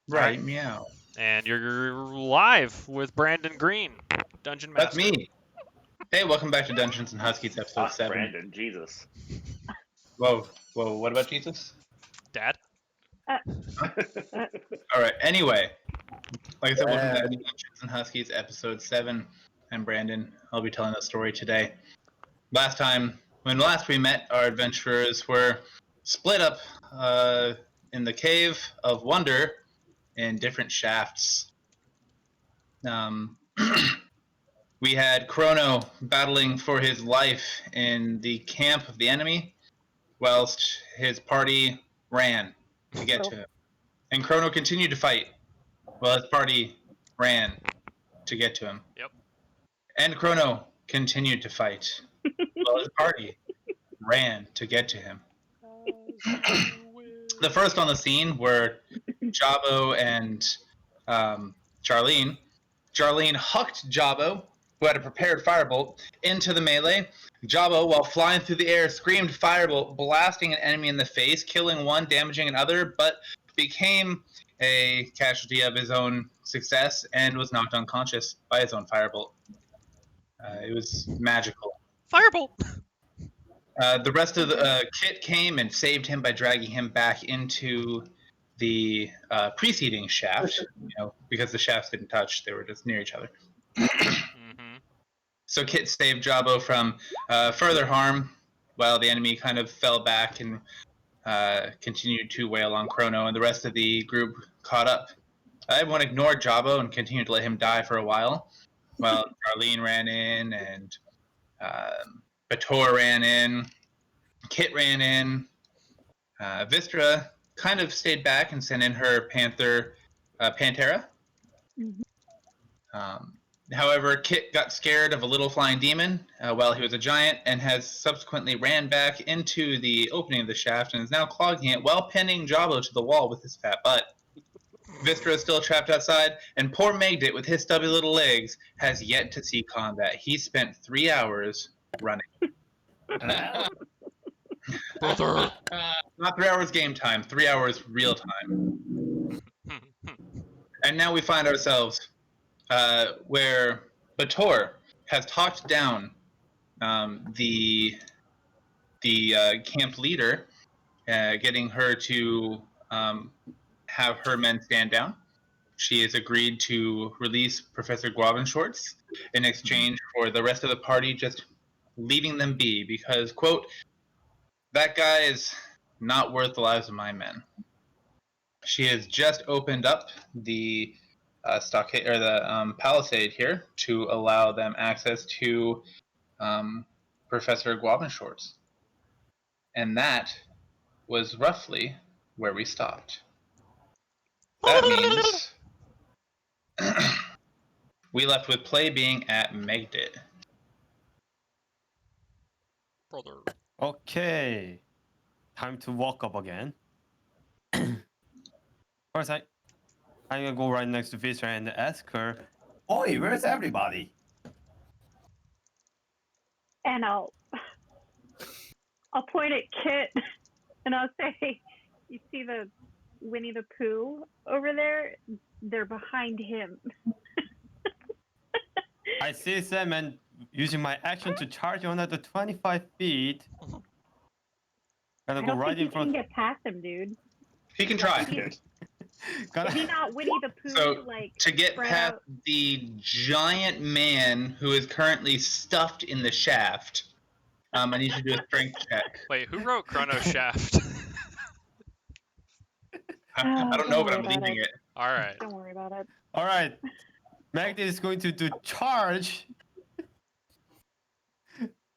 Right, meow. And you're live with Brandon Green, Dungeon Master. That's me. Hey, welcome back to Dungeons and Huskies, episode 7. Brandon, Jesus. Whoa, what about Jesus? Dad? Alright, anyway. Like I said, welcome back to Dungeons and Huskies, episode 7. I'm Brandon. I'll be telling a story today. When last we met, our adventurers were split up in the Cave of Wonder in different shafts. We had Crono battling for his life in the camp of the enemy, whilst his party ran to get to him. And Crono continued to fight, while his party ran to get to him. Yep. And Crono continued to fight, while his party ran to get to him. The first on the scene were Jabo and Charlene. Charlene hucked Jabo, who had a prepared firebolt, into the melee. Jabo, while flying through the air, screamed firebolt, blasting an enemy in the face, killing one, damaging another, but became a casualty of his own success and was knocked unconscious by his own firebolt. It was magical. Firebolt! The rest of the Kit came and saved him by dragging him back into the preceding shaft, because the shafts didn't touch, they were just near each other. Mm-hmm. So Kit saved Jabo from further harm, while the enemy kind of fell back and continued to wail on Crono, and the rest of the group caught up. Everyone ignored Jabo and continued to let him die for a while Charlene ran in, and Bator ran in, Kit ran in, Vistra kind of stayed back and sent in her Pantera. Mm-hmm. However, Kit got scared of a little flying demon while he was a giant, and has subsequently ran back into the opening of the shaft and is now clogging it while pinning Jabo to the wall with his fat butt. Vistra is still trapped outside, and poor Megdit, with his stubby little legs, has yet to see combat. He spent 3 hours running. Brother! Not 3 hours game time, 3 hours real time. And now we find ourselves where Bator has talked down the camp leader, getting her to have her men stand down. She has agreed to release Professor Guavenshorts in exchange for the rest of the party just leaving them be, because, quote, that guy is not worth the lives of my men. She has just opened up the stockade, or the palisade here, to allow them access to Professor Guavenshorts. And that was roughly where we stopped. That means we left with play being at Megdit. Brother. Okay, time to walk up again. First, I'm gonna go right next to Vistra and ask her, "Oi, where's everybody?" And I'll point at Kit, and I'll say, "You see the Winnie the Pooh over there? They're behind him." I see them, and using my action to charge another 25 feet. Gonna I go don't right think in you front. can get past him, dude. He can try. Is he Gonna... not Winnie the Pooh? So, like to get spread past out? the giant man who is currently stuffed in the shaft, I need you to do a strength check. Wait, who wrote Chrono Shaft? I don't know, but I'm leaving it. Alright. Don't worry about it. All right, Magda is going to do charge.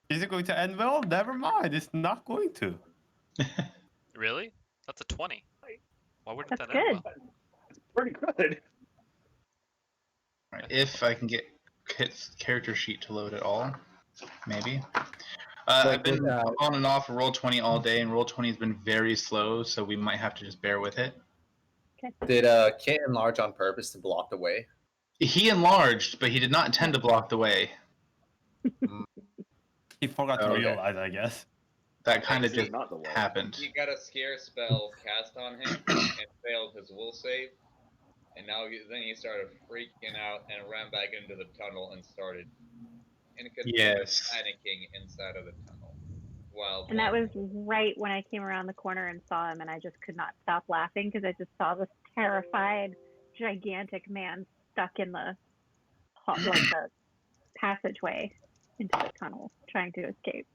Is it going to end well? Never mind, it's not going to. Really? That's a 20. Why wouldn't That's that end good. well? It's pretty good. Right, if I can get Kit's character sheet to load at all, maybe. I've been on and off of Roll20 all day, and Roll20 has been very slow, so we might have to just bear with it. Did Kit enlarge on purpose to block the way? He enlarged, but he did not intend to block the way. He forgot to Okay. realize, I guess. That kind of This is just not the way. happened. He got a scare spell cast on him and failed his will save. And now then he started freaking out and ran back into the tunnel and started Yes. panicking inside of the tunnel. While And that was right when I came around the corner and saw him, and I just could not stop laughing because I just saw this terrified, gigantic man stuck in the the passageway into the tunnel, trying to escape.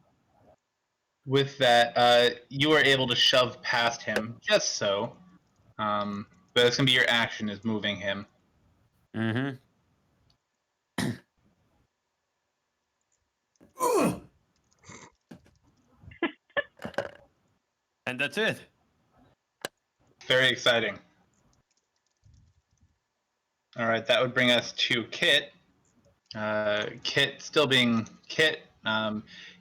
With that, you are able to shove past him, just so. But it's gonna be your action is moving him. Mm-hmm. And that's it. Very exciting. All right, that would bring us to Kit. Kit still being Kit.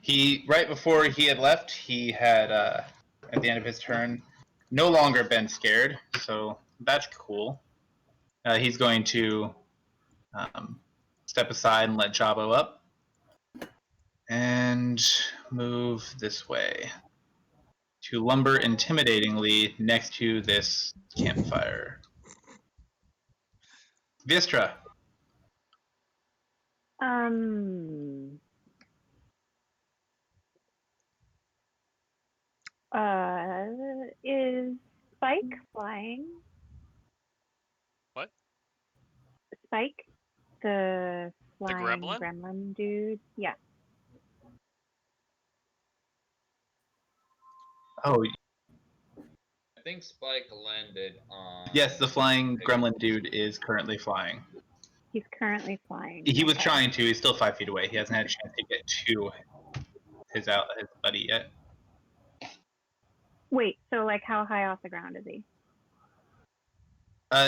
He right before he had left, he had at the end of his turn, no longer been scared. So that's cool. He's going to step aside and let Jabo up, and move this way to lumber intimidatingly next to this campfire. Vistra. Is Spike flying? What? Spike, the flying gremlin? gremlin dude. Yeah. Oh, I think Spike landed on. yes, the flying gremlin dude is currently flying. He's currently flying. He was Okay. trying to. He's still 5 feet away. He hasn't had a chance to get to his buddy yet. Wait, so like how high off the ground is he?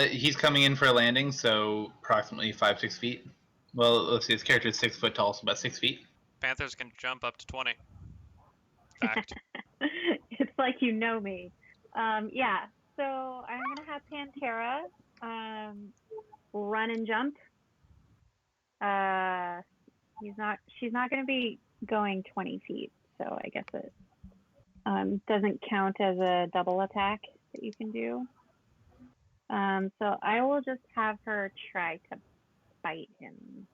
He's coming in for a landing, so approximately 5-6 feet. Well, let's see. His character is 6 foot tall, so about 6 feet. Panthers can jump up to 20. Fact. It's like you know me. Yeah. So I'm gonna have Pantera run and jump. She's not gonna be going 20 feet, so I guess it doesn't count as a double attack that you can do. So I will just have her try to bite him.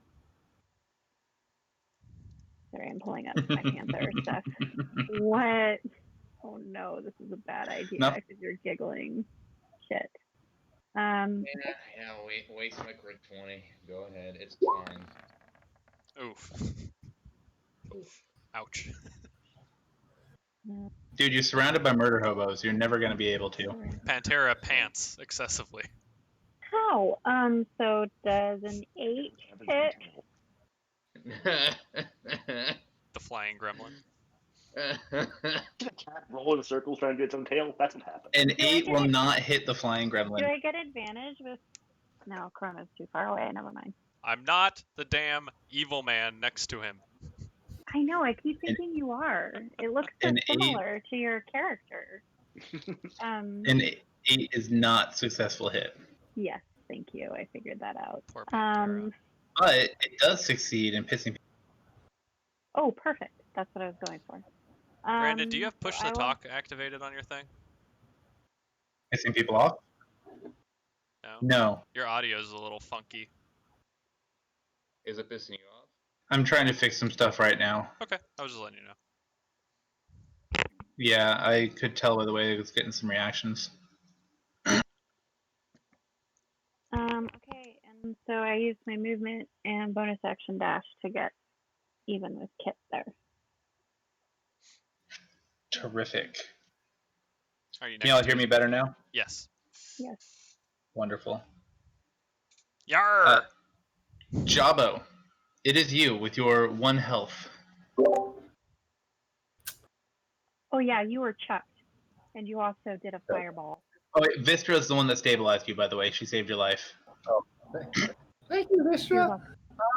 Sorry, I'm pulling up my Panther stuff. What? Oh no, this is a bad idea No. because you're giggling. Shit. Yeah, waste my crit 20. Go ahead, it's fine. Oof. Ouch. Dude, you're surrounded by murder hobos. You're never going to be able to. Pantera pants excessively. How? So does an 8 hit? The flying gremlin. A cat roll in a circle trying to get its own tail. That's what happened. An 8 will not hit the flying Do gremlin. I get advantage with? No, Crono's too far away. Never mind. I'm not the damn evil man next to him. I know. I keep thinking you are. It looks so An 8 similar to your character. An 8 is not successful hit. Yes, thank you. I figured that out. Poor Pantera. But it does succeed in pissing people. Oh, perfect. That's what I was going for. Brandon, do you have so push I the will- talk activated on your thing? Pissing people off? No. No. Your audio is a little funky. Is it pissing you off? I'm trying to fix some stuff right now. Okay, I was just letting you know. Yeah, I could tell by the way it was getting some reactions. Okay, and so I used my movement and bonus action dash to get even with Kit there. Terrific. Are you Can y'all next hear to me better now? Yes. Yes. Wonderful. Yar! Jabo, it is you with your 1 health. Oh yeah, you were chucked, and you also did a fireball. Oh, wait, Vistra is the one that stabilized you, by the way. She saved your life. Thank you, You're Vistra.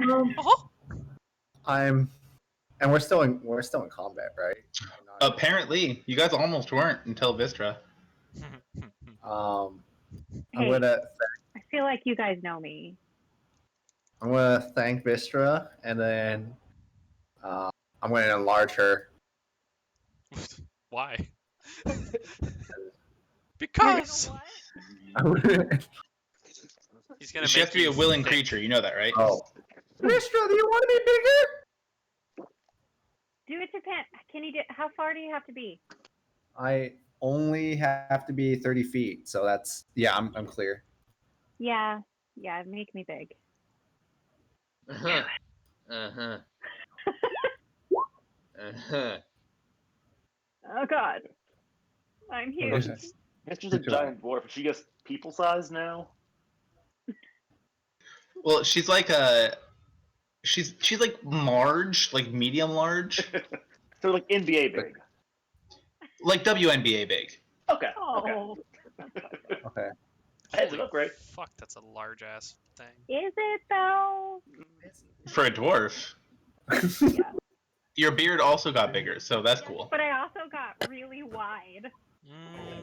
welcome. Oh. We're still in combat, right? Apparently, you guys almost weren't until Vistra. I'm Hey, gonna I feel like you guys know me. thank Vistra, and then I'm gonna enlarge her. Why? Because! He's gonna She make has to be you a willing thick. creature. You know that, right? Oh. Mistra, do you want to be bigger? Do it depend. Can you get? How far do you have to be? I only have to be 30 feet, so that's I'm clear. Yeah. Make me big. Uh-huh. Uh-huh. Uh-huh. Oh God. I'm huge. Okay. It's just a giant dwarf. She gets people size now. Well, she's like a. She's like large, like medium large, So like NBA big. like WNBA big. Okay. Okay. Oh. Okay. Heads Holy up, great. fuck, that's a large ass thing. Is it though? For a dwarf. Yeah. Your beard also got bigger, so that's cool. But I also got really wide.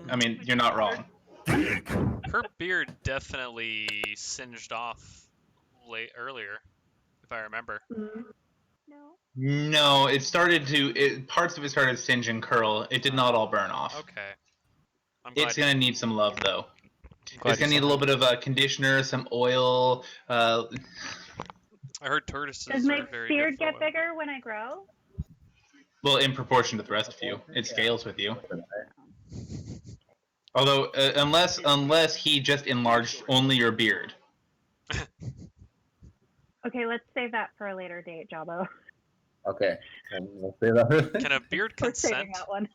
I mean, you're not wrong. Her beard definitely singed off earlier, if I remember. No. No, it started to. Parts of it started to singe and curl. It did not all burn off. Okay. I'm glad. It's gonna need some love though. glad It's gonna you need a said little bit of conditioner, some oil. I heard tortoises Does my are very beard good for get oil. bigger when I grow? Well, in proportion to the rest of you, it scales with you. Although, unless he just enlarged only your beard. Okay, let's save that for a later date, Jabbo. Okay. We'll say that. Can a beard We're saving consent? that one.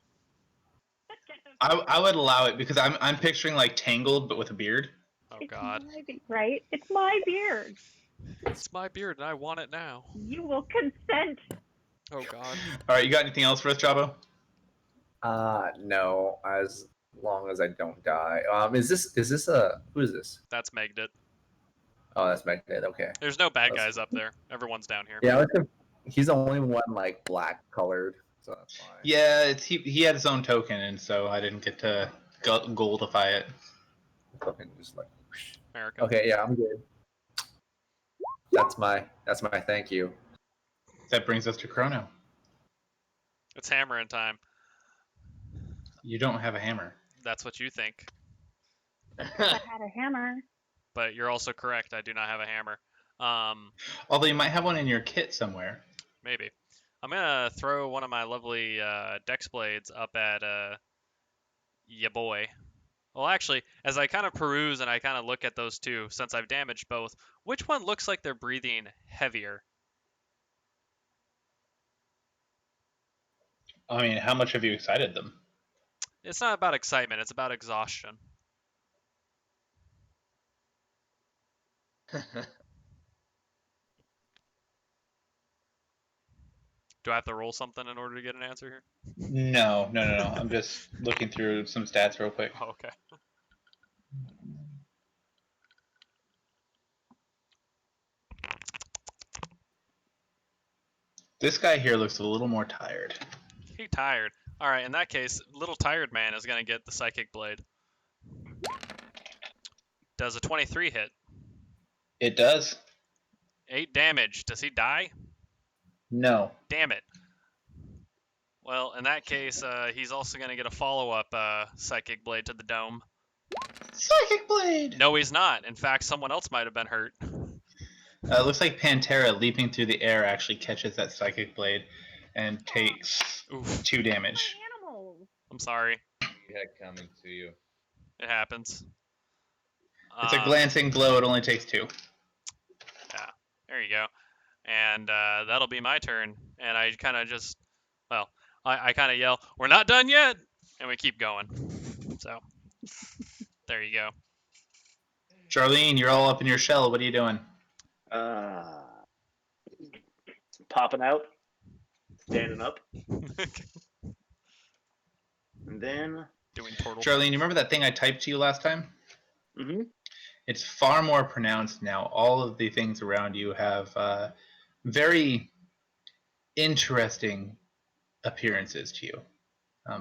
I would allow it because I'm picturing like Tangled but with a beard. Oh It's god. my right? It's my beard. It's my beard and I want it now. You will consent. Oh god. All right, you got anything else for us, Jabo? No, as long as I don't die. Is this a who is this? That's Magnet. Oh, that's Magnet. Okay. There's no bad That's- guys up there. Everyone's down here. Yeah, he's the only one like black colored, so that's fine. Yeah, he had his own token, and so I didn't get to goldify it. Fucking just like. whoosh. America. Okay, yeah, I'm good. That's my thank you. That brings us to Crono. It's hammering time. You don't have a hammer. That's what you think. I had a hammer. But you're also correct. I do not have a hammer. Although you might have one in your kit somewhere. Maybe. I'm gonna throw one of my lovely dex blades up at ya boy. Well, actually, as I kind of peruse and I kind of look at those two, since I've damaged both, which one looks like they're breathing heavier? I mean, how much have you excited them? It's not about excitement. It's about exhaustion. Do I have to roll something in order to get an answer here? No. I'm just looking through some stats real quick. Oh, okay. This guy here looks a little more tired. He tired. All right. In that case, little tired man is gonna get the psychic blade. Does a 23 hit? It does. 8 damage. Does he die? No. Damn it. Well, in that case, he's also going to get a follow-up Psychic Blade to the dome. Psychic Blade! No, he's not. In fact, someone else might have been hurt. It looks like Pantera leaping through the air actually catches that Psychic Blade and takes Oof. 2 damage. Animals. I'm sorry. You had coming to you. It happens. It's a glancing blow, it only takes 2. Yeah, there you go. And that'll be my turn. And I kind of just, well, I kind of yell, "We're not done yet!" And we keep going. So, there you go. Charlene, you're all up in your shell. What are you doing? Popping out, standing up, and then. Doing turtle. Charlene, you remember that thing I typed to you last time? Mm-hmm. It's far more pronounced now. All of the things around you have very interesting appearances to you.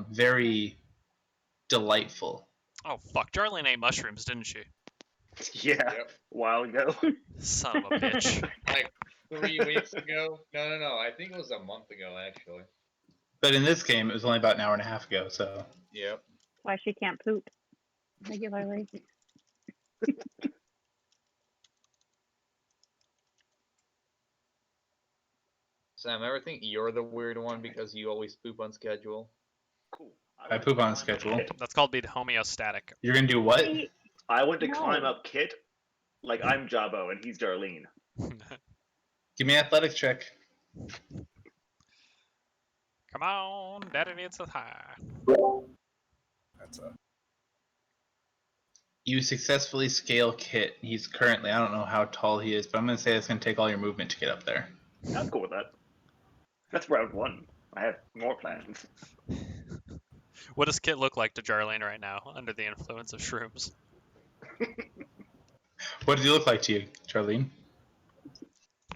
Very delightful. Oh, fuck. Darlene ate mushrooms, didn't she? Yeah, Yep. a while ago. Son of a bitch. Like 3 weeks ago? No. I think it was a month ago, actually. But in this game, it was only about an hour and a half ago, so... Yep. Why she can't poop regularly. Sam, ever think you're the weird one because you always poop on schedule? Cool. I poop on schedule. That's called being homeostatic. You're gonna do what? See, I went to No. climb up Kit like I'm Jabbo and he's Darlene. Give me an athletics check. Come on, daddy needs a high. That's a You successfully scale Kit. He's currently, I don't know how tall he is, but I'm gonna say it's gonna take all your movement to get up there. I'm cool with that. That's round one. I have more plans. What does Kit look like to Jarlene right now, under the influence of shrooms? What does he look like to you, Charlene?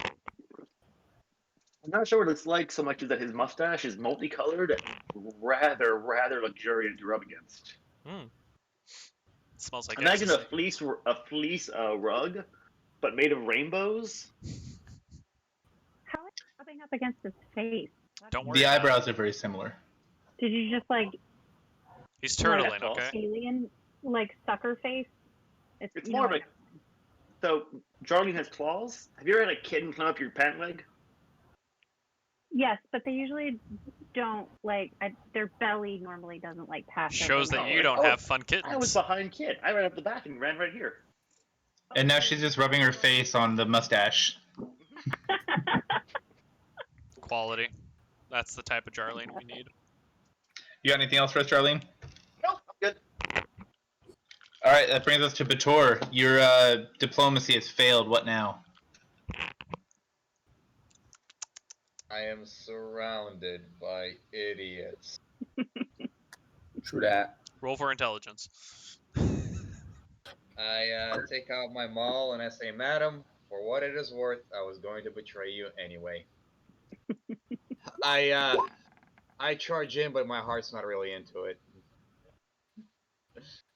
I'm not sure what it's like so much as that his mustache is multicolored and rather luxuriant to rub against. Hmm. Smells like Imagine a ecstasy. fleece rug, but made of rainbows. how are you rubbing up against his face? Don't worry The about eyebrows are very similar. Did you just like it. He's turtling, That's all. okay? alien like sucker face? It's you more know of a. So, Darlene has claws. Have you ever had a kitten climb up your pant leg? Yes, but they usually don't like their belly normally doesn't like pass. Shows over that the you don't Oh, have fun I was kittens. behind Kit. I ran up the back and ran right here. And now she's just rubbing her face on the mustache. Quality. That's the type of Jarlene we need. You got anything else for us, Charlene? No, I'm good. All right, that brings us to Bator. Your diplomacy has failed. What now? I am surrounded by idiots. true that. Roll for intelligence. I take out my maul and I say, Madam, for what it is worth, I was going to betray you anyway. I charge in, but my heart's not really into it.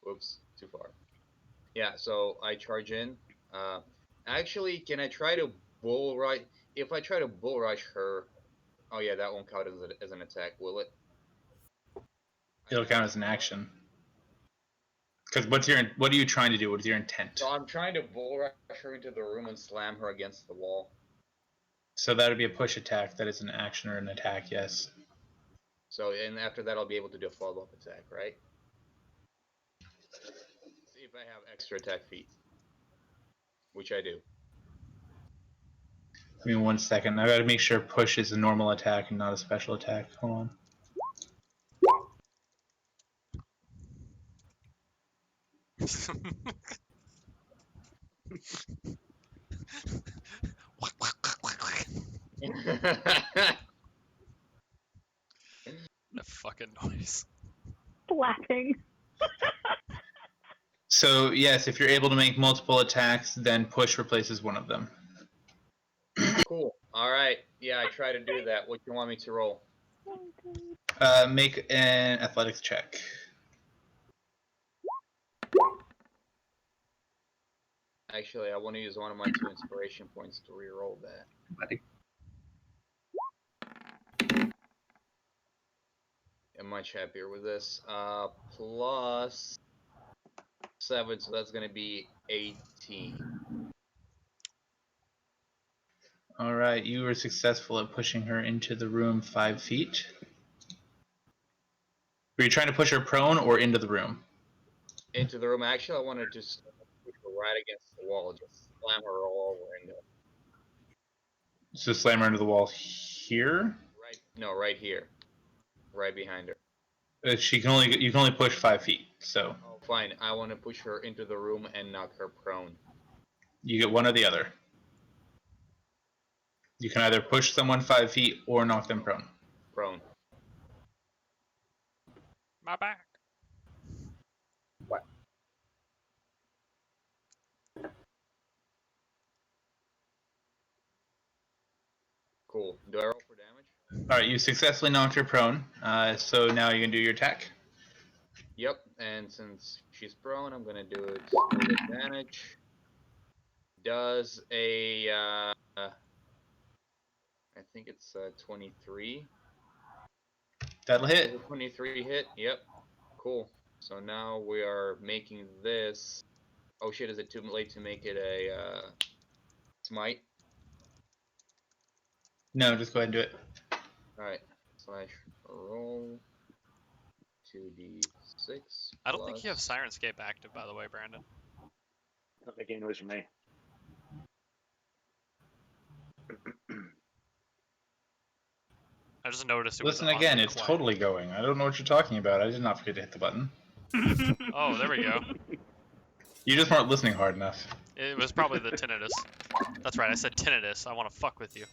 Whoops, too far. Yeah, so I charge in. Actually, can I try to bull rush? If I try to bull rush her, oh yeah, that won't count as an attack, will it? It'll count as an action. Because what are you trying to do? What is your intent? So I'm trying to bull rush her into the room and slam her against the wall. So that would be a push attack. That is an action or an attack, yes. So, and after that, I'll be able to do a follow-up attack, right? See if I have extra attack feet, which I do. Give me 1 second. I gotta make sure push is a normal attack and not a special attack. Hold on. The fucking noise. Slapping. So yes, if you're able to make multiple attacks, then push replaces one of them. Cool. All right. Yeah, I try to do that. What do you want me to roll? Make an athletics check. Actually, I want to use one of my 2 inspiration points to re-roll that. Buddy. I'm much happier with this. Plus 7, so that's gonna be 18. All right, you were successful at pushing her into the room 5 feet. Were you trying to push her prone or into the room? Into the room. Actually, I wanted to just push her right against the wall, just slam her all over into So slam her into the wall here. right. No, right here, right behind her. You can only push 5 feet, so Oh, fine. I want to push her into the room and knock her prone. you get one or the other. You can either push someone 5 feet or knock them prone. Prone. My back. What? Cool. Do I roll for damage? All right, you successfully knocked her prone. So now you can do your attack. Yep. And since she's prone, I'm gonna do it with advantage. Does a I think it's 23. That'll Does hit. a 23 hit? Yep. Cool. So now we are making this. Oh shit! Is it too late to make it a smite? No, just go ahead and do it. Alright. Slash roll 2d6. I don't think you have plus- Sirenscape active, by the way, Brandon. Not making noise for me. I just noticed it was Listen again, oddly it's quiet. totally going. I don't know what you're talking about. I did not forget to hit the button. Oh, there we go. You just weren't listening hard enough. It was probably the tinnitus. That's right, I said tinnitus. I want to fuck with you.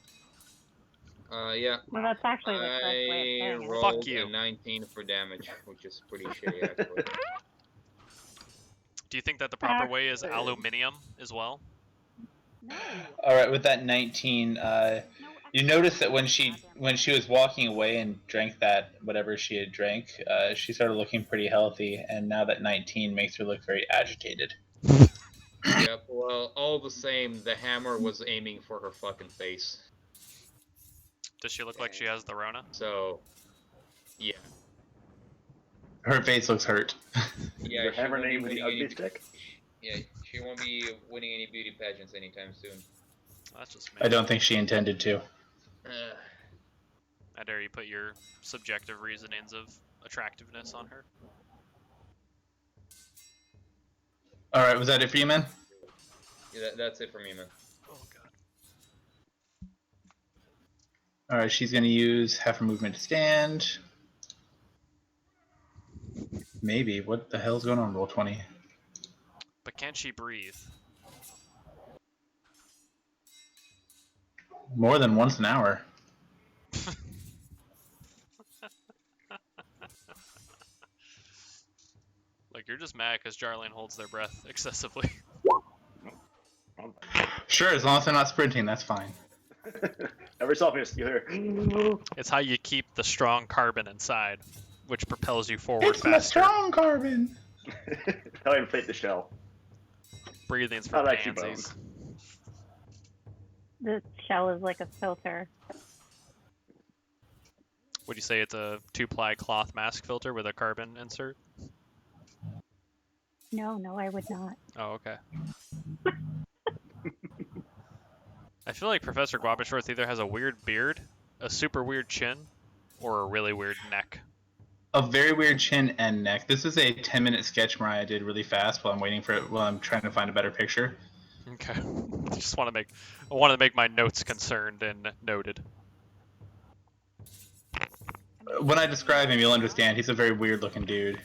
Yeah. Well, that's actually the correct way of I saying it. rolled Fuck you. a 19 for damage, which is pretty shitty actually. Do you think that the proper way is aluminium as well? No. All right, with that 19, you notice that when she was walking away and drank that whatever she had drank, she started looking pretty healthy, and now that 19 makes her look very agitated. Yep, well, all the same, the hammer was aiming for her fucking face. Does she look like she has the Rona? So, yeah. Her face looks hurt. Yeah, Your she hammer won't be name the winning ugly any, stick? yeah, she won't be winning any beauty pageants anytime soon. That's just me. I don't think she intended to. I dare you put your subjective reasonings of attractiveness on her. All right, was that it for you, man? Yeah, that's it for me, man. Oh god. All right, she's going to use half her movement to stand. Maybe. What the hell's going on, roll 20? But can she breathe? More than once an hour. Like, you're just mad because Jarlene holds their breath excessively. Sure, as long as they're not sprinting, that's fine. Every so often you hear. It's how you keep the strong carbon inside, which propels you forward It's my faster. strong carbon! How I inflate the shell. Breathing's for Not actually pansies. The shell is like a filter. Would you say it's a 2-ply cloth mask filter with a carbon insert? No, I would not. Oh, okay. I feel like Professor Guabashorth either has a weird beard, a super weird chin, or a really weird neck. A very weird chin and neck. This is a 10-minute sketch Mariah did really fast while I'm waiting for it, while I'm trying to find a better picture. Okay. I wanted to make my notes concerned and noted. When I describe him, you'll understand. He's a very weird-looking dude.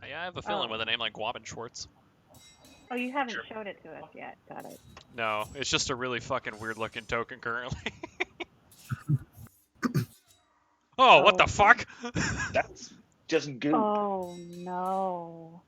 Yeah, I have a feeling Oh. with a name like Guabenschwartz. Oh, you haven't showed it to us yet. Got it. No, it's just a really fucking weird looking token currently. Oh, what the fuck? That's just goo. Oh no.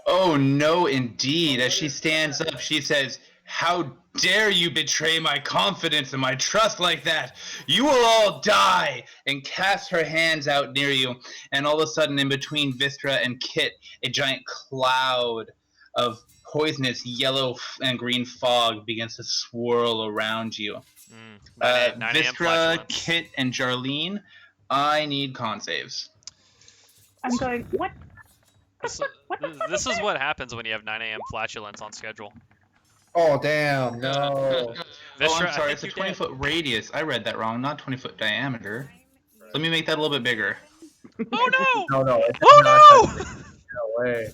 Oh no, indeed. As she stands up, she says, "How dare you betray my confidence and my trust like that? You will all die!" And casts her hands out near you. And all of a sudden, in between Vistra and Kit, a giant cloud of poisonous yellow and green fog begins to swirl around you. 9 a.m. Vistra, flatulence. Kit, and Jarlene, I need con saves. I'm going. What? This is what happens when you have 9 a.m. flatulence on schedule. Oh damn! No. Vistra, Oh, I'm I sorry. think It's a you did. 20-foot radius. I read that wrong. Not 20-foot diameter. Let me make that a little bit bigger. Oh no! No. Oh no! No way.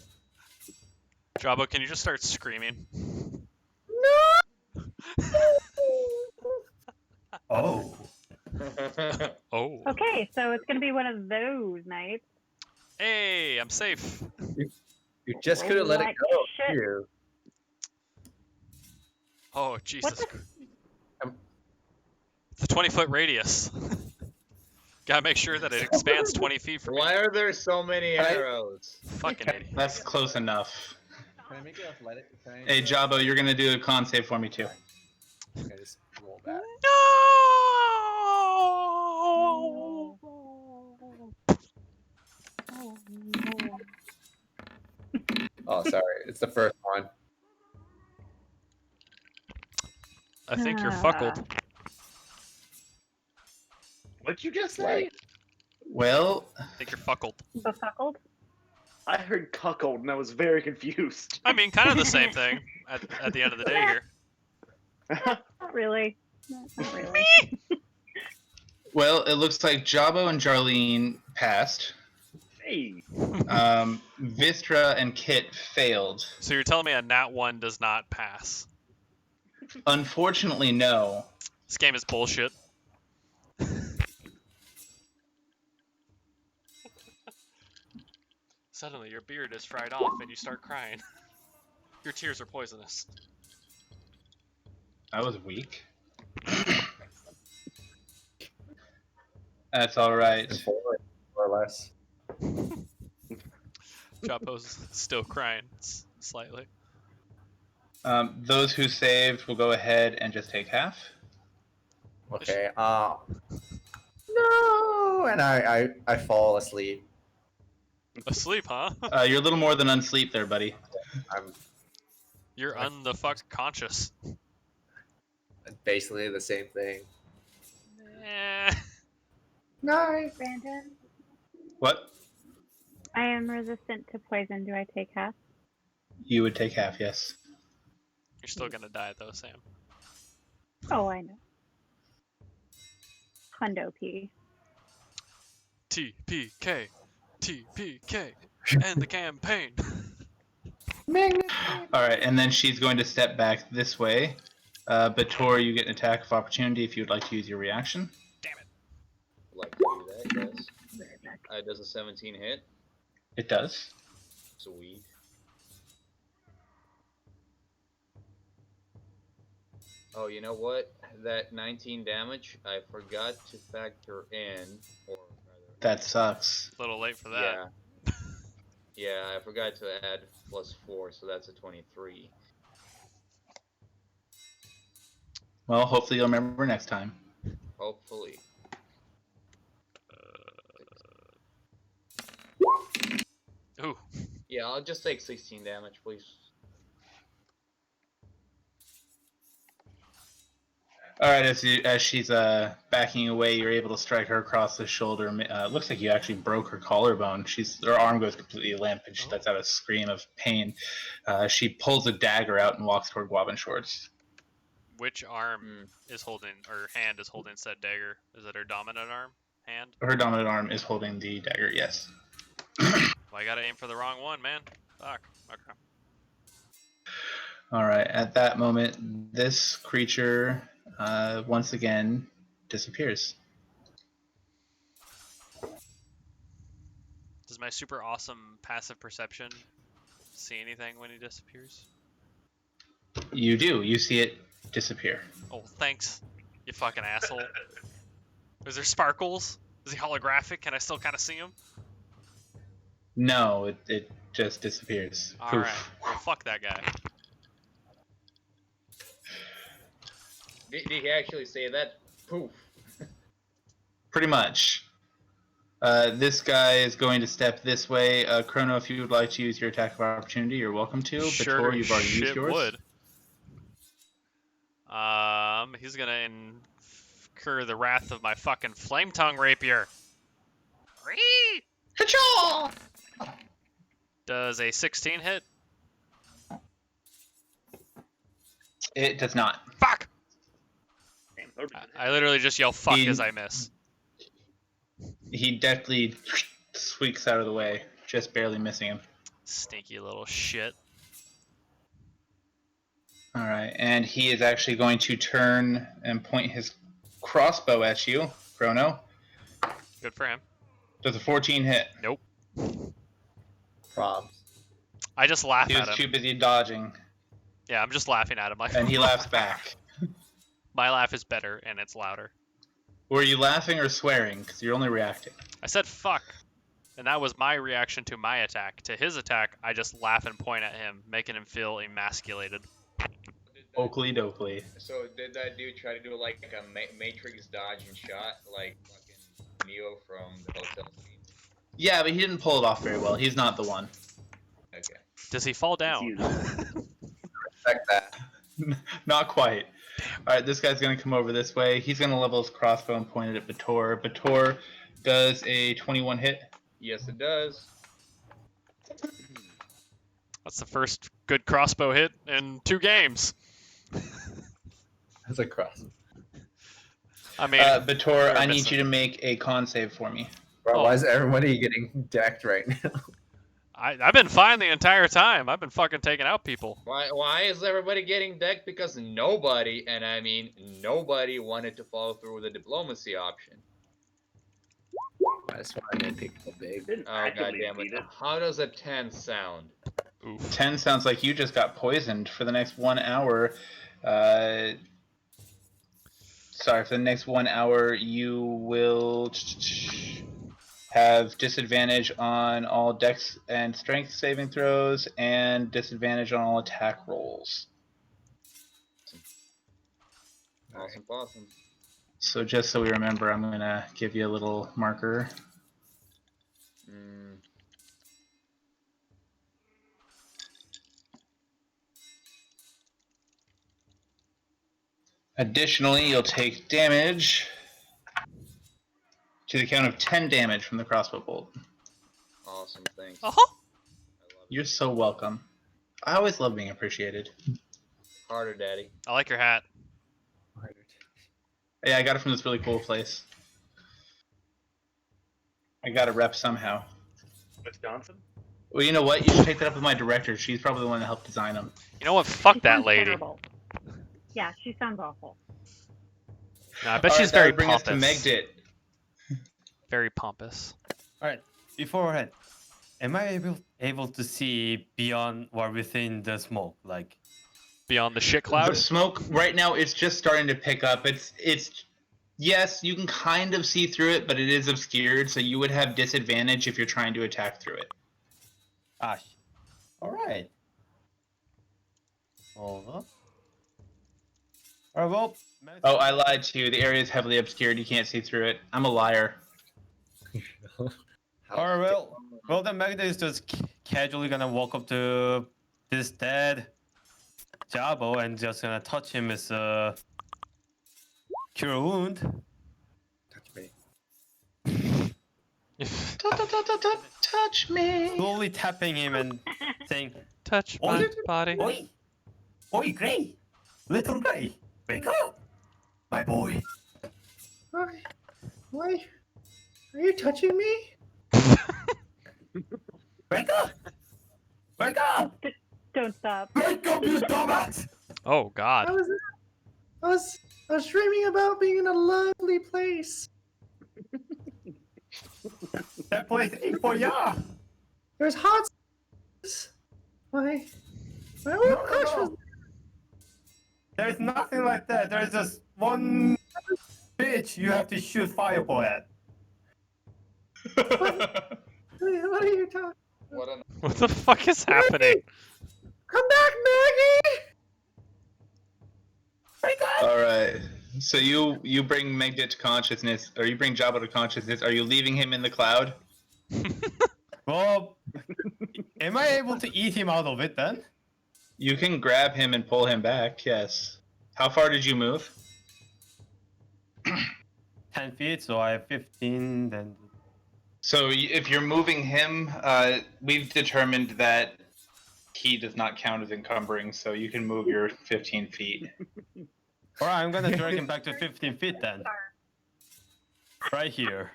Jabba, can you just start screaming? Oh. Oh. Okay, so it's gonna be one of those nights. Hey, I'm safe. You just couldn't let it What go. shit? You. Oh, Jesus. the- It's a 20-foot radius. Gotta make sure that it expands 20 feet from Why me. are there so many Can I- arrows? Fucking idiot. That's close enough. Can I make it athletic? Hey, Jabbo, you're gonna do a con save for me too. Okay, just roll that. No! Oh no. Oh, sorry. It's the first one. I think you're Ah. fuckled. What'd you just say? Well, I think you're fuckled. Befuckled? I heard cuckold and I was very confused. I mean, kind of the same thing at the end of the day here. Not really. Not really. Well, it looks like Jabo and Jarlene passed. Hey, Vistra and Kit failed. So you're telling me a nat 1 does not pass? Unfortunately, no. This game is bullshit. Suddenly, your beard is fried off and you start crying. Your tears are poisonous. I was weak. That's all right. More or less. Chapo's still crying slightly. Those who saved will go ahead and just take half. Okay. No, and I fall asleep. Asleep, huh? You're a little more than unsleep there, buddy. I'm You're un-the-fuck conscious. basically the same thing. Eh. Nice. Brandon, What? I am resistant to poison. Do I take half? You would take half, yes. You're still gonna die though, Sam. Oh, I know. Hundo P. TPK. TPK. End the campaign. All right, and then she's going to step back this way. Bator, you get an attack of opportunity if you would like to use your reaction. Damn it. Like to do that, yes. Does a 17 hit? It does. Sweet. Oh, you know what? That 19 damage, I forgot to factor in, or rather, That sucks. A little late for that. yeah, yeah, I forgot to add +4, so that's a 23. Well, hopefully you'll remember next time. Hopefully. Ooh. Yeah, I'll just take 16 damage, please. All right, as she's backing away, you're able to strike her across the shoulder. Looks like you actually broke her collarbone. Her arm goes completely limp, and she lets out a scream of pain. She pulls a dagger out and walks toward Guavin Shorts. Which arm is holding, or hand is holding said dagger? Is it her dominant arm? Hand? Her dominant arm is holding the dagger, yes. Well, I gotta aim for the wrong one, man. Fuck. Okay. All right, at that moment, this creature once again disappears. Does my super awesome passive perception see anything when he disappears? You do. You see it disappear. Oh, thanks, you fucking asshole. Is there sparkles? Is he holographic? Can I still kind of see him? No, it just disappears. Alright, well, fuck that guy. Did he actually say that? Poof. Pretty much. This guy is going to step this way. Crono, if you would like to use your attack of opportunity, you're welcome to. Sure Bator, you've already used shit yours. would. He's gonna incur the wrath of my fucking flame tongue rapier. Whee! Ka-chaw! Does a 16 hit? It does not. Fuck! damn, I literally just yell fuck He- as I miss. He deftly squeaks out of the way, just barely missing him. Stinky little shit. All right, and he is actually going to turn and point his crossbow at you, Crono. Good for him. Does a 14 hit? Nope. Props. I just laugh He was at him. too busy dodging, Yeah, I'm just laughing at him. and he laughs back. My laugh is better and it's louder. Were you laughing or swearing? Because you're only reacting. I said fuck, and that was my reaction to my attack. To his attack, I just laugh and point at him, making him feel emasculated. Oakley dokley. So did that dude try to do like a Matrix dodge and shot, like fucking Neo from the hotel scene? Yeah, but he didn't pull it off very well. He's not the one. Okay. Does he fall down? you. Respect that. Not quite. All right, this guy's going to come over this way. He's going to level his crossbow and point it at Bator. Bator does a 21 hit. Yes, it does. That's the first good crossbow hit in 2 games. That's a cross. I mean, Bator, we're I need missing. you to make a con save for me. Bro, why is everybody getting decked right now? I've been fine the entire time. I've been fucking taking out people. Why is everybody getting decked? Because nobody, and I mean nobody, wanted to follow through with the diplomacy option. That's why I made people big. Didn't Oh god actively damn it! beat it. How does a 10 sound? Oof. 10 sounds like you just got poisoned for the next 1 hour. Sorry, for the next 1 hour, you will have disadvantage on all dex and strength saving throws and disadvantage on all attack rolls. Awesome, awesome. So just so we remember, I'm going to give you a little marker. Mm. Additionally, you'll take damage to the count of 10 damage from the crossbow bolt. Awesome, thanks. Uh-huh. I love it. You're so welcome. I always love being appreciated. Harder, daddy. I like your hat. Yeah, I got it from this really cool place. I got a rep somehow. Miss Johnson? Well, you know what? You should take that up with my director. She's probably the one that helped design them. You know what? Fuck She that sounds lady. terrible. Yeah, she sounds awful. No, I bet All she's right, that very would bring us to pompous. Megdit. Very pompous. All right, beforehand, am I able to see beyond or within the smoke? Like, Beyond the shit The cloud. smoke right now, it's just starting to pick up. It's yes, you can kind of see through it, but it is obscured, so you would have disadvantage if you're trying to attack through it. Ash. All right. Hold up. All right, well. Oh, I lied to you. The area is heavily obscured. You can't see through it. I'm a liar. All right, well, then Magda is just casually gonna walk up to this dead Jabo and just gonna touch him with a cure wound. Touch me. Touch me. Slowly tapping him and saying, Touch Oi, my body. "Oi, oi, Gray, little Gray, wake up, my boy." Why? Are you touching me? Wake up! Wake up! Don't stop. Wake up, you dumbass! Oh God. I was dreaming about being in a lovely place. That place ain't for ya! There's hot. Why? Why would Crush was There's nothing like that. There's just one bitch you have to shoot fireball at. What are you talking? What an What the fuck is happening? Come back, Maggie! Wake up! All right. So you bring Megdit to consciousness, or you bring Jabba to consciousness. Are you leaving him in the cloud? Well, am I able to eat him out of it then? You can grab him and pull him back. Yes. How far did you move? 10 feet, so I have 15, then... So if you're moving him, we've determined that he does not count as encumbering, so you can move your 15 feet. Alright, I'm gonna drag him back to 15 feet then. Right here.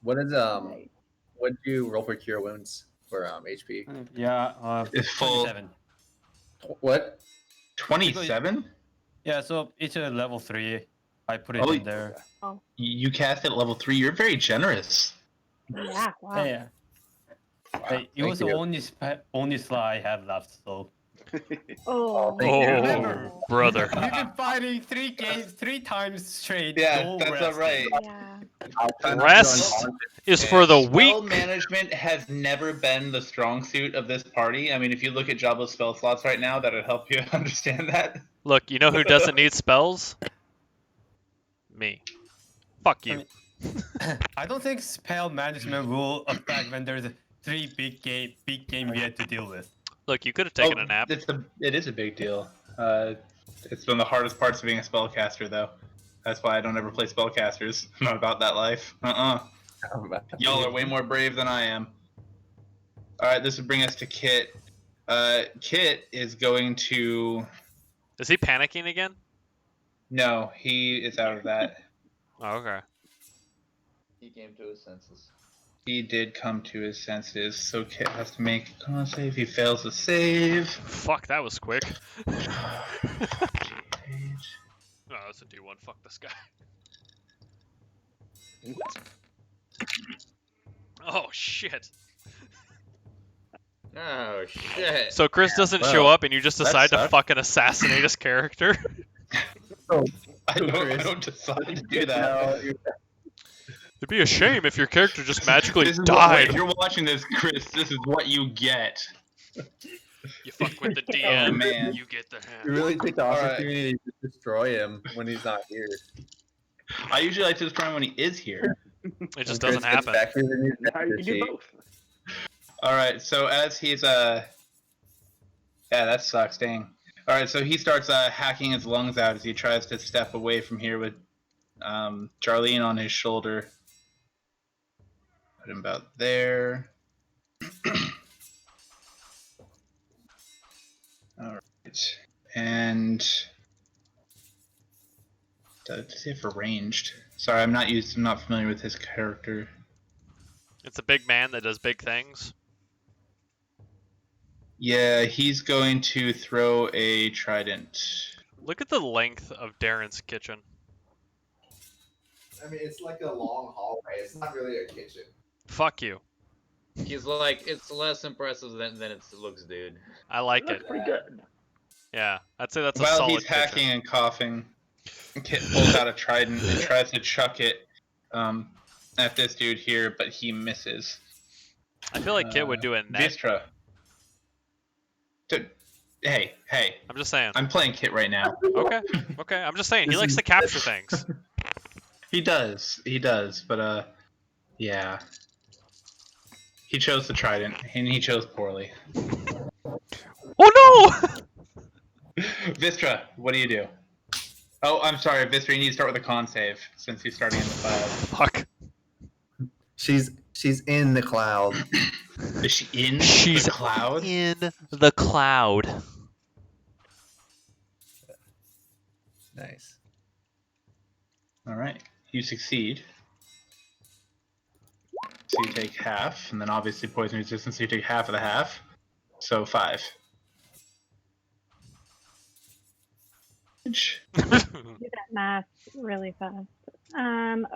What is what do you roll for cure wounds for HP? Yeah, It's full. 27. What? 27? Yeah, so it's a level 3. I put it Oh, in there. You cast it at level 3. You're very generous. Yeah, wow. Yeah. Hey, it was Thank the you. only slot I had left, so... Oh, thank you. Remember. Brother. You've been fighting 3 times straight. Yeah, no that's resting. alright. yeah. Rest is for the Spell weak. management has never been the strong suit of this party. I mean, if you look at Jabba's spell slots right now, that'll help you understand that. Look, you know who doesn't need spells? Me. Fuck you. I don't think spell management will affect when there's 3 big game we had to deal with. Look, you could have taken a nap. It is a big deal. It's one of the hardest parts of being a spellcaster, though. That's why I don't ever play spellcasters. I'm not about that life. Y'all are way more brave than I am. Alright, this would bring us to Kit. Kit is going to... Is he panicking again? No, he is out of that. Oh, okay. He came to his senses. He did come to his senses, so Kit has to make a con save. He fails the save. Fuck, that was quick. Page. No, that's a D1. Fuck this guy. Oh shit. Oh shit. So Chris doesn't show well, up, and you just that decide to sucks. fucking assassinate his character. I Chris. don't decide to do that. No, you're- It'd be a shame if your character just magically This is died. if you're watching this, Chris, this is what you get. You fuck with the Oh, DM, man. you get the you hand. really take the Alright. opportunity to destroy him when he's not here. I usually like to destroy him when he is here. It just When doesn't Chris gets happen. back, he's in his Now you master can do sheet. both. All right, so as he's yeah, that sucks, dang. All right, so he starts hacking his lungs out as he tries to step away from here with Charlene on his shoulder. Put him about there. All right, and does he have ranged? Sorry, I'm not familiar with his character. It's a big man that does big things. Yeah, he's going to throw a trident. Look at the length of Darren's kitchen. I mean, it's like a long hallway. It's not really a kitchen. Fuck you. He's like, it's less impressive than it looks, dude. I like Looks it. pretty good. Yeah, I'd say that's a While solid he's hacking kitchen. and coughing, Kit pulls out a trident and tries to chuck it at this dude here, but he misses. I feel like Kit would do a net. Vistra. Dude, hey, I'm just saying. I'm playing Kit right now. Okay, okay. I'm just saying. He This likes is- to capture things. He does, but yeah. He chose the trident, and he chose poorly. Oh no! Vistra, what do you do? Oh, I'm sorry, Vistra, you need to start with a con save, since he's starting in the cloud. Fuck. She's in the cloud. Is she in She's the cloud? in the cloud. Nice. Alright, you succeed. So you take half, and then obviously poison resistance, so you take half of the half. So 5. Do that math really fast.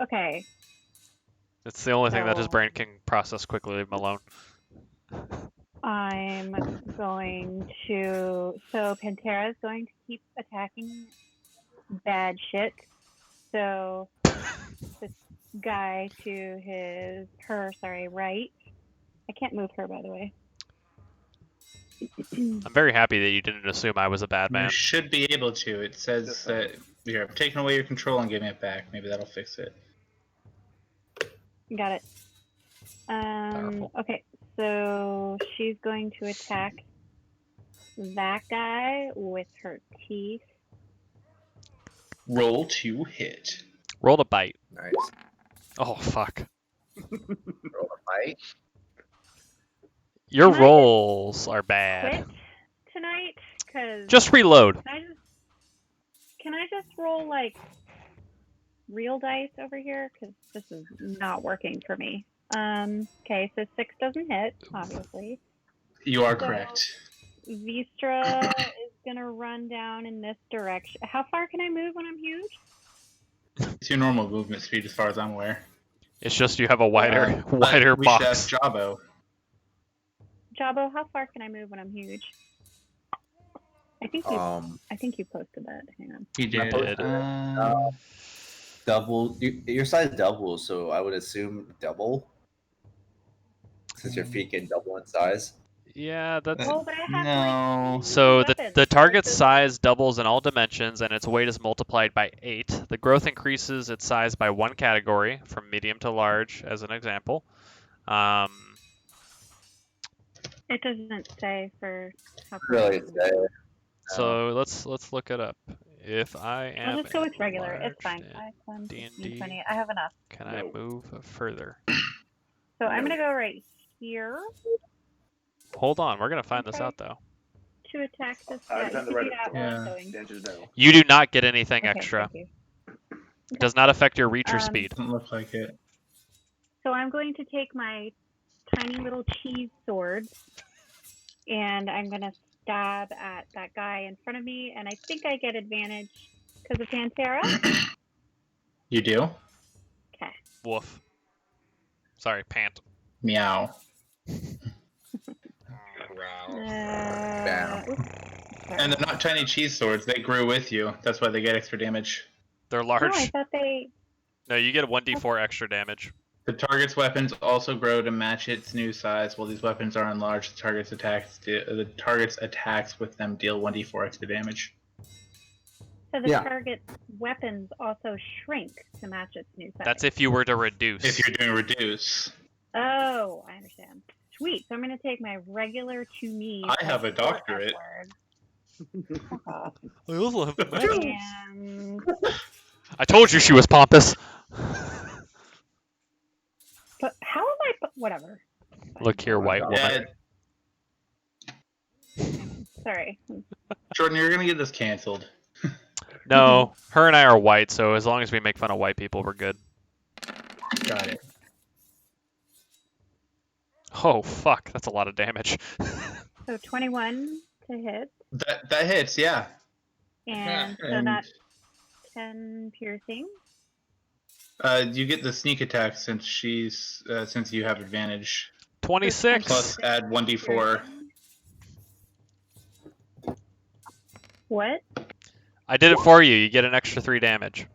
Okay. It's the only thing that his So- brain can process quickly. Leave him alone. I'm going to. So Pantera's going to keep attacking bad shit. So this guy to her right. I can't move her, by the way. I'm very happy that you didn't assume I was a bad man. You should be able to. It says that you're taking away your control and giving it back. Maybe that'll fix it. Got it. Powerful. Okay, so she's going to attack that guy with her teeth. Roll to hit. Roll to bite. Nice. Oh fuck. Roll a fight. Your Can I just rolls are bad. Quit tonight, cause Just reload. can I just roll like real dice over here? Cause this is not working for me. Okay, so 6 doesn't hit, obviously. You are So- correct. Vistra is gonna run down in this direction. How far can I move when I'm huge? It's your normal movement speed as far as I'm aware. It's just you have a wider, But wider we should box. ask Jabo. Jabo, how far can I move when I'm huge? I think you posted that. Hang on. He did. Double. Your size doubles, so I would assume double. Since your feet get double in size. Yeah, that's. Oh, but I have No. like So weapons, the like target's this- size doubles in all dimensions, and its weight is multiplied by 8. The growth increases its size by 1 category, from medium to large, as an example. It doesn't say for how far. Really say. So let's look it up. If I am I'll just go with regular. It's enlarged fine. in 5, 10, 15, D&D, 20. I have enough. can I move further? So I'm gonna go right here Hold on, we're gonna find this Okay. out though. to attack this I guy. found the You right see that while I'm Yeah. going? The answer is no. You do not get anything Okay, extra. thank you. It does not affect your reach or speed. Doesn't look like it. So I'm going to take my tiny little cheese sword, and I'm going to stab at that guy in front of me, and I think I get advantage because of Pantera. You do? Okay. Woof. Sorry, pant. Meow. Wow. Oops, And they're not tiny cheese swords. They grew with you. That's why they get extra damage. They're no, I large. thought they. No, you get a 1d4 extra damage. The target's weapons also grow to match its new size. While these weapons are enlarged, the target's attacks with them deal 1d4 extra damage. So the Yeah. target's weapons also shrink to match its new size. That's if you were to reduce. If you're doing reduce. Oh, I understand. Sweet. So I'm going to take my regular to me. I have a doctorate. I also have the magic. And I told you she was pompous. but how am I? Whatever. Look here, white Yeah, woman. Sorry. Jordan, you're gonna get this canceled. No, her and I are white, so as long as we make fun of white people, we're good. Got it. Oh, fuck. That's a lot of damage. So 21 to hit, That hits, yeah. and so And that's 10 piercing. you get the sneak attack since since you have advantage. 26. Plus add 1d4. What? I did it for you. You get an extra 3 damage.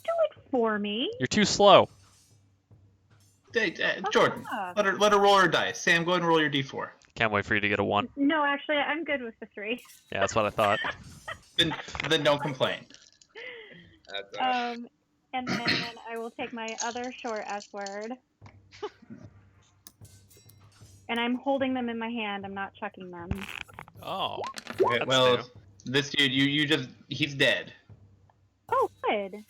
Do it for me. You're too slow. Hey, Jordan, Ah. let her roll her dice. Sam, go ahead and roll your d4. Can't wait for you to get a 1. No, actually, I'm good with the 3. Yeah, that's what I thought. Then don't complain. That's all right. And then I will take my other short S word. And I'm holding them in my hand. I'm not chucking them. Oh. Okay, That's well, new. this dude, he's dead. Oh, good.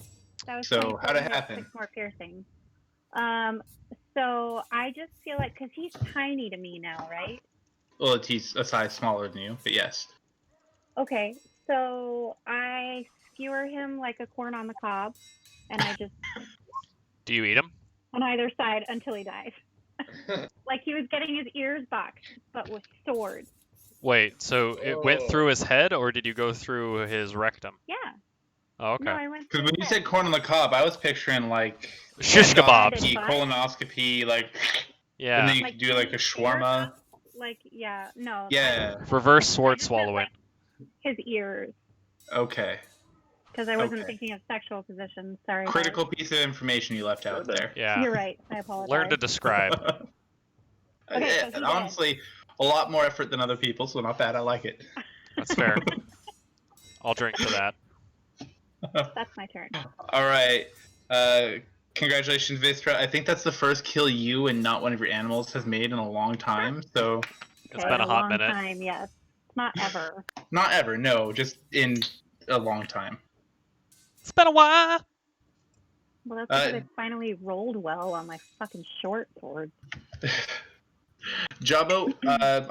That was So, 24 how'd it hits, happen? 6 more piercing. So I just feel like, because he's tiny to me now, right? Well, he's a size smaller than you, but yes. Okay, so I skewer him like a corn on the cob, and I just Do you eat him? on either side until he dies. Like he was getting his ears boxed, but with swords. Wait, so it went Whoa. through his head, or did you go through his rectum? Yeah. Oh, okay. No, I went. Because through when you his said head. corn on the cob, I was picturing like Shish kebabs. endoscopy, colonoscopy, like, and Yeah. then you could do like a shawarma. Like, yeah, no. Yeah. Reverse I sword just meant, swallowing. like, his ears, Okay. because I wasn't Okay. thinking of sexual positions. Sorry. guys. Critical piece of information you left out there. Yeah. You're right. I apologize. Learn to describe. Okay, so Yeah, he honestly, a lot more effort than other people, so not bad. I like it. That's fair. I'll drink to that. That's my turn. All right. Congratulations, Vistra. I think that's the first kill you and not one of your animals has made in a long time. So It's Okay, been a hot long minute. time, yes. Not ever. not ever, no, just in a long time. It's been a while. Well, that's because Uh, I finally rolled well on my fucking short sword. Jabbo,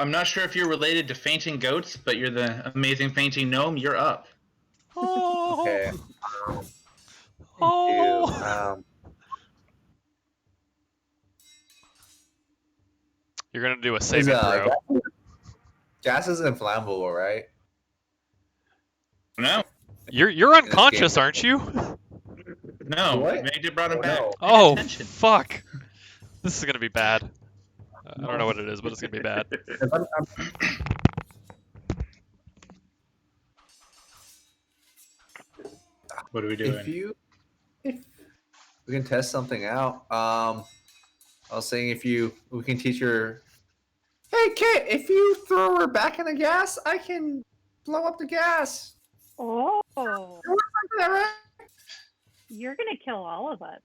I'm not sure if you're related to fainting goats, but you're the amazing fainting gnome. You're up. Oh. Okay. Oh. You're gonna do a saving throw. Gas is inflammable, right? No, You're unconscious, aren't you? no. What? Maybe they brought him back. No. Oh, Attention. fuck. This is gonna be bad. I don't know what it is, but it's gonna be bad. What are we doing? If we can test something out. I was saying we can teach her. Hey, Kit, if you throw her back in the gas, I can blow up the gas. Oh, Is that right? you're gonna kill all of us.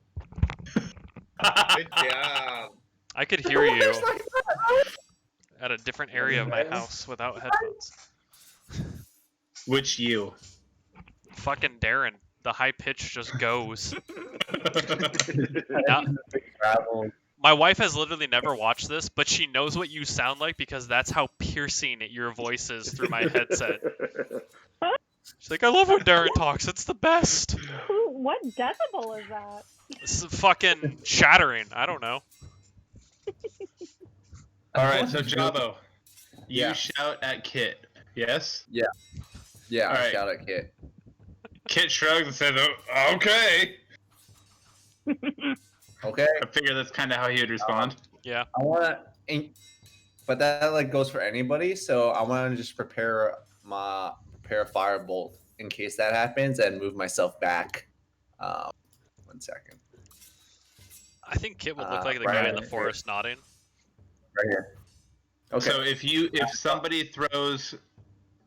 Good job. I could hear you It's like that. at a different area of my house without headphones. Which you? Fucking Darren. The high pitch just goes. Now, Gravel. my wife has literally never watched this, but she knows what you sound like because that's how piercing your voice is through my headset. She's like, I love when Darren talks. It's the best. What decibel is that? It's fucking shattering. I don't know. All right, so Jabo, you Yeah. shout at Kit. Yes. Yeah, I Alright. shout at Kit. Kit shrugs and says, oh, "Okay." Okay. I figure that's kind of how he would respond. Yeah. I want to, but that like goes for anybody. So I want to just prepare a firebolt in case that happens and move myself back. 1 second. I think Kit would look like the right guy in here, the forest nodding. Right here. Okay. So if somebody throws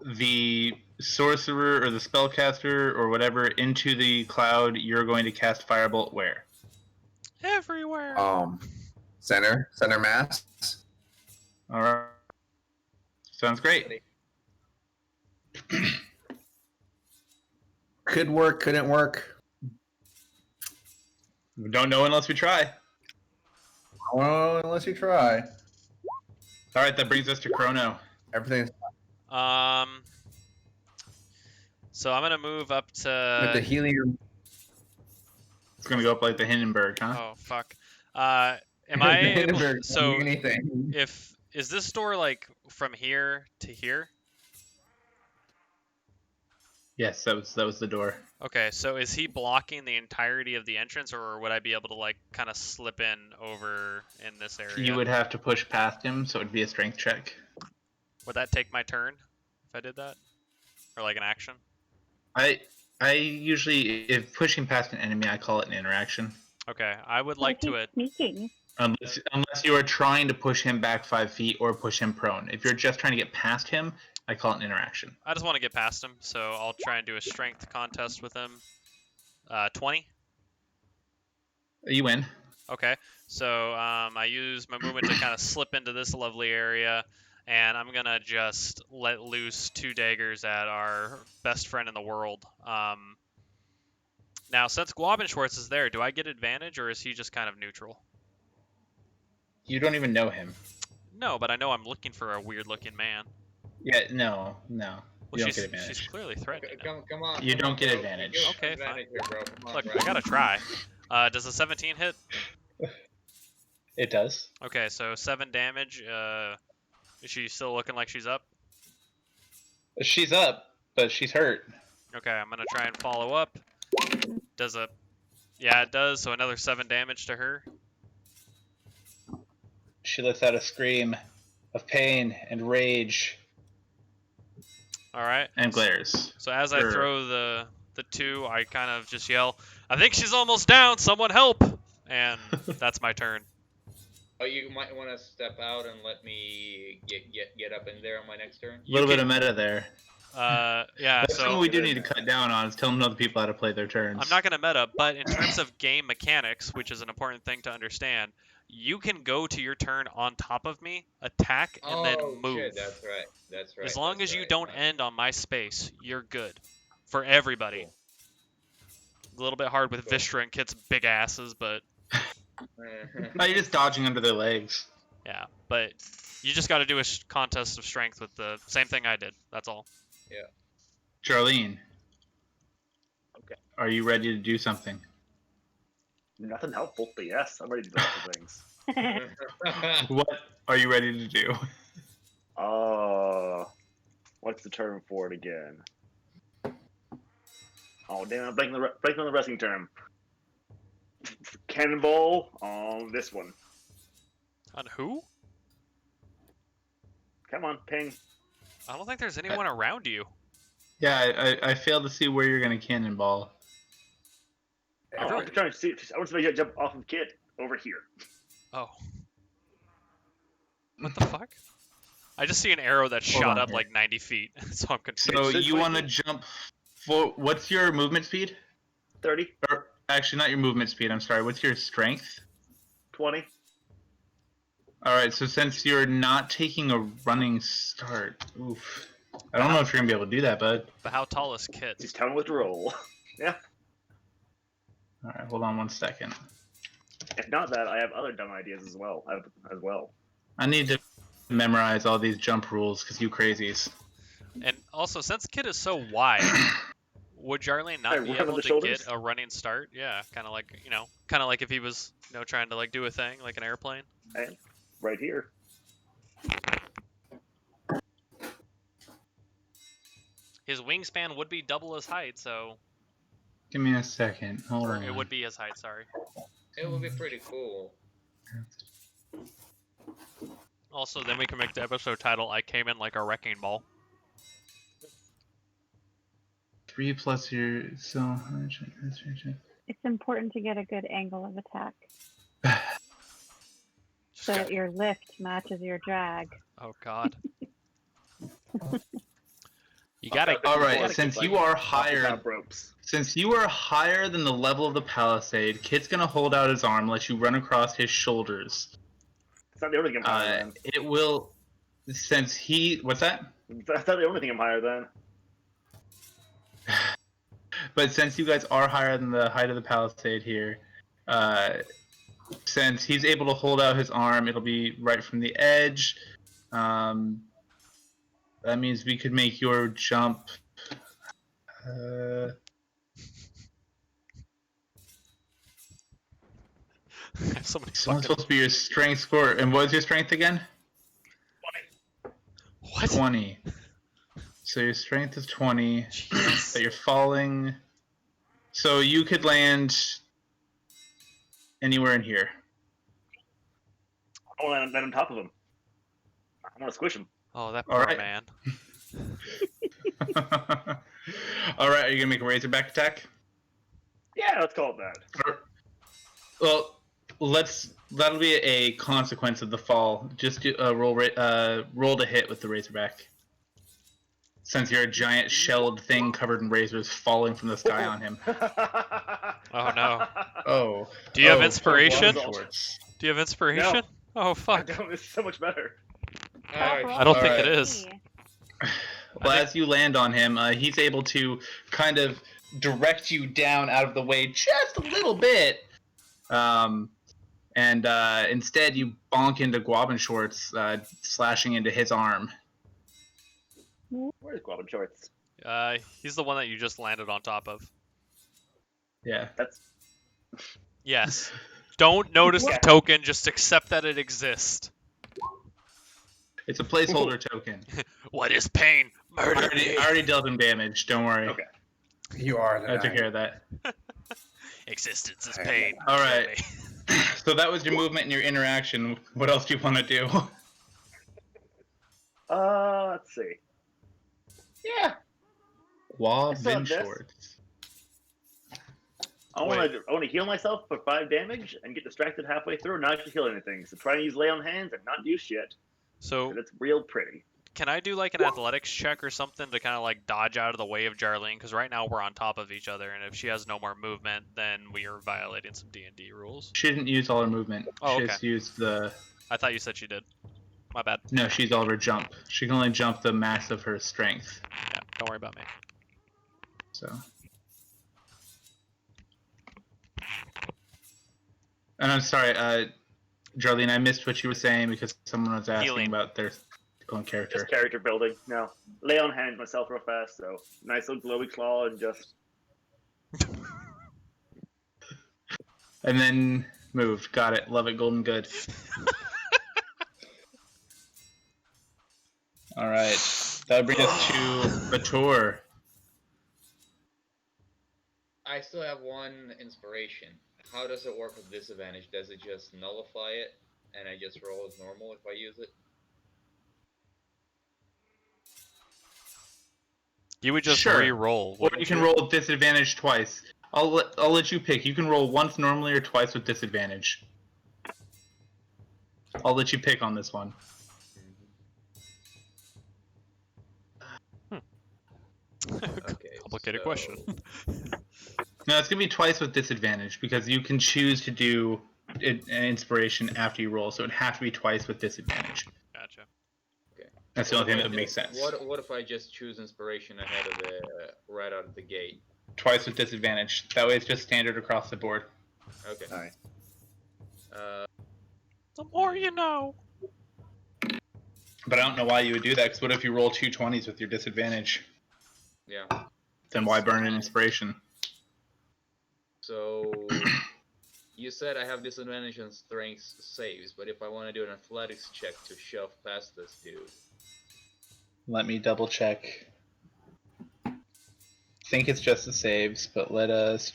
the sorcerer or the spellcaster or whatever into the cloud, you're going to cast firebolt where? Everywhere. Center mass. All right. Sounds great. Could work, couldn't work. We don't know unless we try. Well, unless you try. All right, that brings us to Crono. Everything's So I'm gonna move up with to. the helium. It's gonna go up like the Hindenburg, huh? Oh fuck. Am I able? Hindenburg, So anything. is this door like from here to here? Yes, that was the door. Okay, so is he blocking the entirety of the entrance, or would I be able to like kind of slip in over in this area? You would have to push past him, so it'd be a strength check. Would that take my turn if I did that, or like an action? I usually, if pushing past an enemy, I call it an interaction. Okay, I would like to it. Sneaking. Unless you are trying to push him back 5 feet or push him prone. If you're just trying to get past him, I call it an interaction. I just want to get past him, so I'll try and do a strength contest with him. 20. You win. Okay, so I use my movement to kind of slip into this lovely area, and I'm gonna just let loose 2 daggers at our best friend in the world. Now, since Schwartz is there, do I get advantage, or is he just kind of neutral? You don't even know him. No, but I know I'm looking for a weird-looking man. Yeah, no. Well, You don't get advantage. she's clearly threatening him. Come on. You come don't on, get bro. advantage. Give us Okay, advantage here, bro. Come on, Look, bro. I gotta try. Does a 17 hit? It does. Okay, so 7 damage. Is she still looking like she's up? She's up, but she's hurt. Okay, I'm gonna try and follow up. Does a... Yeah, it does, so another 7 damage to her. She lets out a scream of pain and rage Alright. and glares. So as I Sure. throw the 2, I kind of just yell, I think she's almost down, someone help! And that's my turn. Oh, you might want to step out and let me get up in there on my next turn. A little bit of meta there. Yeah, That's so... something we do need to cut down on, is telling other people how to play their turns. I'm not going to meta, but in terms of game mechanics, which is an important thing to understand, you can go to your turn on top of me, attack, and then move. Shit, that's right. That's right. As long that's as you right. don't end on my space, you're good. For everybody. Cool. A little bit hard with Cool. Vistra and Kit's big asses, but No, you're just dodging under their legs. yeah. But you just got to do a contest of strength with the same thing I did. That's all. Charlene. Okay. Are you ready to do something? Nothing helpful, but yes, I'm ready to do lots of things. What are you ready to do? What's the term for it again? Oh damn! I'm blanking on the wrestling term. Cannonball on this one. On who? Come on, ping. I don't think there's anyone around you. Yeah, I failed to see where you're going to cannonball. I'm trying to see. I want to jump off of Kit over here. Oh. What the fuck? I just see an arrow that Hold shot on up here. like 90 feet, so I'm confused. So It's you want to 20. jump for... What's your movement speed? 30, Or, actually, not your movement speed, I'm sorry. What's your strength? 20. Alright, so since you're not taking a running start... Oof. I don't know if you're going to be able to do that, bud. But how tall is Kit? Just tell me what to roll. Yeah. Alright, hold on 1 second. If not that, I have other dumb ideas as well. I need to memorize all these jump rules, because you crazies. And also, since Kit is so wide, Would Jarlene not Hey, be run on able the to shoulders? get a running start? Yeah, kind of like kind of like if he was trying to like do a thing like an airplane. And right here. His wingspan would be double his height, so Give me a second. Hold or on. it would be his height. Sorry. It would be pretty cool. Also, then we can make the episode title "I Came In Like a Wrecking Ball." 3 plus your so. It's important to get a good angle of attack so that your lift matches your drag. Oh God. You gotta. All right, Gotta since keep, you like, are off the higher, top ropes. since you are higher than the level of the palisade, Kit's gonna hold out his arm, let you run across his shoulders. It's not the only thing I'm higher than. It will, since he. What's that? That's not the only thing I'm higher than. But since you guys are higher than the height of the palisade here, since he's able to hold out his arm, it'll be right from the edge. That means we could make your jump. So many It's only fucking. supposed to be your strength score. And what is your strength again? What? 20. So your strength is 20. Jesus. But you're falling. So you could land anywhere in here. I want to land on top of him. I want to squish him. Oh, that All poor right. man. All right, are you gonna make a razorback attack? Yeah, let's call it that. Well, that'll be a consequence of the fall. Just do, roll to hit with the razorback. Since you're a giant shelled thing covered in razors falling from the sky on him. Oh no. Oh. Do you have Oh, inspiration? Paul Schwartz. Do you have inspiration? No. Oh fuck. It's so much better. I don't think it is. Well, as you land on him, he's able to kind of direct you down out of the way just a little bit. And instead you bonk into Guabin Shorts, slashing into his arm. Where's Guabin Shorts? He's the one that you just landed on top of. Yeah. That's Yes. Don't notice the token, just accept that it exists. It's a placeholder token. What is pain? Murder me. I already dealt him damage, don't worry. Okay. You are the I took care of that. Existence is pain. All Kill right. me. So that was your movement and your interaction. What else do you want to do? Let's see. Yeah, Guabin this. Shorts. I want to heal myself for 5 damage and get distracted halfway through and not actually heal anything. So try and use lay on hands and not do shit. So And it's real pretty. can I do like an athletics check or something to kind of like dodge out of the way of Jarlene? Because right now we're on top of each other, and if she has no more movement, then we are violating some D&D rules. She didn't use all her movement. Oh, She okay. just used the... I thought you said she did. My bad. No, she's all of her jump. She can only jump the max of her strength. Yeah, don't worry about me. So... And I'm sorry, Jarlene, I missed what you were saying because someone was asking Healing. about their own character. Just character building. No. Lay on hands myself real fast, so nice little glowy claw and just And then moved. Got it. Love it. Golden good. All right. That'll bring us to Bator. I still have 1 inspiration. How does it work with disadvantage? Does it just nullify it, and I just roll as normal if I use it? You would just Sure. re-roll. Or you can roll with disadvantage twice. I'll let you pick. You can roll once normally or twice with disadvantage. I'll let you pick on this one. Okay. Complicated so- question. No, it's gonna be twice with disadvantage because you can choose to do an inspiration after you roll, so it'd have to be twice with disadvantage. Gotcha. That's the only thing that would make sense. What if I just choose inspiration ahead of the right out of the gate? Twice with disadvantage. That way, it's just standard across the board. Okay. Alright. The more you know. But I don't know why you would do that. Because what if you roll 2 20s with your disadvantage? Yeah. Then why burn an inspiration? So you said I have disadvantage on strength saves, but if I want to do an athletics check to shove past this dude, Let me double check. I think it's just the saves, but let us.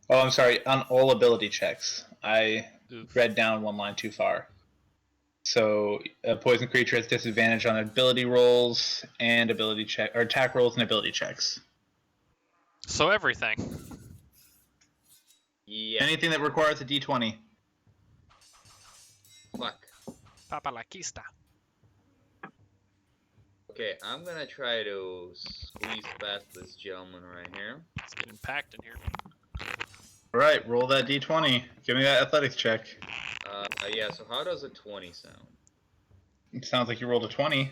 Oh, I'm sorry. On all ability checks, I Oof. read down one line too far. So a poison creature has disadvantage on ability rolls and ability check or attack rolls and ability checks. So everything. yeah, Anything that requires a D20. fuck. Papa la Quista. Okay, I'm gonna try to squeeze past this gentleman right here. It's getting packed in here. All right, roll that D20. Give me that athletics check. Yeah. So how does a 20 sound? It sounds like you rolled a 20.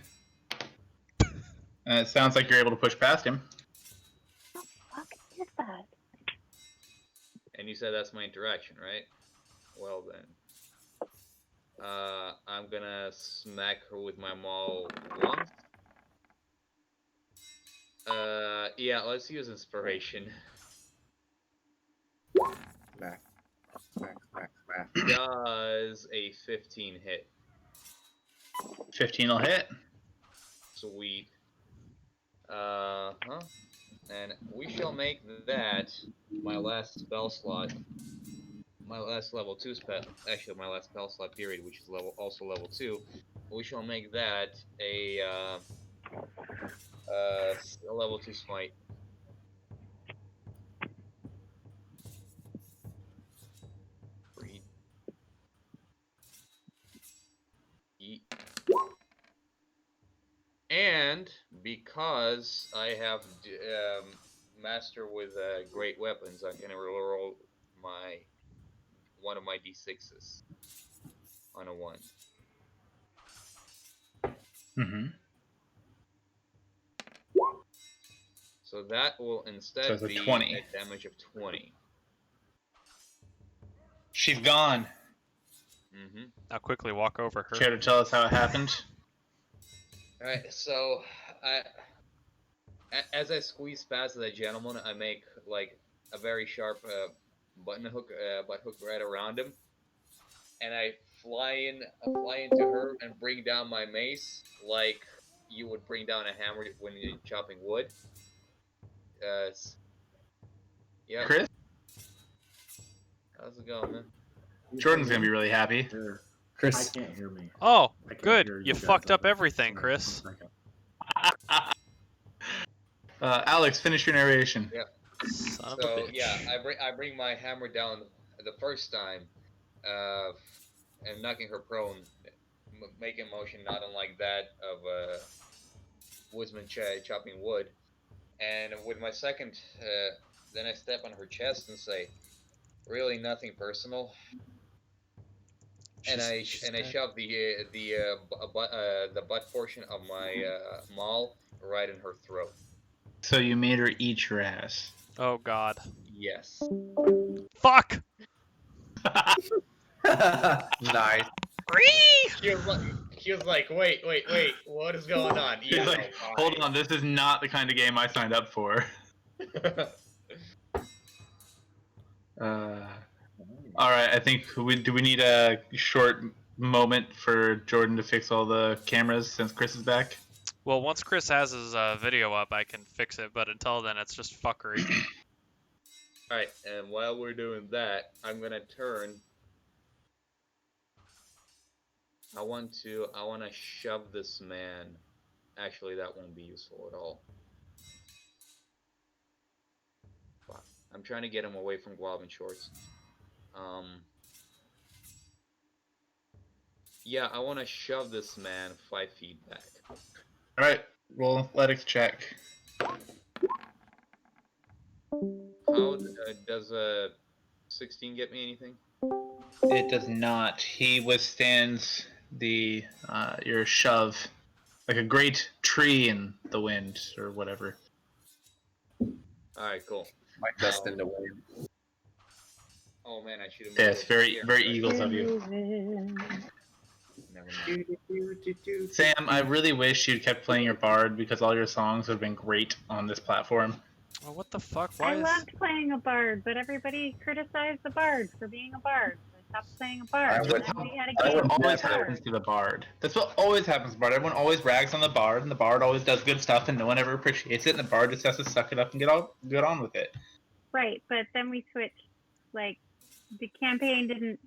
And it sounds like you're able to push past him. What is that? And you said that's my interaction, right? Well then. I'm gonna smack her with my maul once. Yeah, let's use inspiration. Smack, smack, smack, smack. Does a 15 hit. 15 will hit. Sweet. And we shall make that my last spell slot. My last level 2 spell. Actually, my last spell slot period, which is also level 2. We shall make that a level 2 smite. Read. Yeet. And because I have master with great weapons, I'm gonna roll one of my d6s on a 1. Mm-hmm. So that will instead So it's a be 20. a damage of 20. She's gone. Mm-hmm. I'll quickly walk over her. Care to tell us how it happened? Alright, so as I squeeze past the gentleman, I make like a very sharp butt hook right around him, and I fly into her and bring down my mace like you would bring down a hammer when you're chopping wood. Yeah. Chris? How's it going, man? Jordan's gonna be really happy. Here. Chris, I can't hear me. Oh, I can't good. hear You guys fucked up either. everything, Hang on Chris. 1 second. Alex, finish your narration. Yeah. Son of a So bitch. yeah, I bring my hammer down the first time, and knocking her prone, making motion not unlike that of a woodsman chopping wood. And with my second, then I step on her chest and say, "Really, nothing personal." And I dead. shove the butt portion of my maul right in her throat. So you made her eat your ass. Oh god. Yes. Fuck! nice. She was like, wait, what is going on? She's Yeah, like, no, hold on, this is not the kind of game I signed up for. All right, I think do we need a short moment for Jordan to fix all the cameras since Chris is back? Well, once Chris has his video up, I can fix it, but until then, it's just fuckery. Alright, and while we're doing that, I'm gonna turn. I want to shove this man. Actually, that won't be useful at all. Fuck. I'm trying to get him away from Guavin Shorts. Yeah, I want to shove this man 5 feet back. All right, roll athletics check. How does a 16 get me anything? It does not. He withstands the your shove like a great tree in the wind or whatever. Alright, cool. My destined to win. Oh man, I should have. Yes, very Eagles of you. Never mind. Sam, I really wish you'd kept playing your bard because all your songs would have been great on this platform. Oh, what the fuck? I loved playing a bard, but everybody criticized the bard for being a bard. So I stopped playing a bard. I And would- then we had a That's game what with always a happens bard. to the bard. That's what always happens to the bard. Everyone always rags on the bard, and the bard always does good stuff, and no one ever appreciates it, and the bard just has to suck it up and get on with it. Right, but then we switched. Like, the campaign didn't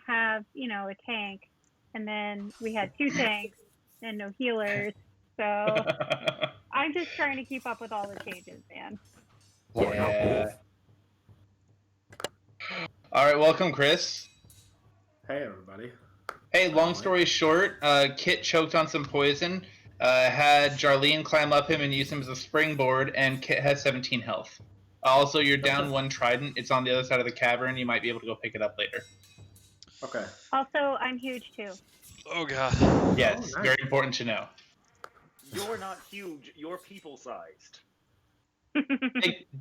have, a tank, and then we had 2 tanks and no healers. So I'm just trying to keep up with all the changes, man. Yeah. All right, welcome, Chris. Hey, everybody. Hey, long story short, Kit choked on some poison, had Jarlene climb up him and use him as a springboard, and Kit has 17 health. Also, you're down 1 trident. It's on the other side of the cavern. You might be able to go pick it up later. Okay. Also, I'm huge too. Oh god. Yes, Oh, nice. very important to know. You're not huge. You're people-sized.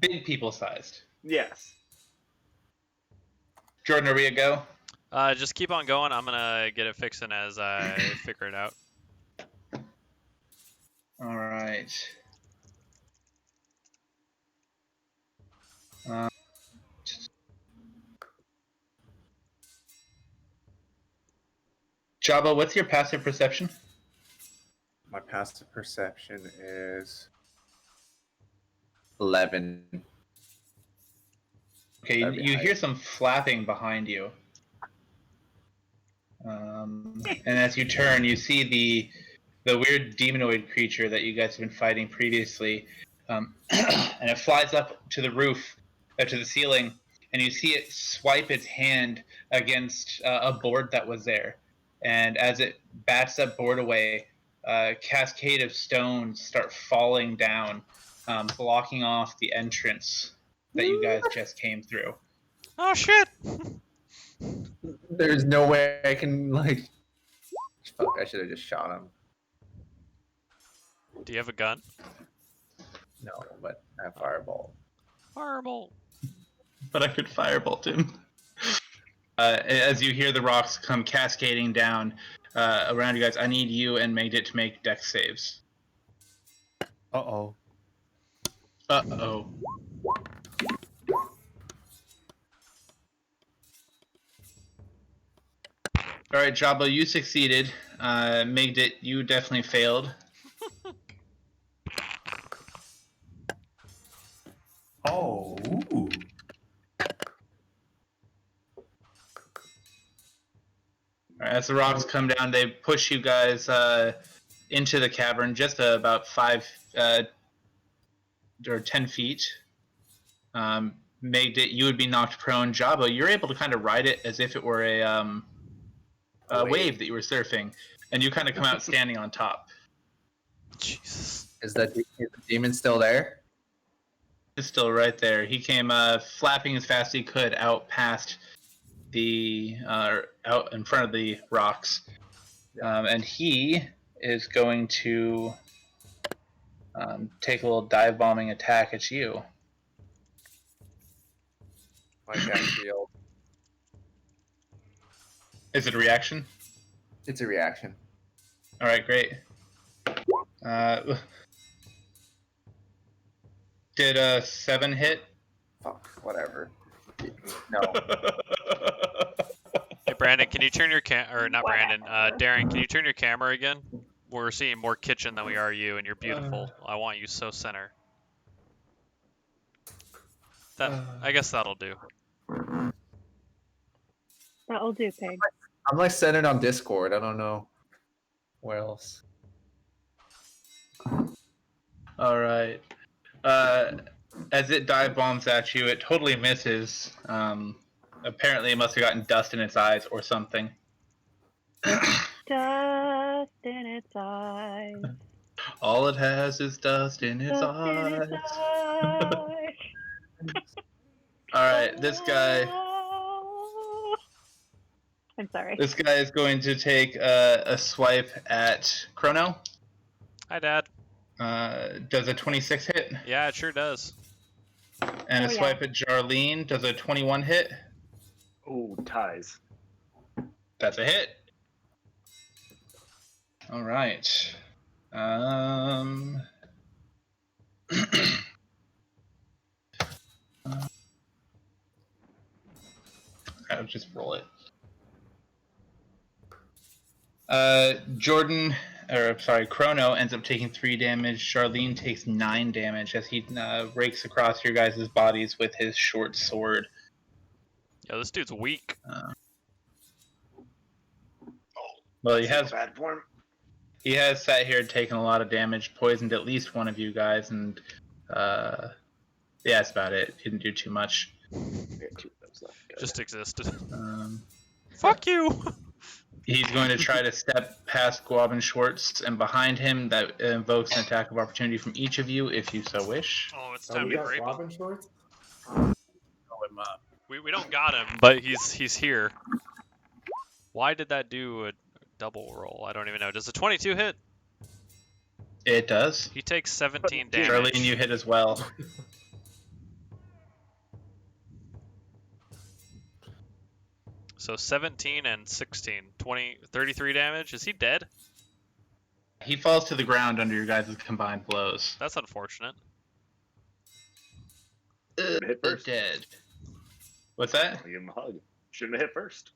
Big people sized. Yes. Jordan, are we a go? Just keep on going. I'm gonna get it fixing as I figure it out. All right. Jabba, what's your passive perception? My passive perception is 11. Okay, That'd be you high. hear some flapping behind you. And as you turn, you see the weird demonoid creature that you guys have been fighting previously. And it flies up to the roof, to the ceiling, and you see it swipe its hand against a board that was there. And as it bats that board away, a cascade of stones start falling down, blocking off the entrance that you guys just came through. Oh shit! There's no way I can, like... Fuck, I should have just shot him. Do you have a gun? No, but I have fireball. Fireball. But I could firebolt him. As you hear the rocks come cascading down around you guys, I need you and Magdit to make dex saves. Uh-oh. Uh-oh. Alright, Jabba, you succeeded. Magdit, you definitely failed. Oh, ooh. As the rocks come down, they push you guys into the cavern just about 5 or 10 feet. Magdit, you would be knocked prone. Jabba, you're able to kind of ride it as if it were a wave that you were surfing, and you kind of come out standing on top. Jesus. Is the demon still there? It's still right there. He came flapping as fast as he could out past the out in front of the rocks, and he is going to take a little dive bombing attack at you. My cat shield. Is it a reaction? It's a reaction. All right, great. Did a 7 hit? Fuck, whatever. No. Hey Brandon, can you turn your or not Brandon, Whatever. Darren, can you turn your camera again? We're seeing more kitchen than we are you, and you're beautiful. I want you so center. That I guess that'll do. That'll do, Pig. I'm like centered on Discord. I don't know where else. All right. As it dive bombs at you, it totally misses. Apparently, it must have gotten dust in its eyes or something. Dust in its eyes. All it has is dust in its Dust in eyes. its eyes. All right, this guy. I'm sorry. This guy is going to take a swipe at Crono. Hi, Dad. Does a 26 hit? Yeah, it sure does. And a Oh, yeah. swipe at Jarlene. Does a 21 hit? Ooh, ties. That's a hit. All right. I'll just roll it. Crono ends up taking 3 damage. Charlene takes 9 damage as he rakes across your guys' bodies with his short sword. Yo, this dude's weak. Well, he That's has bad form. sat here and taken a lot of damage, poisoned at least one of you guys, and yeah, that's about it. He didn't do too much. We have 2 of those left. Good. Just existed. Um, Fuck you! He's going to try to step past Guavin Schwartz, and behind him that invokes an attack of opportunity from each of you, if you so wish. Oh, it's Oh, time we to got grape him. Robin shorts? We don't got him, but he's here. Why did that do a double roll? I don't even know. Does a 22 hit? It does. He takes 17 damage. Charlene, you hit as well. So 17 and 16. 33 damage. Is he dead? He falls to the ground under your guys' combined blows. That's unfortunate. Hit first. Dead. What's that? Give him a hug. Shouldn't have hit first.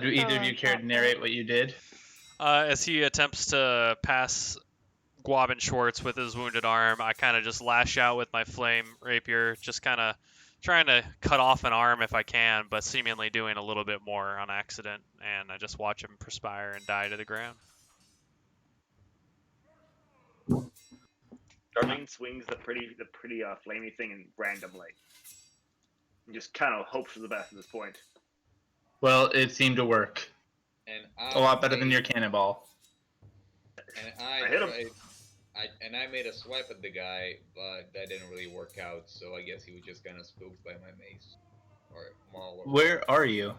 Do either of you care to narrate what you did? As he attempts to pass Guavin Schwartz with his wounded arm, I kind of just lash out with my flame rapier, just kind of trying to cut off an arm if I can, but seemingly doing a little bit more on accident, and I just watch him perspire and die to the ground. Darlene swings the pretty flamey thing in randomly. And just kind of hopes for the best at this point. Well, it seemed to work. And A lot better than your cannonball. And I hit him. I made a swipe at the guy, but that didn't really work out. So I guess he was just kind of spooked by my mace or maul. Where are you?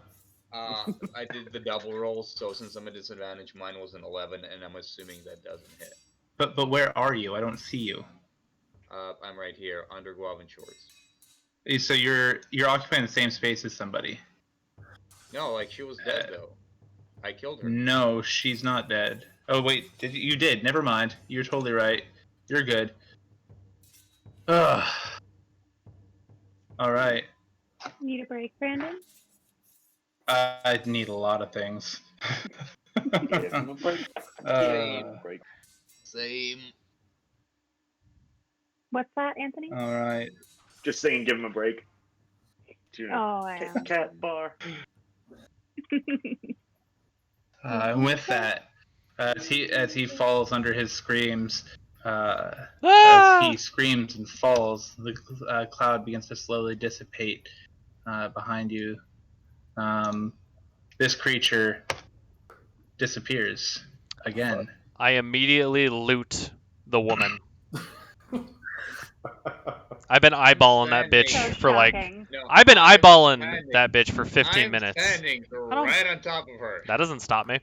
I did the double roll, so since I'm at disadvantage, mine was an 11, and I'm assuming that doesn't hit. But where are you? I don't see you. I'm right here under Guavin Shorts. So you're occupying the same space as somebody. No, like she was dead though. I killed her. No, she's not dead. Oh wait, you did? Never mind. You're totally right. You're good. Ugh. All right. Need a break, Brandon? I need a lot of things. Give him a break. Break. Same. What's that, Anthony? All right. Just saying, give him a break. Oh, I Kiss cat bar. And with that, as he falls under his screams, as he screams and falls, the cloud begins to slowly dissipate behind you. This creature disappears again. I immediately loot the woman. I've been eyeballing that bitch So for like... shocking. No, I've been I'm eyeballing standing. that bitch for 15 I'm minutes. standing right on top of her. That doesn't stop me.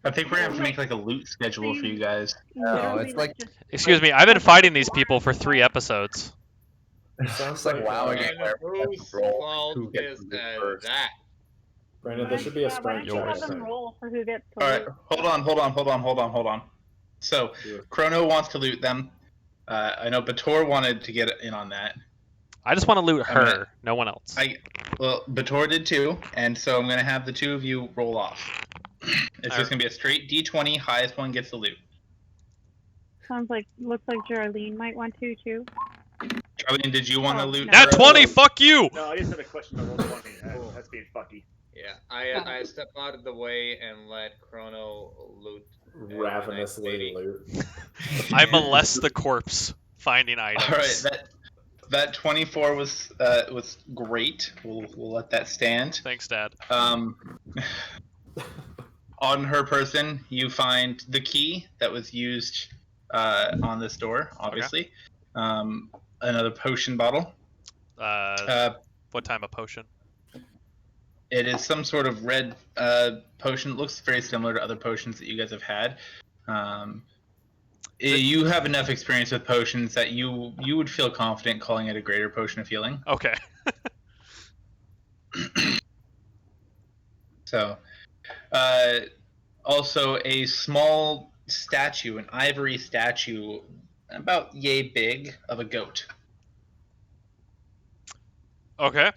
I think we're gonna have to make like a loot schedule for you guys. Literally, it's like- just Excuse me, I've been fighting these people for 3 episodes. Sounds like wowing And it. Where whose fault who gets is to do first. that? Brandon, there should be a why strength don't you check. have I them think. roll for who gets to All right, hold on. So, Crono wants to loot them. I know Bator wanted to get in on that. I just want to loot I'm gonna- her, no one else. Well, Bator did too, and so I'm gonna have the two of you roll off. It's just gonna be a straight D20. Highest one gets the loot. looks like Jarlene might want to too. Charlene, did you want to Oh, loot? no. Nat her? 20, fuck you! No, I just had a question on roll 20. That's being fucky. Yeah, I step out of the way and let Crono loot. Ravenously loot. I molest the corpse, finding items. All right, that 24 was great. We'll let that stand. Thanks, Dad. On her person, you find the key that was used on this door, obviously. Another potion bottle. What time of potion? It is some sort of red potion. It looks very similar to other potions that you guys have had. You have enough experience with potions that you would feel confident calling it a greater potion of healing. Okay. So, also a small statue, an ivory statue, about yay big, of a goat. Okay.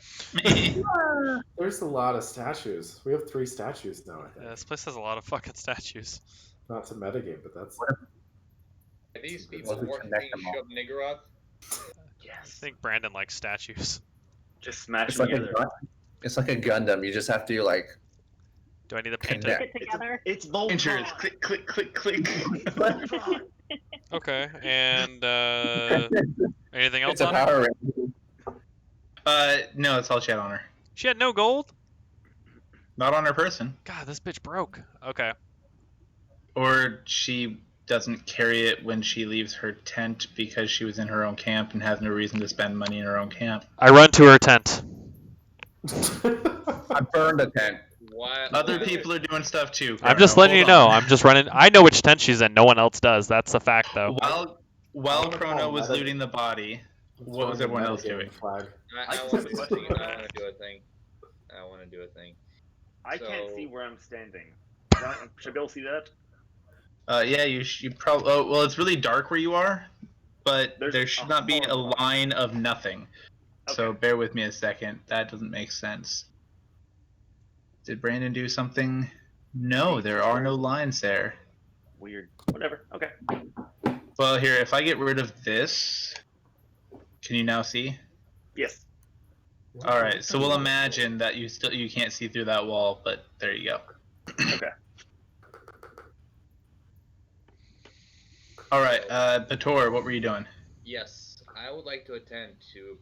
There's a lot of statues. We have 3 statues now, I think. Yeah, this place has a lot of fucking statues. Not to metagame, but that's. Are these people Well, we working connect them all. shove Niggeroth? I Yes. think Brandon likes statues. Just smash It's them like a together. it's like a Gundam. You just have to like Do I need to paint Connect. it? Put it together. It's Rangers, Voltron. click, click, click, click. Okay, and anything else it's a on her? Power Ranger. No, it's all she had on her. She had no gold? Not on her person. God, this bitch broke. Okay. Or she doesn't carry it when she leaves her tent because she was in her own camp and has no reason to spend money in her own camp. I run to her tent. I burned a tent. Why? Other people are doing stuff too. I'm Crono. just letting you Hold know. on. I'm just running. I know which tent she's in. No one else does. That's the fact, though. While wanna Crono call was meta- looting the body, what was Throwing everyone the else metagame doing? Flag. I want to do a thing. I want to do a thing. I want to do a thing. I can't So- see where I'm standing. Should I be able to see that? Yeah, you probably. Oh, well, it's really dark where you are, but There's there should a not be a horrible- line of nothing. So Okay. bear with me a second. That doesn't make sense. Did Brandon do something? No, there are no lines there. Weird. Whatever. Okay. Well, here, if I get rid of this, can you now see? Yes. All right, so we'll imagine that you can't see through that wall, but there you go. Okay. All right, Bator, what were you doing? Yes, I would like to attend to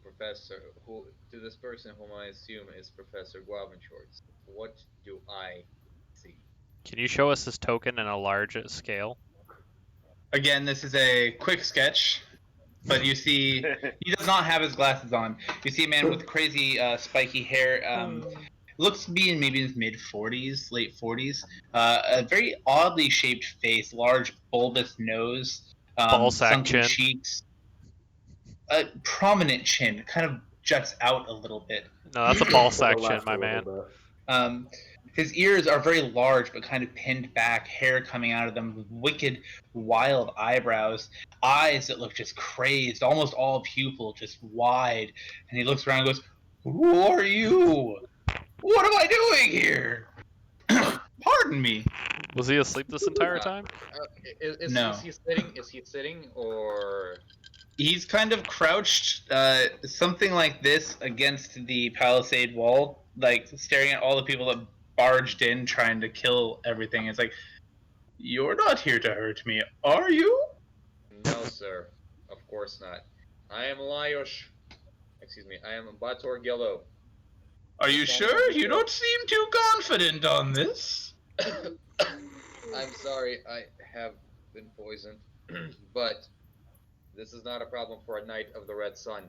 this person whom I assume is Professor Guavanshorts. What do I see? Can you show us this token in a large scale? Again, this is a quick sketch, but you see he does not have his glasses on. You see a man with crazy spiky hair. Looks to be in maybe his mid-40s, late 40s. A very oddly shaped face, large bulbous nose, Ball sack sunken chin. cheeks, a prominent chin, kind of juts out a little bit. No, that's a ball To the sack chin, left a my little man. bit. His ears are very large, but kind of pinned back, hair coming out of them, wicked, wild eyebrows, eyes that look just crazed, almost all pupil, just wide. And he looks around and goes, "Who are you? What am I doing here? Pardon me." Was he asleep this entire time? No. Is he sitting? Is he sitting or? He's kind of crouched, something like this against the palisade wall, like staring at all the people that barged in trying to kill everything. It's like, you're not here to hurt me, are you? No, sir. Of course not. I am Lajos. Excuse me. I am Bator Gillo. Are you sure? You don't seem too confident on this. I'm sorry. I have been poisoned, but this is not a problem for a Knight of the Red Sun.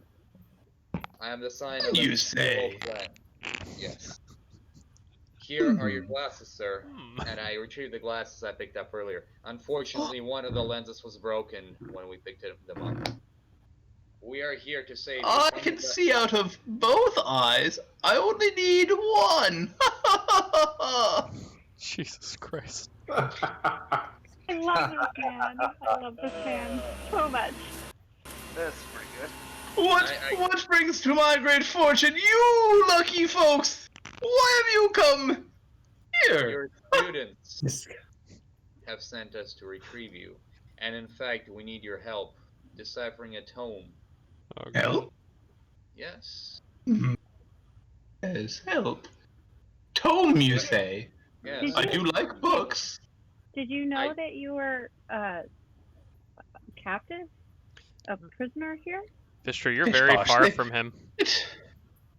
I am the sign of You the say. Wolf Clan. Yes. Here are your glasses, sir. Hmm. And I retrieved the glasses I picked up earlier. Unfortunately, one of the lenses was broken when we picked them up. We are here to save. I you from can the- see out of both eyes. I only need one. Jesus Christ. I love this man. I love this man so much. That's pretty good. What brings to my great fortune, you lucky folks? Why have you come here? Your students have sent us to retrieve you, and in fact, we need your help deciphering a tome. Oh, God. Help? Yes. Yes, help. Tome, you say? Yes. I do like books. Did you know I- that you were captive? A prisoner here? Fisher, you're Fish very bosh. far from him.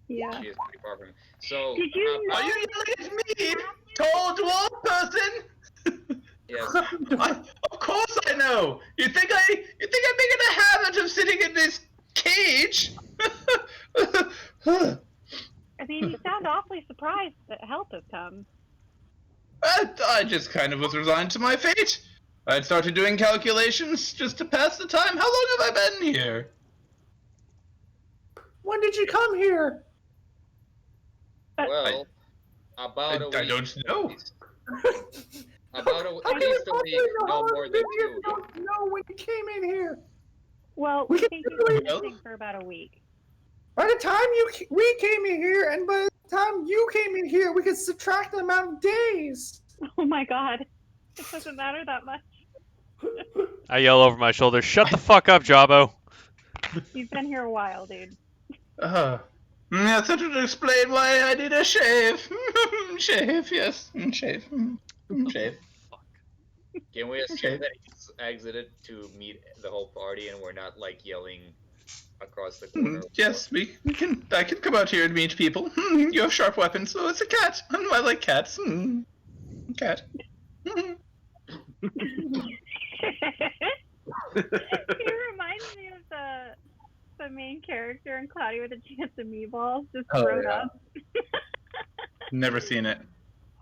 Yeah. She is pretty far from me. So, Did you know? Are you yelling at me, tall dwarf person? yes. Of course I know. You think I'm making a habit of sitting in this cage? I mean, you sound awfully surprised that help has come. I just kind of was resigned to my fate. I'd started doing calculations just to pass the time. How long have I been here? When did you come here? Well, About a week. I don't know. About a, How at can we least a possibly week, know no how long more we've than been here if 2. we don't know when you came in here? Well, We we can think he's literally- been missing for about a week. By the time we came in here, and by the time you came in here, we could subtract the amount of days. Oh my god. It doesn't matter that much. I yell over my shoulder, "Shut the fuck up, Jabo!" You've been here a while, dude. That's to explain why I need a shave. Shave, yes. Shave. Shave. Fuck. Can we assume Okay. that he's exited to meet the whole party and we're not like yelling across the corner? Yes, we can. I can come out here and meet people. You have sharp weapons. Oh, it's a cat. I like cats. Cat. He reminds me of the main character in Cloudy with a Chance of Meatballs, just grown up. Never seen it.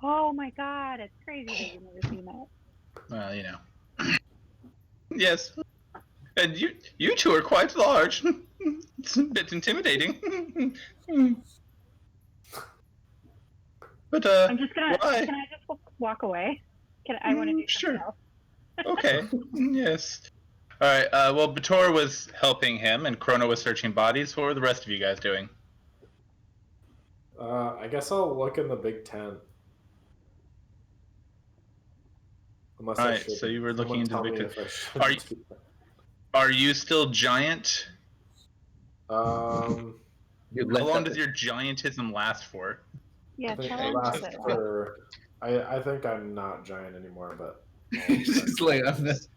Oh my god, it's crazy that you've never seen that. Well, you know. Yes. And you two are quite large. It's a bit intimidating. But I'm just gonna. why? Can I just walk away? I want to do Sure. something else. Okay. Yes. All right. Well, Bator was helping him, and Crono was searching bodies. What were the rest of you guys doing? I guess I'll look in the big tent. Unless All I right. should. So you were looking into the big tent. Are Are you- Are you still giant? Um, How long does your giantism last for? Yeah, I think tell I him last to for. I think I'm not giant anymore, but Just like I'm just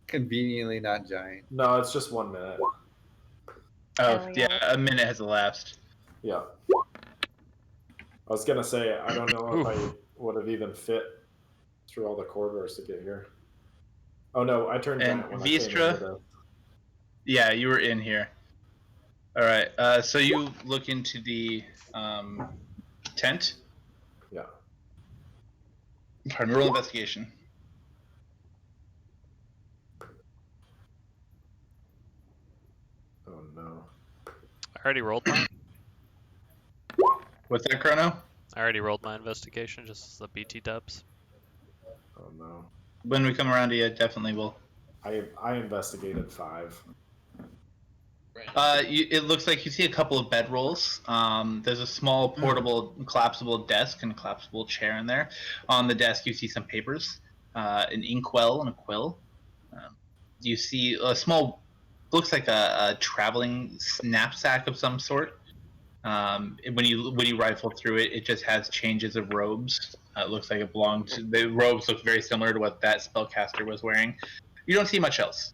conveniently not giant. no, it's just 1 minute. Oh, yeah. yeah, a minute has elapsed. Yeah. I was gonna say I don't know if I would have even fit through all the corridors to get here. Oh no, I turned And giant when Vistra? I came into Yeah, you were in here. All right. So you look into the tent. Yeah. Pardon me, roll investigation. Oh no. I already rolled mine. What's that, Chrono? I already rolled my investigation, just the BT dubs. Oh no. When we come around to you, definitely will. I investigated 5. It looks like you see a couple of bedrolls. There's a small portable collapsible desk and a collapsible chair in there. On the desk, you see some papers, an inkwell and a quill. You see a small, looks like a traveling knapsack of some sort. When you rifle through it, it just has changes of robes. It looks like it belonged to, the robes look very similar to what that spellcaster was wearing. You don't see much else.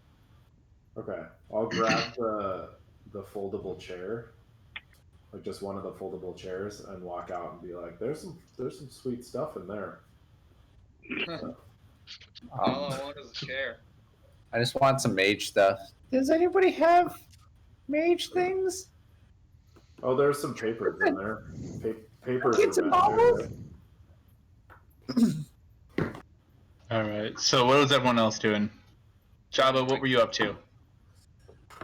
Okay. I'll grab the foldable chair. Like just one of the foldable chairs and walk out and be like, there's some sweet stuff in there. All I want is a chair. I just want some mage stuff. Does anybody have mage things? Oh, there's some papers in there. Papers Get some are bubbles? All right. So what was everyone else doing? Java, what were you up to?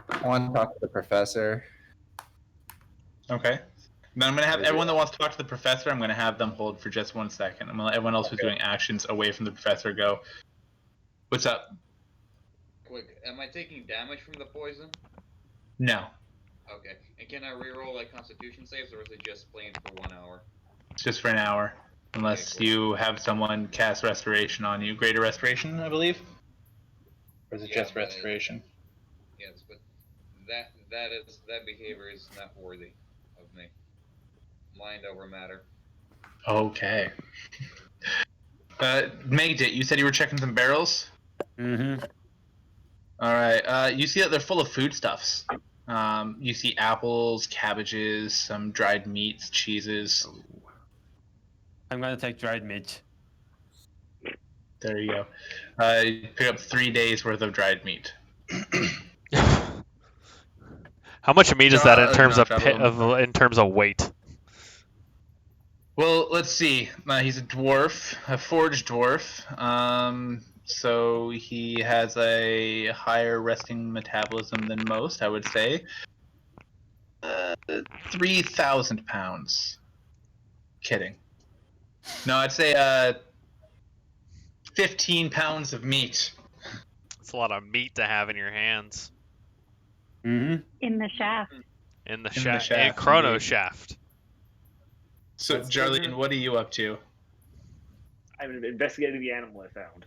I want to talk to the professor. Okay. Then I'm gonna have everyone that wants to talk to the professor. I'm gonna have them hold for just 1 second. I'm gonna let everyone else who's doing actions away from the professor go. What's up? Quick, am I taking damage from the poison? No, Okay. And can I reroll like Constitution saves, or is it just plain for 1 hour? it's just for an hour, unless Okay, cool. you have someone cast restoration on you. Greater restoration, I believe. Or is it Yeah, just but- restoration? Yes, but that behavior is not worthy of me. Mind over matter. Okay. Megdit, you said you were checking some barrels. Mm-hmm. All right. You see that they're full of foodstuffs. You see apples, cabbages, some dried meats, cheeses. I'm gonna take dried meat. There you go. You pick up 3 days worth of dried meat. How much meat is that in No, terms of Jabo. in terms of weight? Well, let's see. He's a dwarf, a forged dwarf. So he has a higher resting metabolism than most, I would say. 3,000 pounds. Kidding. No, I'd say 15 pounds of meat. It's a lot of meat to have in your hands. Mm-hmm. In the shaft. In the In the shaft. In shaft, Crono indeed. shaft. So, That's Jarlene, different. what are you up to? I'm investigating the animal I found.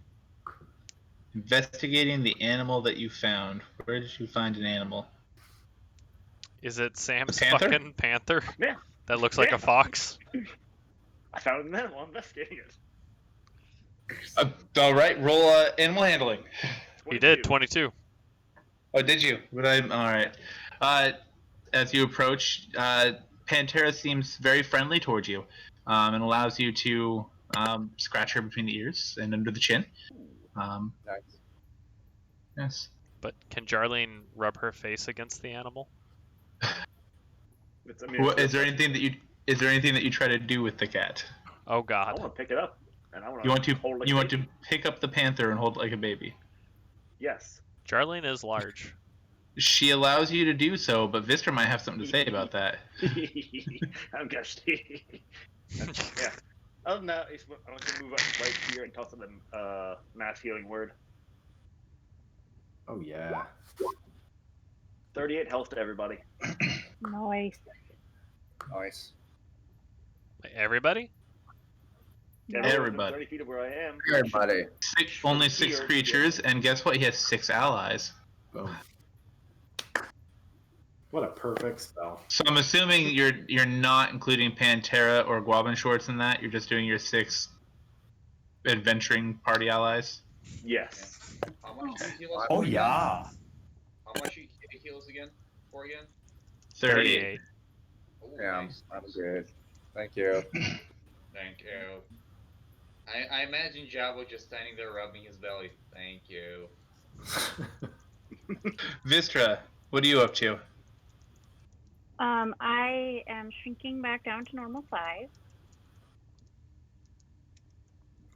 Investigating the animal that you found. Where did you find an animal? Is it Sam's panther? fucking panther? Yeah. That looks like Yeah. a fox? I found an animal. I'm investigating it. All right, roll animal handling. He did, 22. 22. Oh, did you? All right. As you approach, Pantera seems very friendly towards you, and allows you to scratch her between the ears and under the chin. Nice. Yes. But can Jarlene rub her face against the animal? It's, I mean, What, it's is there anything that you try to do with the cat? Oh I god. want to pick it up, and I want You want to hold it like you a want to baby. pick up the panther and hold it like a baby. Yes. Jarlene is large. She allows you to do so, but Vistra might have something to say about that. I'm gushy. Yeah. Other than that, I want to move up right here and toss them mass healing word. Oh yeah. 38 health to everybody. Nice. Nice. Like, everybody? Yeah, Everybody. 30 feet of where I am. Everybody. Only 6 Here, creatures, and guess what? He has 6 allies. Boom. What a perfect spell. So I'm assuming you're not including Pantera or Guavin Shorts in that. You're just doing your 6 adventuring party allies. Yes. How much do you heal us Oh for again? yeah. How much you heal us again? For again? 38. Oh, Yeah, nice. I'm good. Thank you. Thank you. I imagine Jabo just standing there rubbing his belly. Thank you. Vistra, what are you up to? I am shrinking back down to normal size.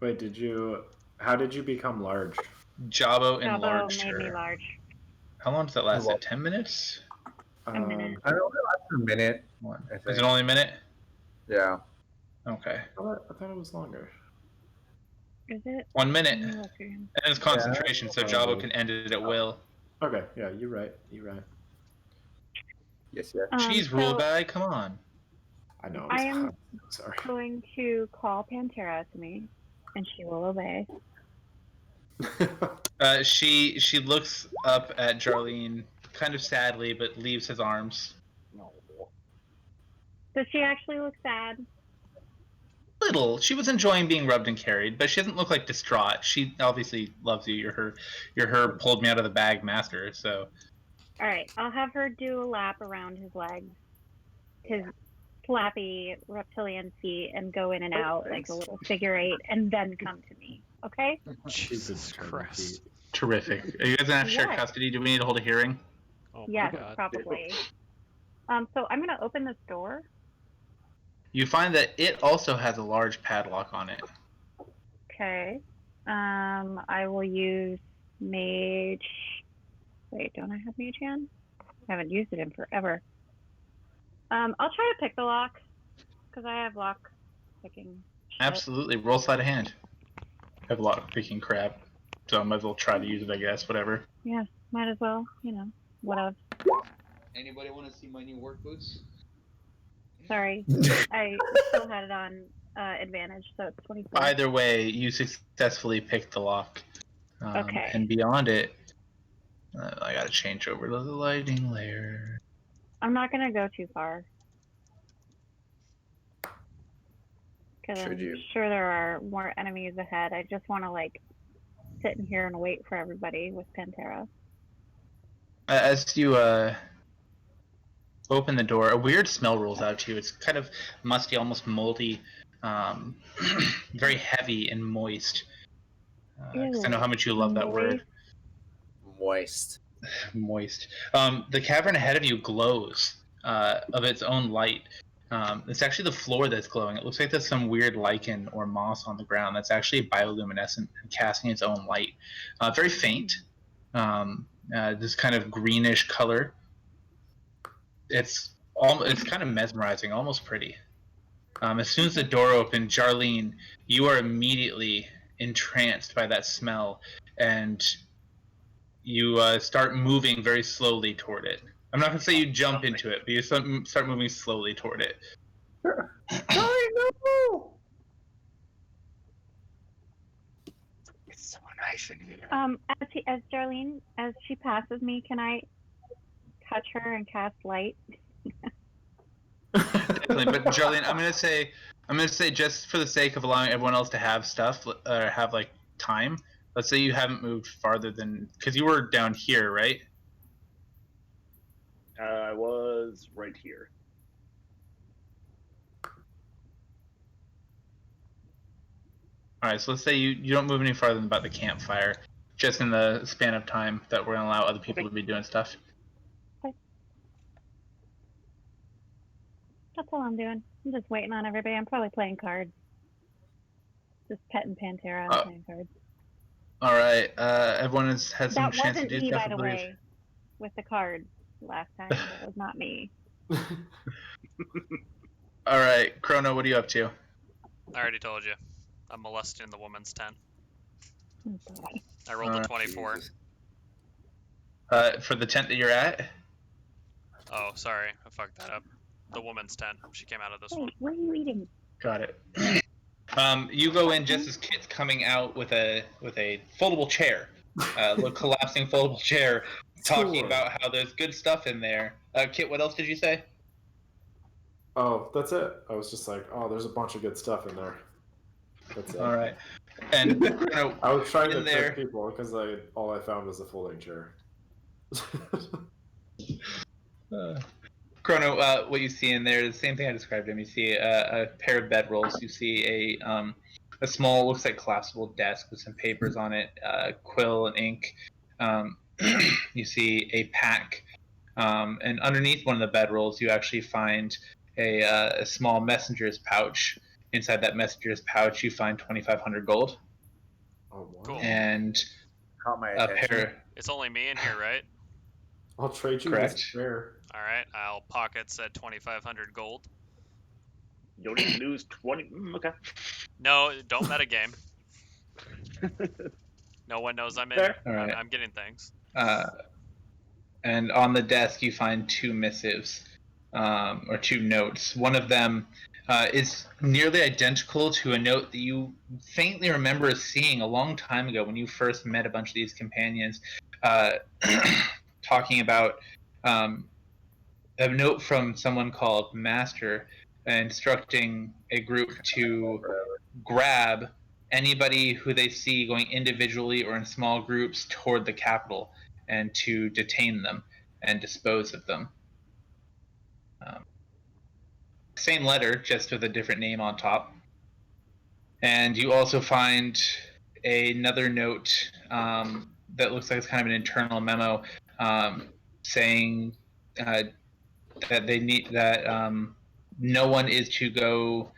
Wait, how did you become large? Jabo Jabo enlarged made me her. large. How long does that last? Well- 10 minutes? A minute. I don't know, after a minute. What? I Is think. it only a minute? Yeah. Okay. I thought it was longer. Is it? 1 minute. Let me look again. And it's concentration, so Jabo can end it at will. Okay, yeah, you're right. You're right. Yes, yes. Jeez, rule So guy, come on. I know. I am I'm sorry. going to call Pantera to me, and she will obey. She looks up at Jarlene, kind of sadly, but leaves his arms. No. Does she actually look sad? Little. She was enjoying being rubbed and carried, but she doesn't look like distraught. She obviously loves you. You're her pulled me out of the bag master. So All right, I'll have her do a lap around his legs, his flappy reptilian feet, and go in and out like a little figure 8, and then come to me. Okay? Jesus Stupid Christ. feet. terrific. Are you guys gonna have to share Yes. custody? Do we need to hold a hearing? Oh my Yes, god. probably. So I'm gonna open this door. You find that it also has a large padlock on it. Okay. I will use mage. Wait, don't I have mage hand? I haven't used it in forever. I'll try to pick the lock because I have lock picking. Shit. Absolutely. Roll sleight of hand. I have a lot of picking crap, so I might as well try to use it. I guess. Whatever. Yeah, might as well. Whatever. Anybody want to see my new work boots? Sorry, I still had it on advantage, so it's 24. Either way, you successfully picked the lock. Okay. And beyond it, I gotta change over to the lighting layer. I'm not gonna go too far. Because Should I'm you? sure there are more enemies ahead. I just want to sit in here and wait for everybody with Pantera. As you open the door, a weird smell rolls out to you. It's kind of musty, almost moldy, very heavy and moist. 'Cause I know how much you love that word. Moist. Moist. The cavern ahead of you glows of its own light. It's actually the floor that's glowing. It looks like there's some weird lichen or moss on the ground that's actually bioluminescent and casting its own light. Very faint. This kind of greenish color. It's kind of mesmerizing, almost pretty. As soon as the door opened, Jarlene, you are immediately entranced by that smell, and you start moving very slowly toward it. I'm not going to say you jump into it, but you start moving slowly toward it. Sorry, no! It's so nice in here. As Jarlene, as she passes me, can I touch her and cast light? Definitely, but Jarlene, I'm gonna say just for the sake of allowing everyone else to have stuff or have like time. Let's say you haven't moved farther than because you were down here, right? I was right here. All right, so let's say you don't move any farther than about the campfire, just in the span of time that we're gonna allow other people to be doing stuff. That's all I'm doing. I'm just waiting on everybody. I'm probably playing cards. Just petting Pantera and playing cards. All right, everyone has had some That chance to wasn't do me, stuff. by I the believe. way, with the cards last time. That was not me. All right, Crono, what are you up to? I already told you. I'm molesting the woman's 10. Oh, God. I rolled a 24. Jesus. For the tent that you're at. Oh, sorry. I fucked that up. The woman's 10. She came out of this one. Wait, what are you eating? Got it. You go in just as Kit's coming out with a foldable chair, a collapsing foldable chair, talking Sure. about how there's good stuff in there. Kit, what else did you say? Oh, that's it. I was just like, oh, there's a bunch of good stuff in there. That's it. All right, and Crono, I was trying to in there- trick people because all I found was a folding chair. Crono, what you see in there is the same thing I described to him. You see a pair of bedrolls. You see a small, looks like collapsible desk with some papers on it, quill and ink. You see a pack, and underneath one of the bedrolls, you actually find a small messenger's pouch. Inside that messenger's pouch, you find 2,500 gold Oh, wow. Cool. and Caught my a attention. pair. It's only me in here, right? I'll trade you Correct. this chair. Alright, I'll pocket said 2,500 gold. You don't need to lose 20. Okay. No, don't meta game. No one knows I'm in. Fair. All right. I'm getting things. And on the desk, you find two missives, or two notes. One of them is nearly identical to a note that you faintly remember seeing a long time ago when you first met a bunch of these companions, talking about a note from someone called Master, instructing a group to grab anybody who they see going individually or in small groups toward the capital and to detain them and dispose of them. Same letter, just with a different name on top. And you also find another note that looks like it's kind of an internal memo saying that they need that no one is to go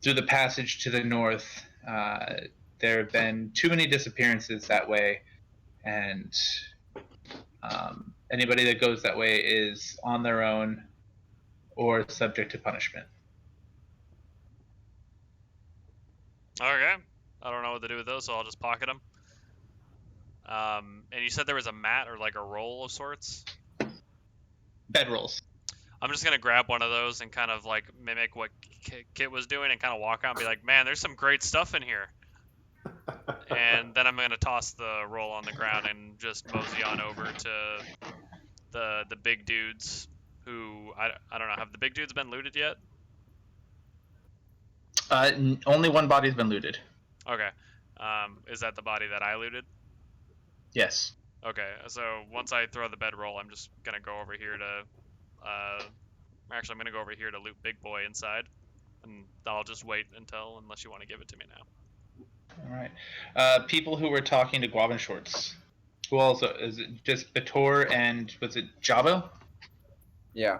through the passage to the north. There have been too many disappearances that way, and anybody that goes that way is on their own or subject to punishment. Okay. I don't know what to do with those, so I'll just pocket them. And you said there was a mat or like a roll of sorts? Bedrolls. I'm just gonna grab one of those and kind of like mimic what Kit was doing and kind of walk out and be like, man, there's some great stuff in here. And then I'm gonna toss the roll on the ground and just mosey on over to the big dudes who I don't know. Have the big dudes been looted yet? Only one body's been looted. Okay. Is that the body that I looted? Yes. Okay. So once I throw the bedroll, I'm just gonna go over here to actually, I'm gonna go over here to loot Big Boy inside, and I'll just wait unless you want to give it to me now. All right. People who were talking to Guavin Shorts. Who also is it? Just Bator and was it Jabo? Yeah.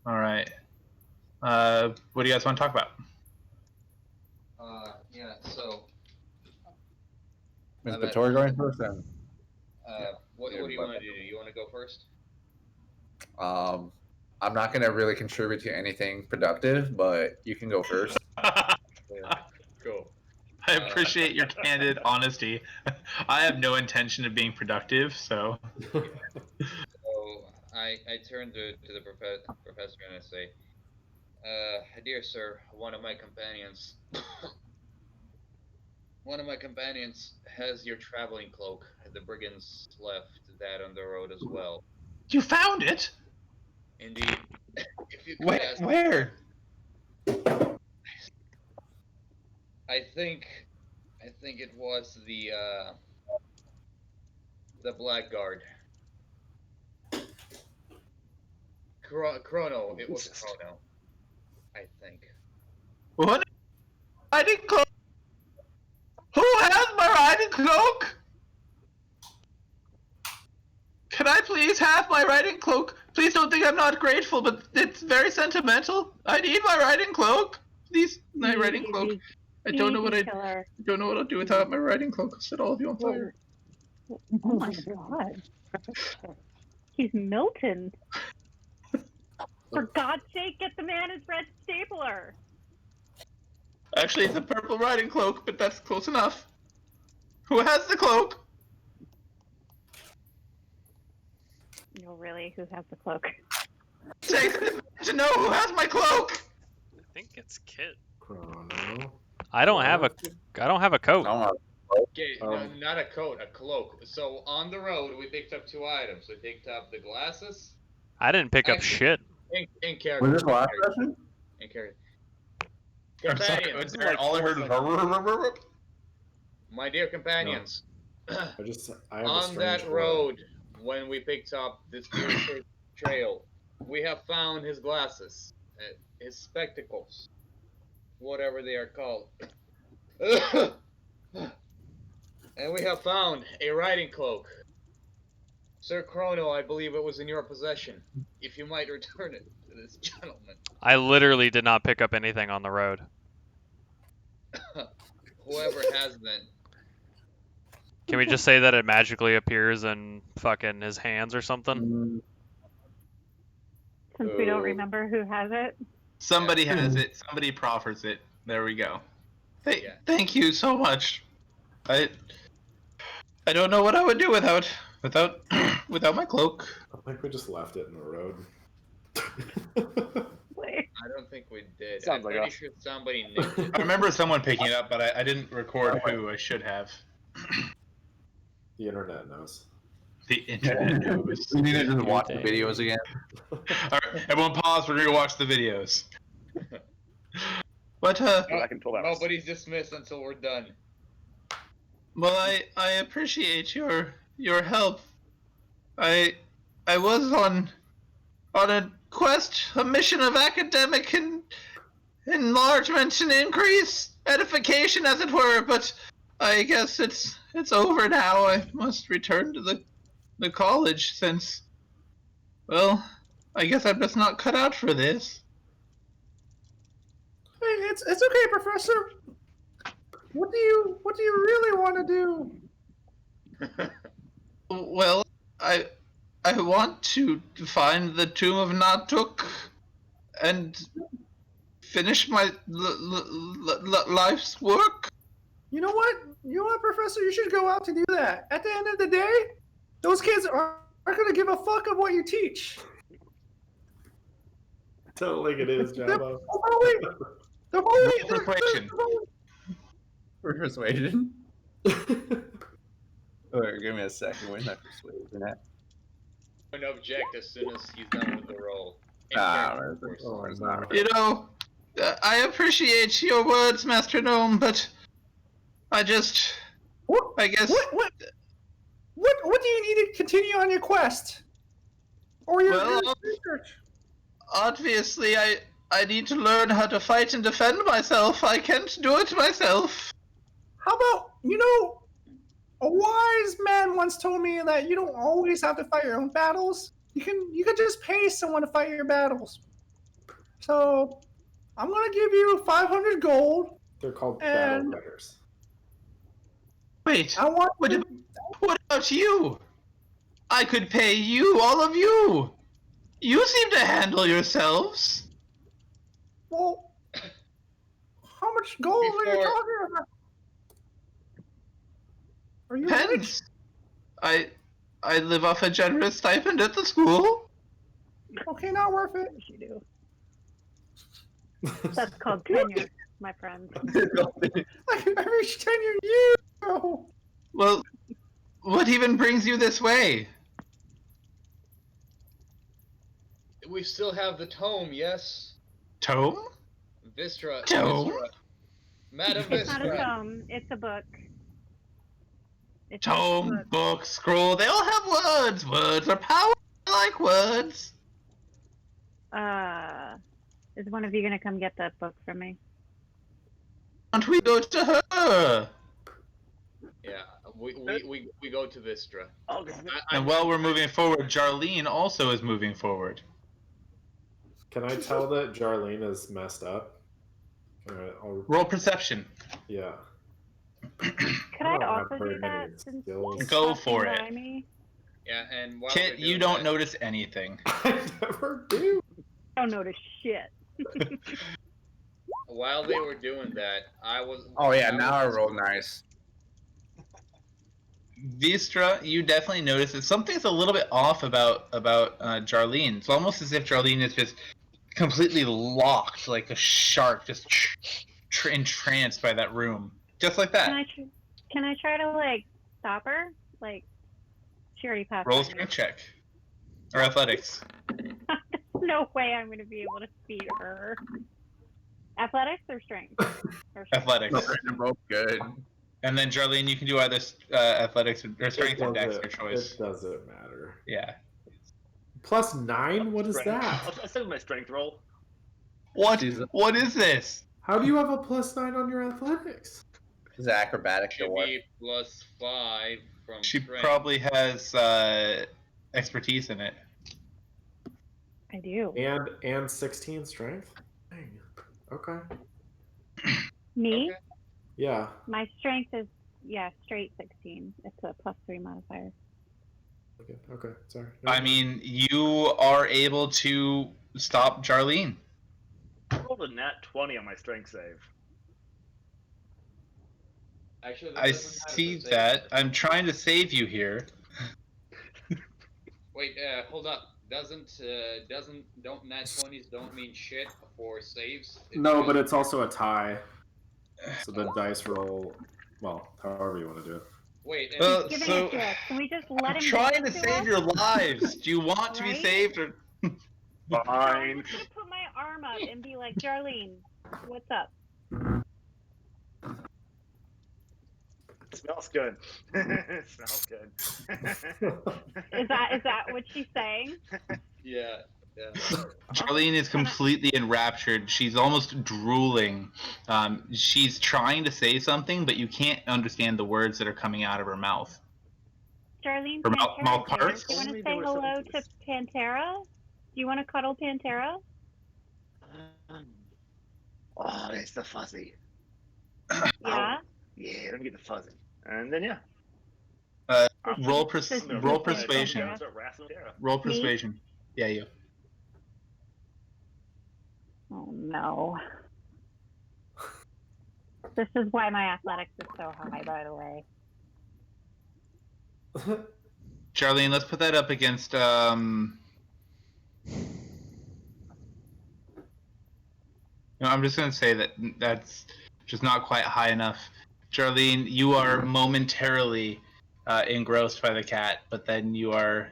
All right. What do you guys want to talk about? Yeah. So. Is Bator going first then? What do you want to do? You want to go first? I I'm not gonna really contribute to anything productive, but you can go first. Cool. I appreciate your candid honesty. I have no intention of being productive, so. So I turn to the professor and I say, dear sir, one of my companions has your traveling cloak. The brigands left that on the road as well. You found it? Indeed. If you could Where? ask, Where? I think it was the blackguard. Crono. It was Crono. I think. What? Riding cloak? Who has my riding cloak? Can I please have my riding cloak? Please don't think I'm not grateful, but it's very sentimental. I need my riding cloak. Please, my riding cloak. I don't know what I'll do without my riding cloak. I'll set all of you on fire. Oh my god. He's Milton. For God's sake, get the man his red stapler. Actually, it's a purple riding cloak, but that's close enough. Who has the cloak? No, really, who has the cloak? Take to know who has my cloak. I think it's Kit. Chrono. I don't have a coat. Okay, no, not a coat, a cloak. So on the road, we picked up 2 items. We picked up the glasses. I didn't pick up shit. In character. Was this last session? In character. I'm sorry, Companions. all I heard was. My dear companions. I have a On strange that feeling. road, when we picked up this trail, we have found his glasses, his spectacles, whatever they are called. And we have found a riding cloak. Sir Crono, I believe it was in your possession. If you might return it to this gentleman. I literally did not pick up anything on the road. Whoever has then. Can we just say that it magically appears in fucking his hands or something? Since we don't remember who has it. Somebody has it. Somebody proffers it. There we go. Yeah. Thank you so much. I don't know what I would do without my cloak. I think we just left it in the road. I don't think we did. Sounds I'm like pretty us. sure somebody nicked it. I remember someone picking it up, but I didn't record who. I should have. The internet knows. The internet knows. We need to just watch the videos again. Alright, everyone pause. We're gonna watch the videos. But I can pull that. Nobody's dismissed until we're done. well, I appreciate your help. I was on a quest, a mission of academic enlargement and increase, edification, as it were. But I guess it's over now. I must return to the college since, well, I guess I'm just not cut out for this. Hey, it's okay, Professor. What do you really want to do? Well, I want to find the Tomb of Natuk and finish my life's work. You know what, Professor? You should go out to do that. At the end of the day, those kids aren't going to give a fuck of what you teach. Don't think it is, Jabba. Persuasion. Persuasion? Wait, give me a second. Where's that persuasion at? An object as soon as he's done with the roll. In Ah, character, of course. Oh, it's not. You know, I appreciate your words, Master Gnome, but I guess. What do you need to continue on your quest? Or your research? Obviously, I need to learn how to fight and defend myself. I can't do it myself. How about, a wise man once told me that you don't always have to fight your own battles. You can just pay someone to fight your battles. So, I'm gonna give you 500 gold. They're called And- battle betters. Wait, I want what about you? I could pay you, all of you. You seem to handle yourselves. Well, how much gold are you Before- talking about? Are you rich? Pence. I live off a generous stipend at the school. Okay, not worth it. Yes, you do. That's called tenure, my friend. I reached 10 years ago. Well, what even brings you this way? We still have the tome, yes? Tome? Vistra. Tome? Vistra. Madam It's not a Vistra. tome. It's a book. It's just a Tome, book. book, scroll, they all have words. Words are power. I like words. Is one of you gonna come get that book from me? Don't we go to her? Yeah, we go to Vistra. Oh, And while we're moving forward, Jarlene also is moving forward. Can I tell that Jarlene is messed up? Roll perception. Yeah. Could I I don't have also very do that many since skills. she's Go walking for it. by me? Yeah, and while Kit, they're you doing don't that, notice anything. I never do. I don't notice shit. while they were doing that, I was. Oh yeah, now I was- rolled nice. Vistra, you definitely notice that something's a little bit off about Jarlene. It's almost as if Jarlene is just completely locked, like a shark, just entranced by that room, just like that. Can I try to like stop her? Like she already passed. Roll a by me. strength check or athletics. No way I'm gonna be able to beat her. Athletics or strength? Or strength? Athletics. They're both good. And then Jarlene, you can do either athletics or strength or dex, your choice. It doesn't matter. Yeah. +9? What is Strength. that? I'll send my strength roll. What? Jesus. What is this? How do you have a +9 on your athletics? It's acrobatic Should or be +5 from She strength. probably has expertise in it. I do. And 16 strength? Dang. Okay. Me? Okay. Yeah. My strength is straight 16. It's a +3 modifier. Okay. Sorry. I mean, you are able to stop Jarlene. I rolled a nat 20 on my strength save. Actually, that I doesn't matter, see the save- that. I'm trying to save you here. Wait, hold up. Don't nat 20s don't mean shit for saves? No, but it's also a tie. So the dice roll, well, however you want to do it. Wait, and Well, Giving so it to us. Can we just let I'm him trying to give it save us? your lives. Do you want to be Right? saved or? I'm Fine. just gonna put my arm up and be like, Jarlene, what's up? Smells good. Smells good. Is that what she's saying? yeah. Jarlene is completely enraptured. She's almost drooling. She's trying to say something, but you can't understand the words that are coming out of her mouth. Jarlene, Or mouth Pantera's here. parts? Do you want Only to there say was hello something to to this. Pantera? Do you want to cuddle Pantera? Oh, it's the fuzzy. Yeah. Yeah, let me get the fuzzy. And then, yeah. Roll Does she roll say persuasion. Pantera? Start wrestling Tara. Roll persuasion. Yeah, you. Oh no. This is why my athletics is so high, by the way. Jarlene, let's put that up against No, I'm just gonna say that's just not quite high enough. Jarlene, you are momentarily engrossed by the cat, but then you are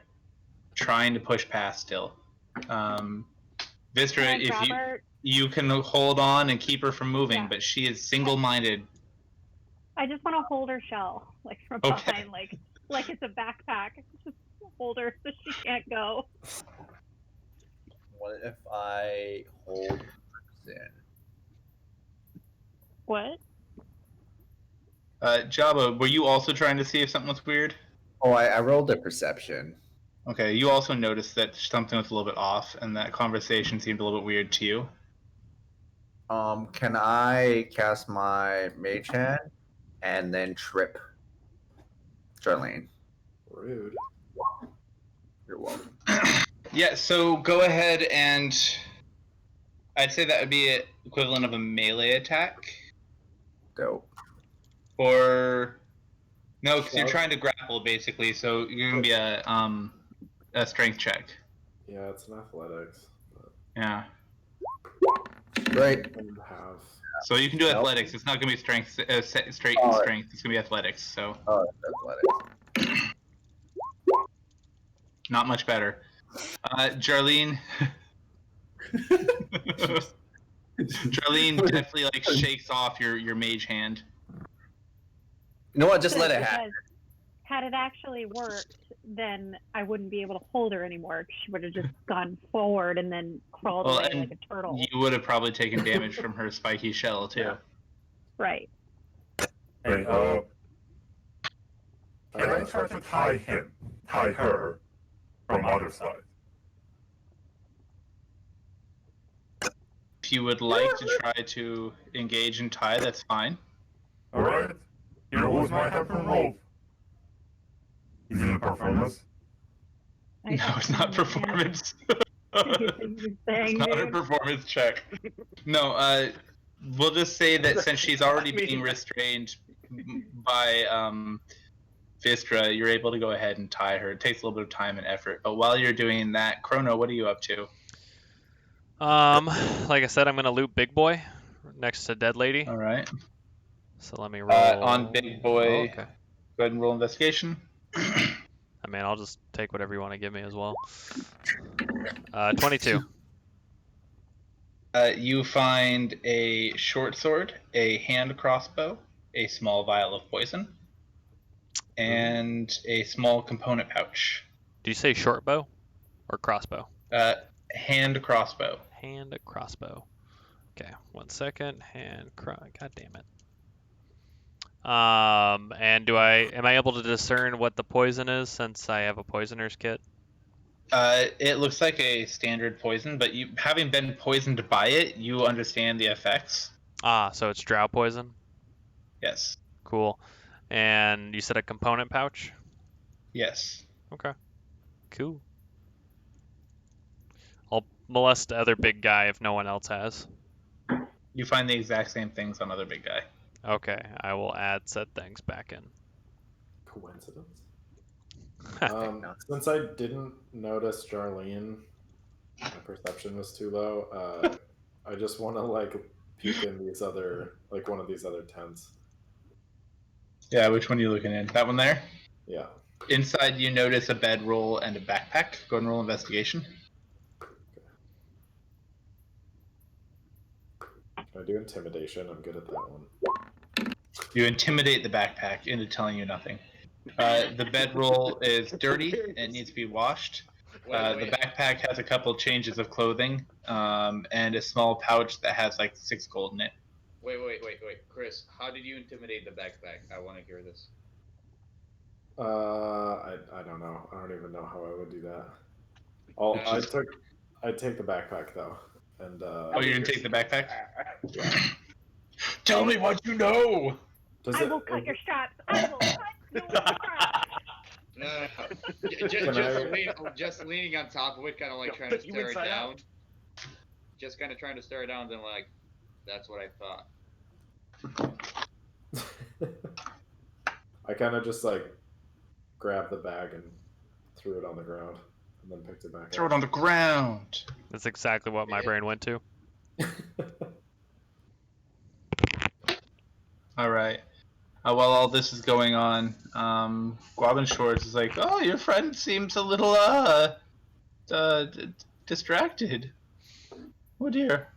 trying to push past still. Vistra, Can I if grab her? you can hold on and keep her from moving, Yeah. but she is single-minded. I just want to hold her shell, like from Okay. behind, like it's a backpack. Just hold her so she can't go. What if I hold in? What? Jabba, were you also trying to see if something was weird? Oh, I rolled a perception. Okay, you also noticed that something was a little bit off, and that conversation seemed a little bit weird to you. Can I cast my mage hand and then trip Jarlene? Rude. You're welcome. Yeah, so go ahead and I'd say that would be equivalent of a melee attack. Dope. Or no, because you're Well- trying to grapple basically, so you're gonna be a strength check. Yeah, it's an athletics. But Yeah. Great. and have. So you can do Nope. athletics. It's not gonna be strength, straight All right. strength. It's gonna be athletics. So Oh, that's athletics. not much better. Jarlene. Jarlene definitely like shakes off your mage hand. You know what? Just let Good, it happen. because had it actually worked, then I wouldn't be able to hold her anymore. She would have just gone forward and then crawled Well, away and like a turtle. you would have probably taken damage from her spiky shell too. Yeah. Right. Hey, can I try to tie her from other side? If you would like to try to engage and tie, that's fine. Alright? Here was my helping rope. Is it a performance? I No, it's not understand performance. everything you're saying, It's not a dude. performance check. No, we'll just say that since she's already being restrained by Vistra, you're able to go ahead and tie her. It takes a little bit of time and effort, but while you're doing that, Crono, what are you up to? Like I said, I'm gonna loot Big Boy next to Dead Lady. All right. So let me roll. On Big Boy, Oh, okay. go ahead and roll investigation. I mean, I'll just take whatever you want to give me as well. 22. You find a short sword, a hand crossbow, a small vial of poison, and a small component pouch. Do you say short bow or crossbow? Hand crossbow. Hand crossbow. Okay, 1 second. God damn it. And am I able to discern what the poison is since I have a poisoner's kit? It looks like a standard poison, but you, having been poisoned by it, you understand the effects. Ah, so it's drow poison. Yes. Cool. And you said a component pouch? Yes. Okay. Cool. I'll molest the other big guy if no one else has. You find the exact same things on other big guy. Okay, I will add said things back in. Coincidence? Since I didn't notice Jarlene, my perception was too low. I just want to like peek in these other, like one of these other tents. Yeah, which one are you looking in? That one there? Yeah. Inside, you notice a bedroll and a backpack. Go ahead and roll investigation. Can I do intimidation? I'm good at that one. You intimidate the backpack into telling you nothing. The bedroll is dirty. It needs to be washed. The backpack has a couple changes of clothing and a small pouch that has like 6 gold in it. Wait, Chris, how did you intimidate the backpack? I want to hear this. I don't know. I don't even know how I would do that. I'd take the backpack though, and Oh, you're gonna take the backpack? yeah. Tell me what you know. I will cut your straps. I will cut your straps. No. Just leaning on top of it, kind of like trying to put you stare it inside down. out. Just kind of trying to stare it down, then like, that's what I thought. I kind of just like grabbed the bag and threw it on the ground, and then picked it back Throw up. it on the ground. That's exactly what my brain went to. All right. While all this is going on, Guavin Shores is like, "Oh, your friend seems a little distracted. Oh dear.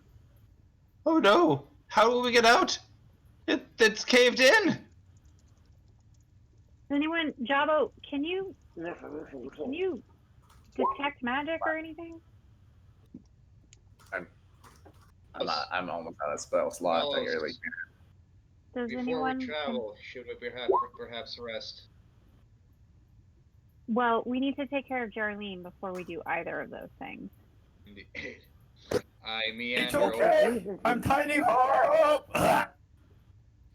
Oh no. How will we get out? It's caved in." Anyone, Jabo, can you detect magic or anything? I'm almost out of spell slot. Well, Really. Does Before anyone? we travel, should we perhaps rest? Well, we need to take care of Jarlene before we do either of those things. Indeed. I meander It's okay! I'm tidying her up!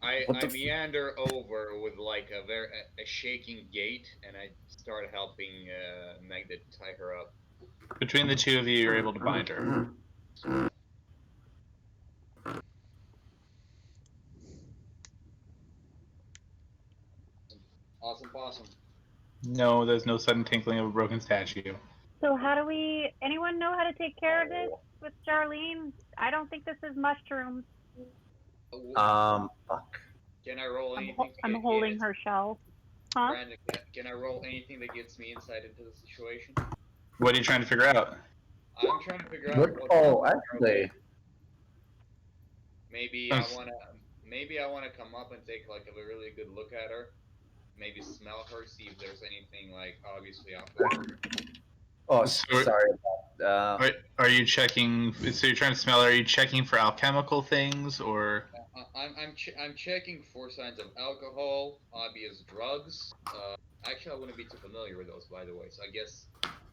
I meander over with like a shaking gait, and I start helping Magda tie her up. Between the two of you, you're able to bind her. Awesome possum. No, there's no sudden tinkling of a broken statue. So how do we? Anyone know how to take care of this with Charlene? I don't think this is mushrooms. Fuck. Can I roll I'm, anything? I'm holding her shell. Huh? Brandon, can I roll anything that gets me insight into the situation? What are you trying to figure out? I'm trying to figure out What? what. Oh, actually, Maybe I'm I s- wanna come up and take like a really good look at her. Maybe smell her, see if there's anything like obviously off with her. oh, So- sorry. Are you checking? So you're trying to smell her? Are you checking for alchemical things or? I'm checking for signs of alcohol, obvious drugs. Actually, I wouldn't be too familiar with those, by the way. So I guess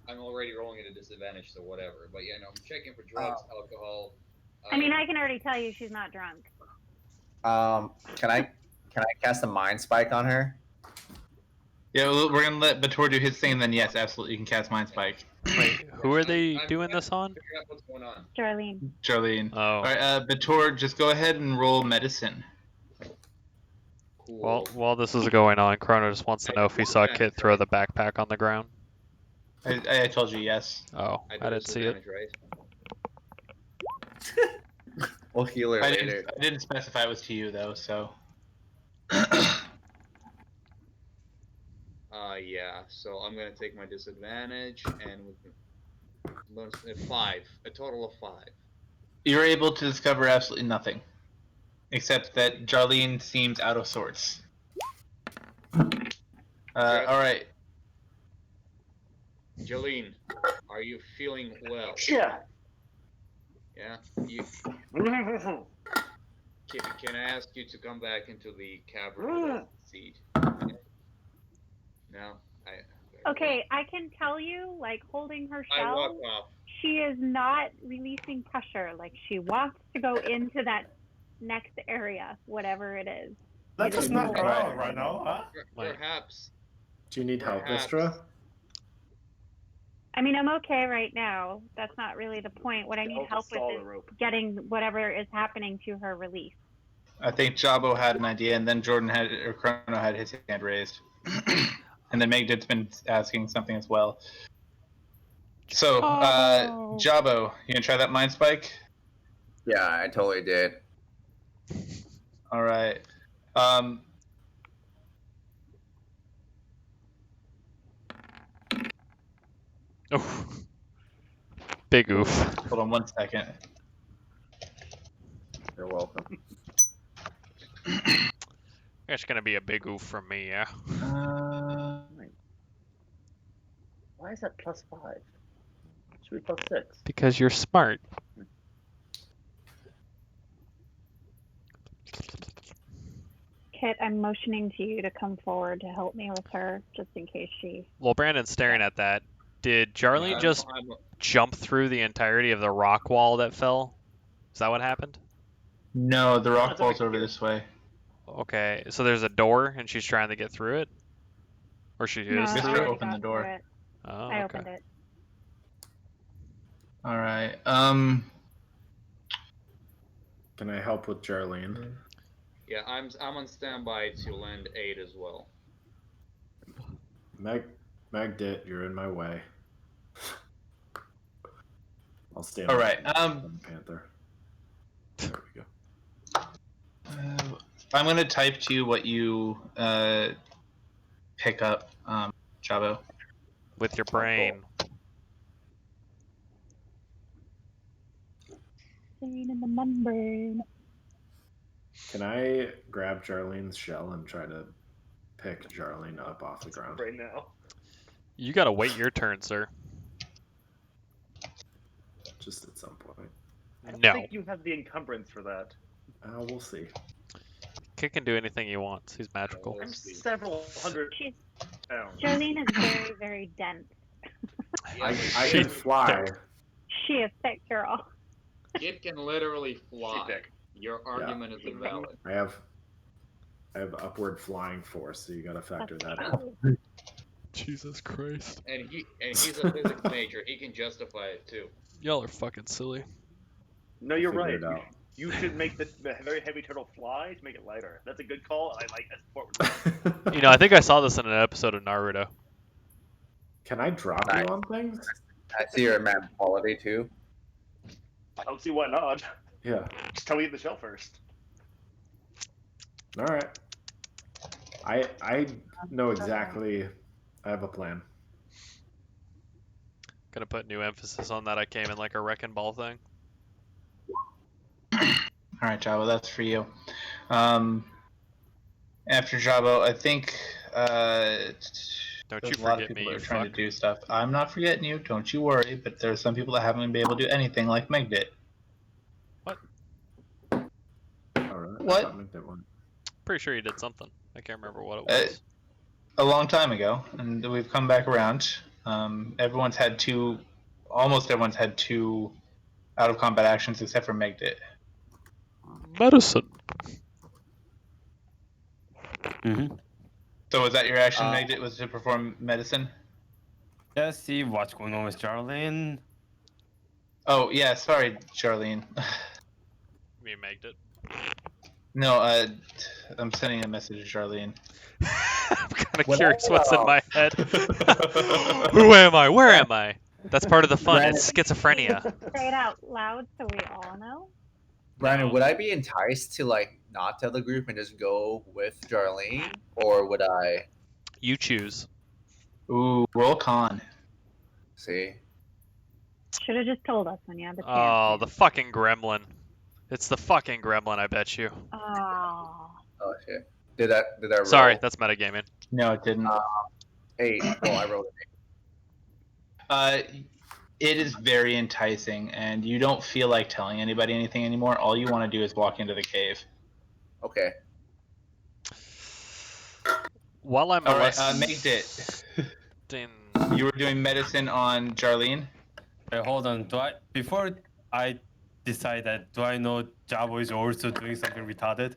I'm already rolling at a disadvantage, so whatever. But yeah, no, I'm checking for drugs, alcohol. I mean, I can already tell you she's not drunk. Can I cast a mind spike on her? Yeah, we're gonna let Bator do his thing, and then yes, absolutely, you can cast Mind Spike. Wait, who are they I'm doing trying this to on? figure out what's going on. Charlene. Charlene. Oh, All right, Bator, just go ahead and roll medicine. Cool. while this is going on, Crono just wants to know if he saw Kit throw the backpack on the ground. I told you yes. Oh, I didn't see it. Right? We'll heal her I later. didn't specify it was to you though, so. Yeah. So I'm gonna take my disadvantage and with 5, a total of 5. You're able to discover absolutely nothing, except that Jarlene seems out of sorts. All right. Jolene, are you feeling well? Yeah. Yeah. Can I ask you to come back into the cavern with us, seat? No. Okay, I can tell you, like, holding her I walk shell, off. she is not releasing pressure. Like, she wants to go into that next area, whatever it is. Let's just knock her out right now, huh? Perhaps. Do you need help, Perhaps. Istra? I mean, I'm okay right now. That's not really the point. What I need help with Saw is the rope. getting whatever is happening to her release. I think Jabo had an idea, and then Crono had his hand raised, and then Megdit's been asking something as well. So, Jabo, you gonna try that Mind Spike? Yeah, I totally did. All right. Oh, big oof. Hold on 1 second. You're welcome. It's gonna be a big oof from me, yeah. Why is that +5? Should be +6. Because you're smart. Kit, I'm motioning to you to come forward to help me with her, just in case she. Well, Brandon's staring at that. Did Jarlene just jump through the entirety of the rock wall that fell? Is that what happened? No, the rock it's wall's over over here. this way. Okay, so there's a door and she's trying to get through it? Or she No, is I Mister, through it? already open the got door. through it. Oh, I okay. opened it. All right. Can I help with Jarlene? Yeah, I'm on standby to lend aid as well. Magdit, you're in my way. I'll stand. All right. Panther. There we go. I'm gonna type to you what you pick up, Jabo. With your brain. Staying in the membrane. Can I grab Jarlene's shell and try to pick Jarlene up off the ground? Right now. You gotta wait your turn, sir. Just at some point. I don't No. think you have the encumbrance for that. We'll see. Kit can do anything he wants. He's magical. I'm several hundred She's, pounds. Charlene is very, very dense. I can fly. She is thick, girl. It can literally fly. Thick. Your argument is invalid. I have upward flying force, so you gotta factor That's that out. Jesus Christ. And he's a physics major. He can justify it too. Y'all are fucking silly. No, you're Figure right. it out. You should make the very heavy turtle fly to make it lighter. That's a good call. I like that. You know, I think I saw this in an episode of Naruto. Can I drop you Nice. on things? I see your man quality too. I don't see why not. Yeah. Just tell me the shell first. All right. I know exactly. I have a plan. Gonna put new emphasis on that. I came in like a wrecking ball thing. All right, Jabo, that's for you. After Jabo, I think Don't there's you a lot of forget me, people that you are trying fuck. to do stuff. I'm not forgetting you. Don't you worry. But there's some people that haven't been able to do anything like Meg did. All right. What? I thought Mick did one. Pretty sure you did something. I can't remember what it was. A long time ago, and we've come back around. Almost everyone's had two out of combat actions except for Meg did. Medicine. Mm-hmm. So was that your action, Meg did, was to perform medicine? Yeah, see what's going on with Charlene. Oh yeah, sorry, Charlene. Me megged it. No, I'm sending a message to Charlene. I'm kind of When curious I, what's in my head. Who am I? Where am I? That's part of the fun. Brandon- It's schizophrenia. Say it out loud so we all know. Brandon, No. would I be enticed to like not tell the group and just go with Darlene, or would I You choose. Ooh, roll con. see? Should have just told us when you had the chance. Oh, the man. fucking gremlin. It's the fucking gremlin, I bet you. Oh. Oh shit! Did I roll? Sorry, that's metagaming. No, it didn't. 8. Well, I rolled It is very enticing, and you don't feel like telling anybody anything anymore. All you want to do is walk into the cave. an 8. Okay. While I'm All right, molesting... Meg did. You were doing medicine on Jarlene? Wait, hold on. Before I decide that, do I know Jabo is also doing something retarded?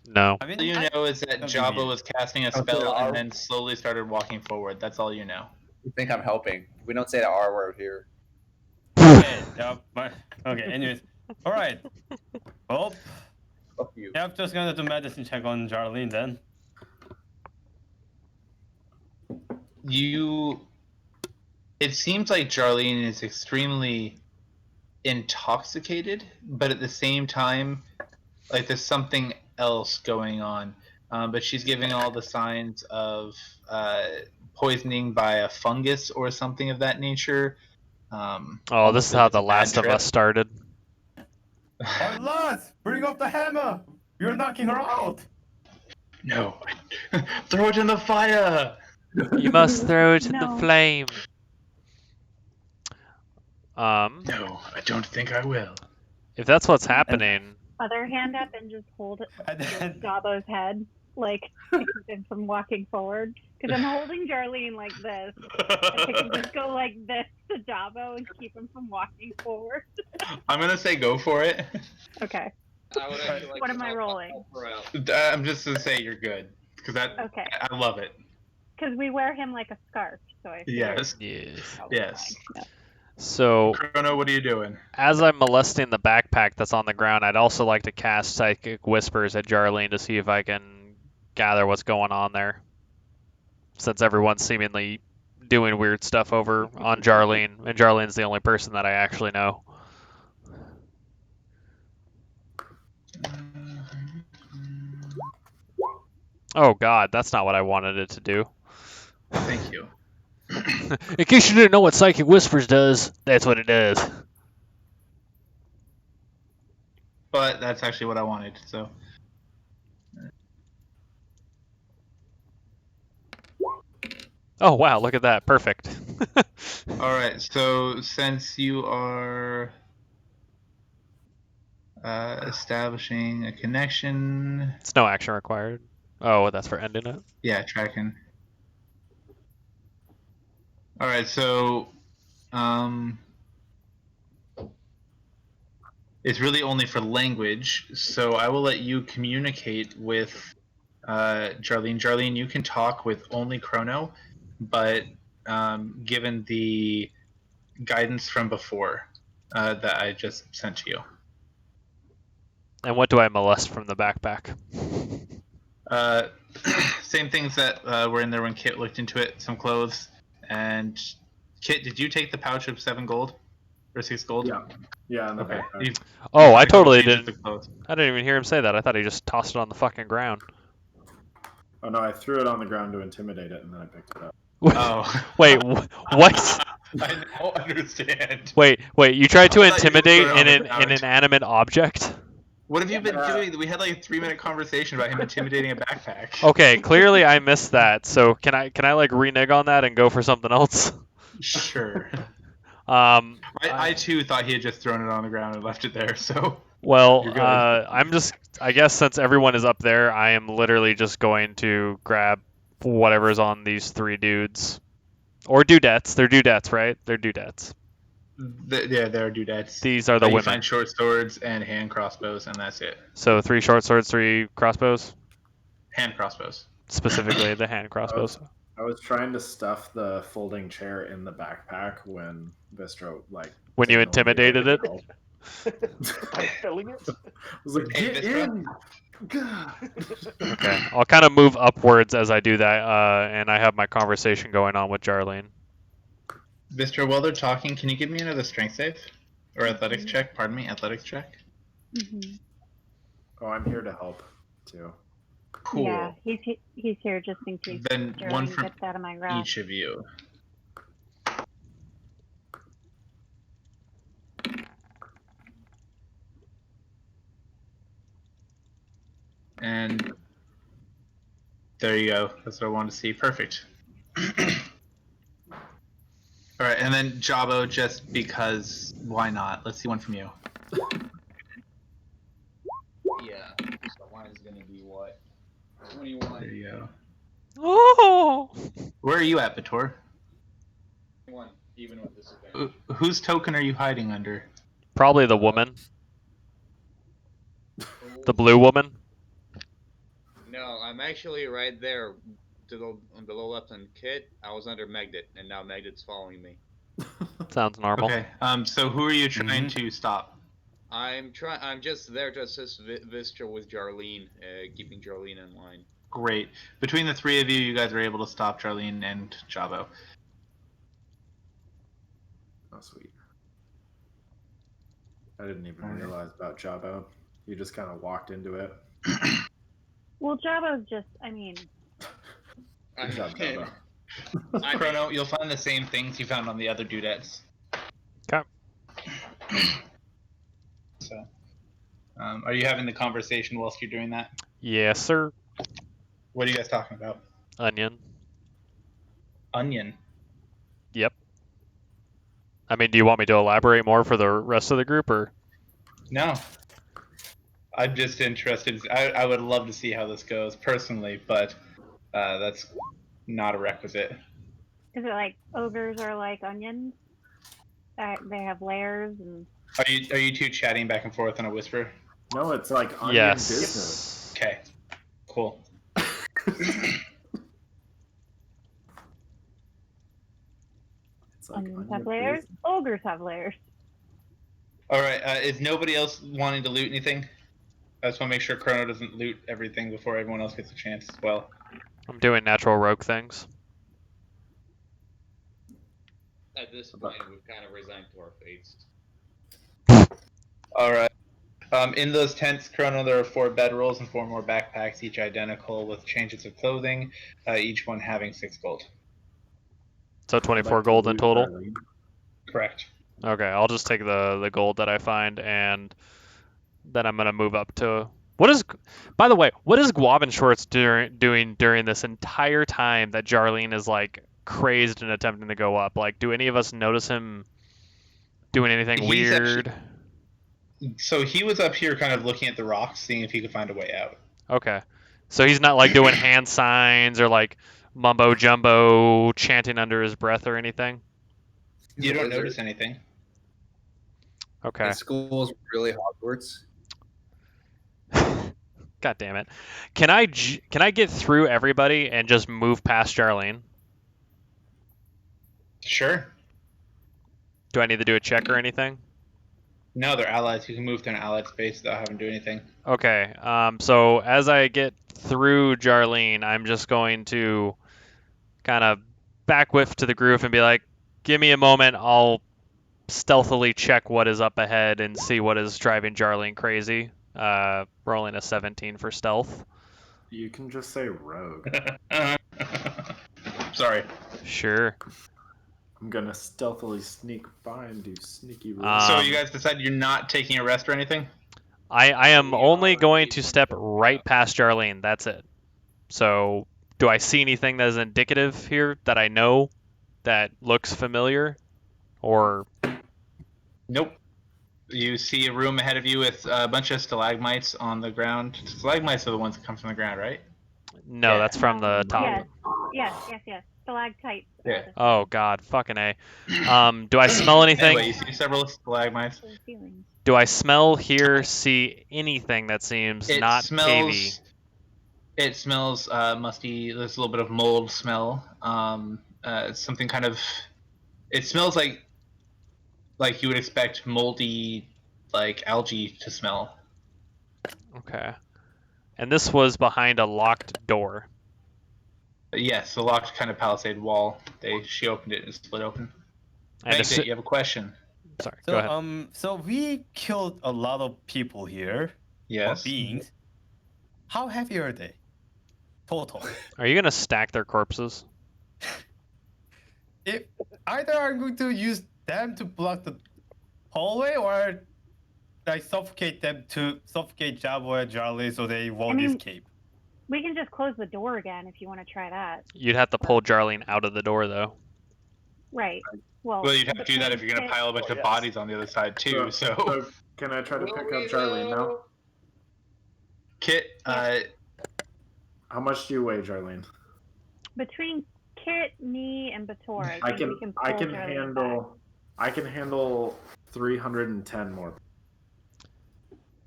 No. I mean, All you know is that That'd be Jabba weird. was casting a Okay, spell I'll- and then slowly started walking forward. That's all you know. You think I'm helping? We don't say the R word here. Okay, yeah, okay, anyways. Alright. Well, Fuck you. yeah, I'm just gonna do medicine check on Jarlene then. It seems like Jarlene is extremely intoxicated, but at the same time, like there's something else going on. But she's giving all the signs of poisoning by a fungus or something of that nature. Oh, this is how The Last of Us started. Alright, lads, bring up the hammer! You're knocking her out! No, throw it in the fire. You must throw it in No. the flame. No, I don't think I will. If that's what's happening, Other hand up and just hold And then, Jabo's head, like, to keep him from walking forward. Because I'm holding Jarlene like this. I can just go like this to Jabo and keep him from walking forward. I'm gonna say go for it. Okay. I would actually like What to am I help- rolling? help her out. I'm just gonna say you're good because that Okay. I love it. Because we wear him like a scarf, so I figured Yes. yes. probably Yes. fine. So, Crono, what are you doing? as I'm molesting the backpack that's on the ground, I'd also like to cast Psychic Whispers at Jarlene to see if I can gather what's going on there. Since everyone's seemingly doing weird stuff over on Jarlene, and Jarlene's the only person that I actually know. Oh god, that's not what I wanted it to do. Thank you. In case you didn't know what Psychic Whispers does, that's what it does. But that's actually what I wanted. So Oh wow, look at that. Perfect. all right. So since you are establishing a connection, It's no action required. Oh, that's for ending it. yeah, tracking. All right. So it's really only for language. So I will let you communicate with Jarlene. Jarlene, you can talk with only Crono, but given the guidance from before that I just sent to you. And what do I molest from the backpack? Same things that were in there when Kit looked into it. Some clothes. And Kit, did you take the pouch of 7 gold or 6 gold? Yeah. Yeah, in the Okay. backpack. Oh, I find a couple totally changes didn't. of clothes. I didn't even hear him say that. I thought he just tossed it on the fucking ground. Oh no, I threw it on the ground to intimidate it, and then I picked it up. Oh. Wait, what? I don't understand. Wait, you tried to I thought you were intimidate throwing it on the an couch. inanimate object? What have you been doing? We had like a 3-minute conversation about him intimidating a backpack. Okay, clearly I missed that. So can I like renege on that and go for something else? Sure. Um, I too thought he had just thrown it on the ground and left it there, so. well, You're good. I guess since everyone is up there, I am literally just going to grab whatever's on these 3 dudes. Or dudettes. They're dudettes, right? They're dudettes. Yeah, there are dudettes. These are the You women. find short swords and hand crossbows, and that's it. So 3 short swords, 3 crossbows? Hand crossbows. Specifically the hand crossbows. I was trying to stuff the folding chair in the backpack when Bistro When you signaled me intimidated to it? help. By filling it? I was like, Hey, get Bistro? in! God. Okay, I'll kind of move upwards as I do that, and I have my conversation going on with Jarlene. Bistro, while they're talking, can you give me another strength save? Or athletics check? Pardon me, athletics check? Mhm. Oh, I'm here to help too. Cool. Yeah, he's here just in case Then one Jarlene from gets out of my grasp. each of you. And there you go. That's what I wanted to see. Perfect. All right, and then Jabo, just because why not? Let's see one from you. Yeah. So mine is gonna be what? 21. There you go. Oh! Where are you at, Bator? 21, even with disadvantage. Whose token are you hiding under? Probably the woman. The blue woman. No, I'm actually right there to the on the low left on Kit. I was under Magnet, and now Magnet's following me. Sounds normal. Okay. So who are you trying to stop? I'm just there to assist Vistra with Jarlene, keeping Jarlene in line. Great. Between the 3 of you, you guys are able to stop Jarlene and Jabo. Oh, sweet. I didn't even Alright. realize about Jabo. You just kind of walked into it. Well, Jabo's just, I mean, Good job, Jabo. Crono, you'll find the same things you found on the other dudettes. Okay. So, are you having the conversation whilst you're doing that? Yes, sir. What are you guys talking about? Onion. Onion. Yep. I mean, do you want me to elaborate more for the rest of the group, or? No. I'm just interested. I would love to see how this goes personally, but that's not a requisite. is it like ogres are like onions? They have layers and. Are you two chatting back and forth in a whisper? No, it's like onion Yes. business. Okay. Cool. It's like Onions onion have layers. business. Ogres have layers. All right. Is nobody else wanting to loot anything? I just want to make sure Crono doesn't loot everything before everyone else gets a chance as well. I'm doing natural rogue things. At this point, we've kind of resigned to our fates. All right. In those tents, Crono, there are 4 bedrolls and 4 more backpacks, each identical with changes of clothing, each one having 6 gold. So I'd 24 like to gold in loot total. Darlene. Correct. Okay, I'll just take the gold that I find, and then I'm gonna move up to. What is, by the way, what is Guavin Shorts doing during this entire time that Jarlene is like crazed and attempting to go up? Like, do any of us notice him doing anything He's weird? So he was up here kind of looking at the rocks, seeing if he could find a way out. Okay, so he's not like doing hand signs or like mumbo jumbo chanting under his breath or anything. You don't Wizard. notice anything. Okay. The school's really Hogwarts. God damn it. Can I get through everybody and just move past Jarlene? Sure. Do I need to do a check or anything? No, they're allies. You can move to an allied space without having to do anything. Okay. So as I get through Jarlene, I'm just going to kind of back whiff to the groove and be like, "Give me a moment. I'll stealthily check what is up ahead and see what is driving Jarlene crazy." Rolling a 17 for stealth. You can just say rogue. Sorry. Sure. I'm gonna stealthily sneak by and do sneaky rogue. So you guys decide you're not taking a rest or anything? I am We only are going to facing step the right past Jarlene. That's it. So, do I see anything that is indicative here that I know that looks familiar? Or Nope. You see a room ahead of you with a bunch of stalagmites on the ground. Stalagmites are the ones that come from the ground, right? no, Yeah. that's from the top. Yes. Stalactites. Yeah. Oh God, fucking A. Do I smell anything? Anyway, you see several stalagmites. Do I smell, hear, see anything that seems It not smells. cavey? It smells musty. There's a little bit of mold smell. Something kind of. It smells like you would expect moldy, like algae to smell. Okay. And this was behind a locked door. Yes, the locked kind of palisade wall. She opened it and split open. And Magnet, you have a question. Sorry, So go ahead. so we killed a lot of people here, or Yes. beings. How heavy are they? Total. Are you gonna stack their corpses? If either I'm going to use them to block the hallway, or I suffocate them to suffocate Jabbo and Charlie so they won't escape. We can just close the door again if you want to try that. You'd have to pull Jarlene out of the door, though. Right. Well, You'd have to do that if you're going to pile a bunch of bodies on the other side too. So can I try to pick up Jarlene now? Kit, how much do you weigh, Jarlene? Between Kit, me, and Bator, I think we can pull I can Jarlene handle back. I can handle 310 more.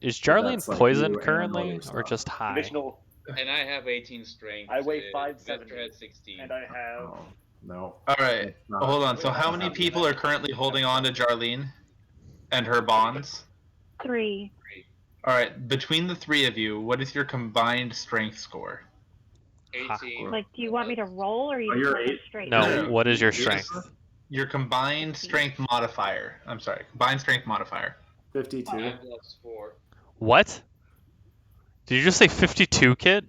Is Jarlene That's like poisoned you and currently, other or stuff. just high? Additional, And I have 18 strength. I weigh Victor 570, had 16. and I have. Oh, no. all right, No. hold on. So how many people are currently holding on to Jarlene and her bonds? 3. All right, between the three of you, what is your combined strength score? 18. Like, do you want me to roll, or you Oh, just you're want me eight? straight? No, No. what is your Yes. strength? Your combined strength modifier. I'm sorry, combined strength modifier. 52. 5 plus 4. What? Did you just say 52, Kit?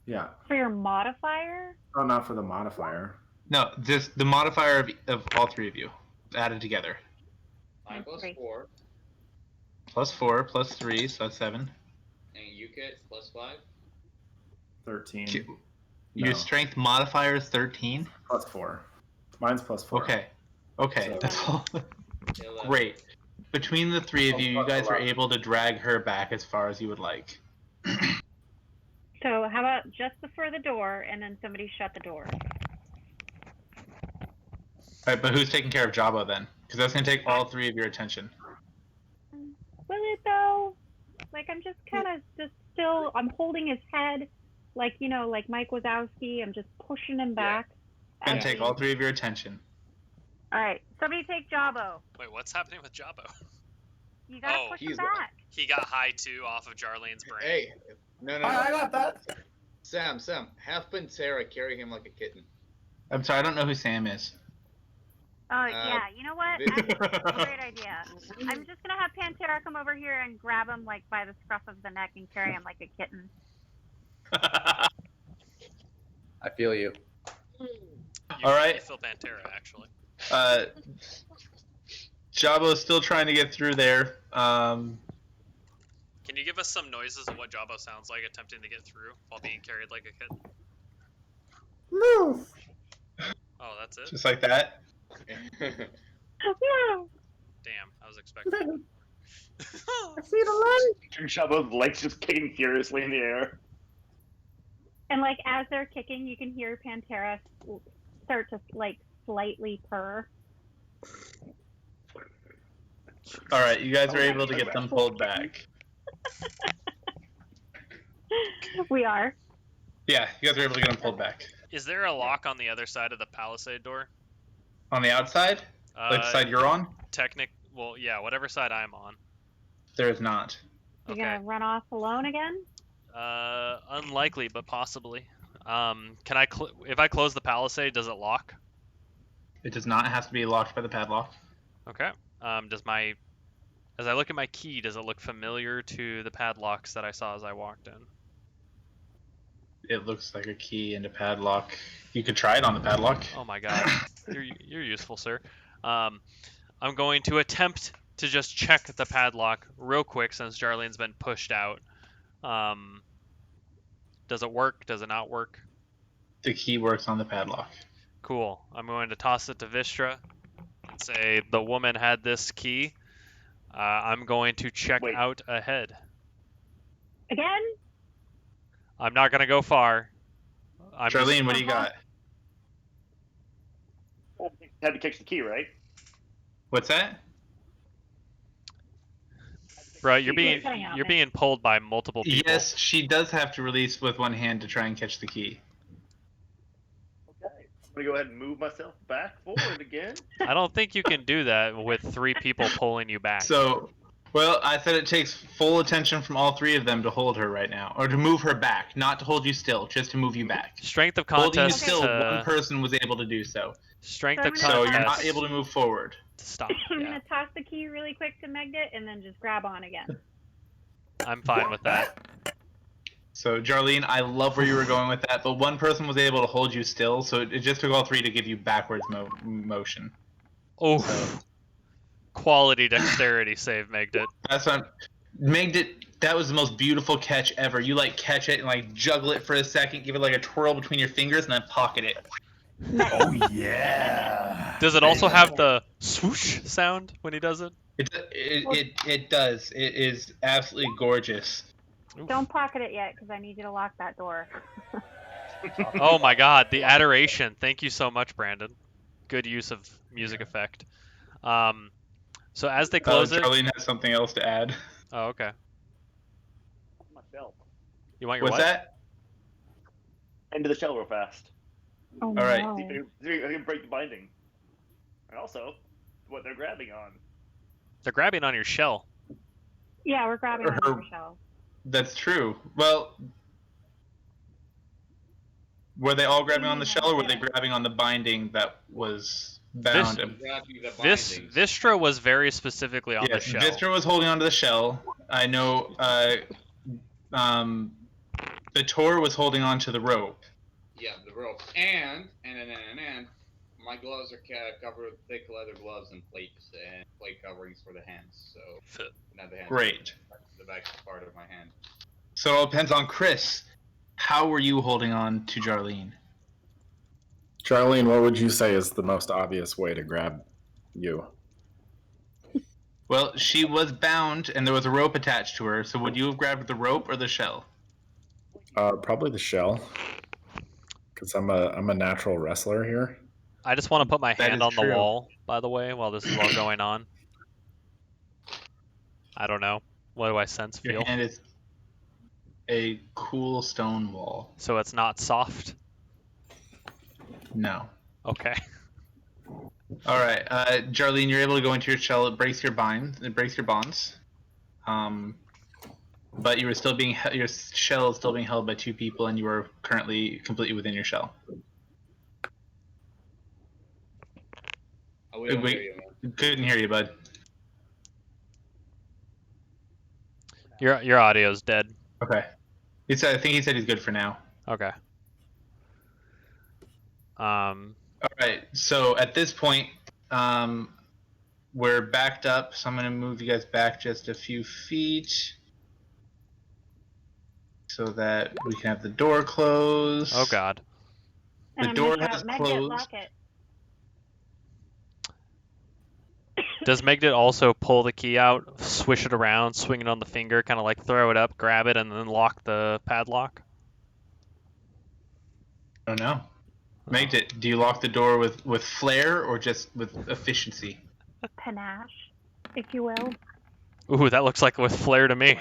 Yeah. For your modifier? Oh, not for the modifier. No, just the modifier of all three of you added together. 5 plus Three. 4. Plus 4, plus 3, so that's 7. And you get plus 5. 13. Your No, strength modifier is 13? plus 4. Mine's plus 4. Okay, So- that's all. 11. Great. Between the three of you, you Plus guys are 11. able to drag her back as far as you would like. So how about just before the door, and then somebody shut the door? Alright, but who's taking care of Jabba then? Because that's going to take all three of your attention. Will it though? Like, I'm just kind of just still. I'm holding his head, like, you know, like Mike Wazowski. I'm just pushing him back. And as take we- all three of your attention. All right, somebody take Jabbo. Wait, what's happening with Jabbo? You gotta Oh, push him he's- back. He got high too off of Jarlene's brain. Hey, no. I got that. Sam, have Pantera carry him like a kitten. I'm sorry, I don't know who Sam is. Yeah, you know what? this- Actually, that's a great idea. I'm just gonna have Pantera come over here and grab him like by the scruff of the neck and carry him like a kitten. I feel you. All right. You feel Pantera, actually. Jabbo's still trying to get through there. Can you give us some noises of what Jabbo sounds like attempting to get through while being carried like a kitten? Move. Oh, that's it? Just like that. Damn, I was expecting more. I see the light. Shabo's legs just kicking furiously in the air. And like as they're kicking, you can hear Pantera start to like slightly purr. All right, you guys are able to get them pulled back. We are. Yeah, you guys are able to get them pulled back. Is there a lock on the other side of the palisade door? On the outside? Like the side you're on? Well, yeah, whatever side I'm on. There is not. You're Okay. gonna run off alone again? Unlikely, but possibly. Can I if I close the palisade, does it lock? It does not have to be locked by the padlock. Okay. As I look at my key, does it look familiar to the padlocks that I saw as I walked in? It looks like a key and a padlock. You could try it on the padlock. Oh my god, you're useful, sir. I'm going to attempt to just check the padlock real quick since Jarlene's been pushed out. Does it work? Does it not work? The key works on the padlock. Cool. I'm going to toss it to Vistra and say the woman had this key. I'm going to check Wait. out ahead. Again? I'm not going to go far. Charlene, what do you got? Had to catch the key, right? What's that? Bro, you're Keep being pulled by multiple people. Yes, she does have to release with one hand to try and catch the key. Okay. I'm gonna go ahead and move myself back forward again. I don't think you can do that with 3 people pulling you back. So, well, I said it takes full attention from all 3 of them to hold her right now, or to move her back, not to hold you still, just to move you back. Strength of Holding you contest. still, one person was able to do so. Strength So of I'm So contest. you're not able to move forward. Stop. I'm Yeah, gonna toss the key really quick to Megdit and then just grab on again. I'm fine with that. So, Jarlene, I love where you were going with that, but one person was able to hold you still, so it just took all 3 to give you backwards motion. Oh, So- quality dexterity save, Megdit. That's what that was the most beautiful catch ever. You like catch it and like juggle it for a second, give it like a twirl between your fingers, and then pocket it. Oh yeah. Does it also have the swoosh sound when he does it? It does. It is absolutely gorgeous. Don't pocket it yet, because I need you to lock that door. Oh my god, the adoration. Thank you so much, Brandon. Good use of music effect. So as they close it... Charlene has something else to add. Oh, okay. Myself. You want your What's what? that? Into the shell real fast. Oh, All right. no. See if I can break the binding. And also, what they're grabbing on. They're grabbing on your shell. Yeah, we're grabbing Or on her- your shell. That's true. Well, were they all grabbing on the shell, or were they grabbing on the binding that was bound? Vistra was very specifically on Yes, the shell. Vistra was holding onto the shell. I know. Bator was holding on to the rope. Yeah, the rope. And my gloves are covered with thick leather gloves and plate coverings for the hands. So not the hands. Great. The back part of my hand. So it all depends on Chris. How were you holding on to Jarlene? Charlene, what would you say is the most obvious way to grab you? Well, she was bound, and there was a rope attached to her. So would you have grabbed the rope or the shell? Probably the shell, because I'm a natural wrestler here. I just want to put my That hand is on the true. wall, by the way, while this is all going on. I don't know. What do I sense, Your feel? hand is a cool stone wall. So it's not soft? No. Okay. All right, Jarlene, you're able to go into your shell. It breaks your bonds. But you were still your shell is still being held by 2 people, and you are currently completely within your shell. Oh, we don't Wait. hear you, man. Couldn't hear you, bud. Your audio's dead. Okay. I think he said he's good for now. Okay. All right. So at this point, we're backed up. So I'm going to move you guys back just a few feet so that we can have the door closed. Oh god. The And I'm door gonna has shout, Megdit, closed. lock it. Does Megdit also pull the key out, swish it around, swing it on the finger, kind of like throw it up, grab it, and then lock the padlock? I don't know. Make it. Do you lock the door with flair or just with efficiency? Panache, if you will. Ooh, that looks like with flair to me.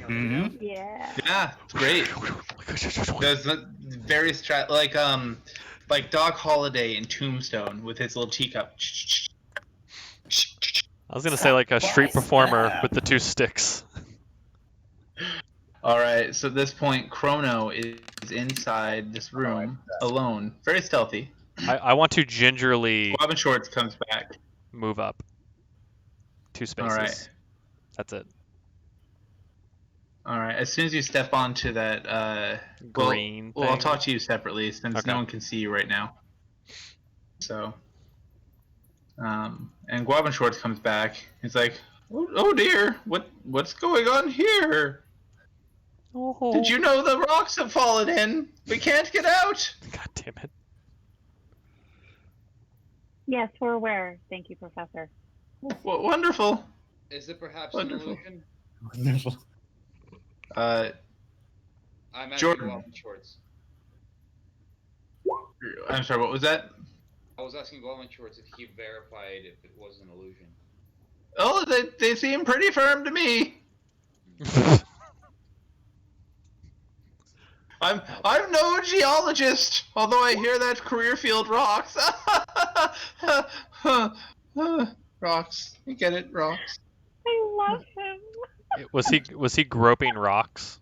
Mm-hmm. Yeah. Yeah, it's great. There's various like Doc Holliday in Tombstone with his little teacup. I was gonna say like a street performer with the 2 sticks. All right. So at this point, Crono is inside this room alone, very stealthy. I want to gingerly Bob and Shorts comes back. move up 2 All right. spaces. That's it. All right. As soon as you step onto that, Green Well, I'll thing. talk to you separately since Okay. no one can see you right now. So, and Guab and Shorts comes back. He's like, "Oh dear, what's going on here? Oh. Did you know the rocks have fallen in? We can't get out." God damn it. Yes, we're aware. Thank you, Professor. Wonderful. Is it perhaps Wonderful. an illusion? Wonderful. I'm asking Jordan. Guam and Shorts. I'm sorry. What was that? I was asking Guam and Shorts if he verified if it was an illusion. Oh, they seem pretty firm to me. I'm no geologist, although I hear that career field rocks. Rocks. You get it, rocks. I love him. Was he groping rocks?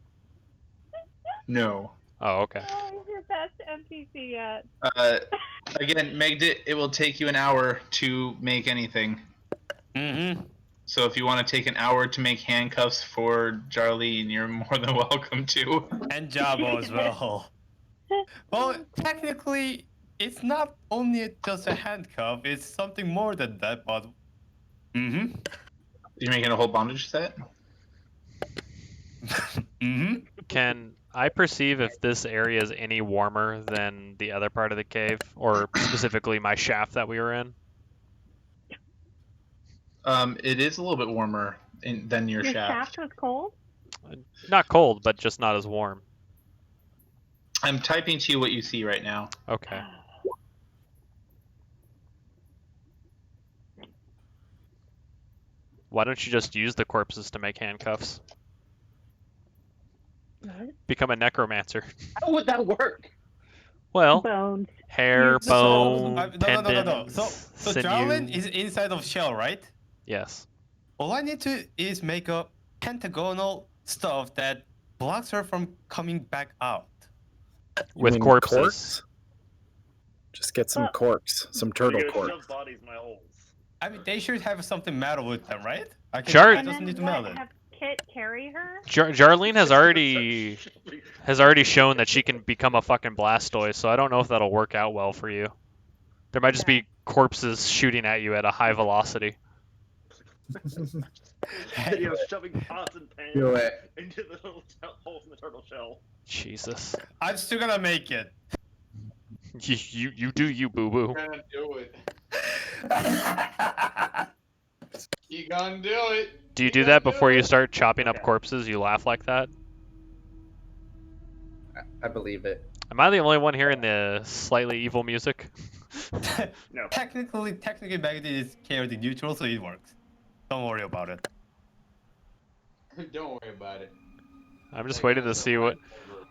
No. Oh, okay. Oh, he's your best NPC yet. Again, Meg, it will take you an hour to make anything. Mm-hmm. So if you want to take an hour to make handcuffs for Jarlene, you're more than welcome to. And Jabo as well. Well, technically, it's not only just a handcuff. It's something more than that, but... Mm-hmm. You're making a whole bondage set? Mm-hmm. Can I perceive if this area is any warmer than the other part of the cave, or specifically my shaft that we were in? It is a little bit warmer than your Your shaft. shaft was cold? Not cold, but just not as warm. I'm typing to you what you see right now. Okay. Why don't you just use the corpses to make handcuffs? What? Become a necromancer. How would that work? Well, Bones. hair, Use the bone, No. tendons, So sinew. Jarlin is inside of shell, right? Yes. All I need to is make a pentagonal stuff that blocks her from coming back out. With mean corpses. corks? Just get some Well- corks, some turtle You're gonna corks. shove bodies in my holes. I mean, they should have something metal with them, right? I Jar- I And just then need to what, melt it. have Kit carry her? Jarlene has already shown that she can become a fucking Blastoise, so I don't know if that'll work out well for you. There might just be corpses shooting at you at a high velocity. Video of shoving pots and pans Do it. into the little holes in the turtle shell. Jesus. I'm still gonna make it. You do you, boo boo. gonna do it. You gonna do it. Do you do that before you start chopping up corpses? You laugh like that? I believe it. Am I the only one hearing the slightly evil music? No. Technically, Maggie is chaotic neutral, so it works. Don't worry about it. Don't worry about it. I'm just waiting to see what...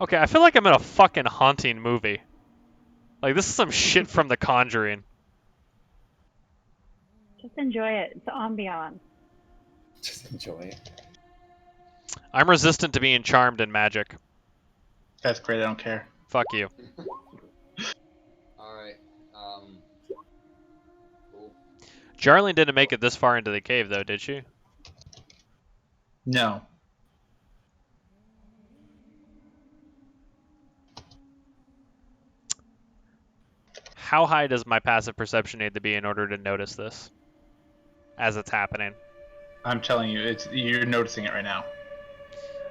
Okay, I feel like I'm in a fucking haunting movie. Like, this is some shit from The Conjuring. Just enjoy it. It's ambiance. Just enjoy it. I'm resistant to being charmed in magic. That's great. I don't care. Fuck you. Alright, cool. Jarlene didn't make it this far into the cave, though, did she? No. How high does my passive perception need to be in order to notice this? As it's happening. I'm telling you, you're noticing it right now.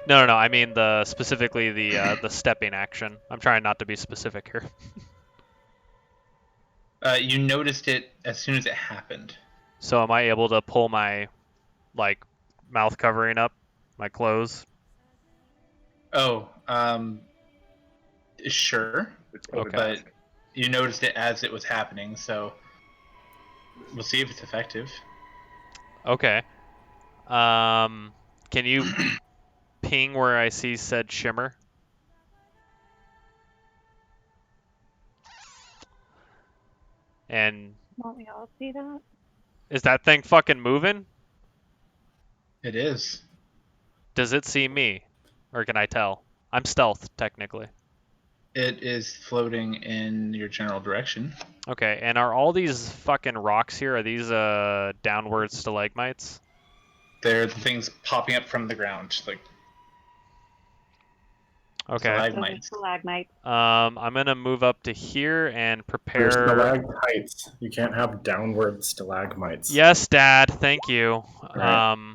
No. I mean specifically the stepping action. I'm trying not to be specific here. You noticed it as soon as it happened. So am I able to pull my, like, mouth covering up, my clothes? Oh, sure. It's COVID Okay. But mask. you noticed it as it was happening, so we'll see if it's effective. Okay. Can you ping where I see said shimmer? And Won't we all see that? is that thing fucking moving? It is. Does it see me? Or can I tell? I'm stealth, technically. It is floating in your general direction. Okay, and are all these fucking rocks here, are these downward stalagmites? They're the things popping up from the ground, like Okay. Those are stalagmites. stalagmites. I'm gonna move up to here and There's prepare. stalactites. You can't have downward stalagmites. Yes, Dad. Thank you. Right.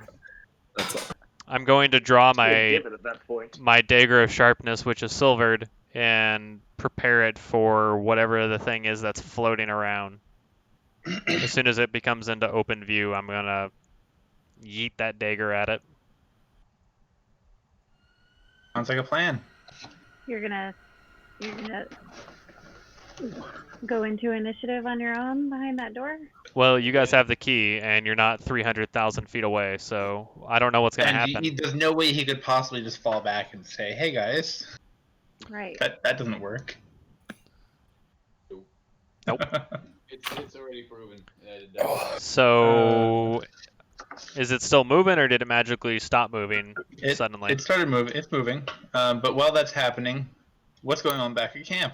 That's all. I'm going to draw Be a my divot at that point. my dagger of sharpness, which is silvered, and prepare it for whatever the thing is that's floating around. As soon as it becomes into open view, I'm gonna yeet that dagger at it. Sounds like a plan. You're gonna go into initiative on your own behind that door. Well, you guys have the key, and you're not 300,000 feet away, so I don't know what's gonna And happen. there's no way he could possibly just fall back and say, "Hey guys." Right. That doesn't work. Nope. It's already proven. So, is it still moving, or did it magically stop moving suddenly? It started moving. It's moving. But while that's happening, what's going on back at camp?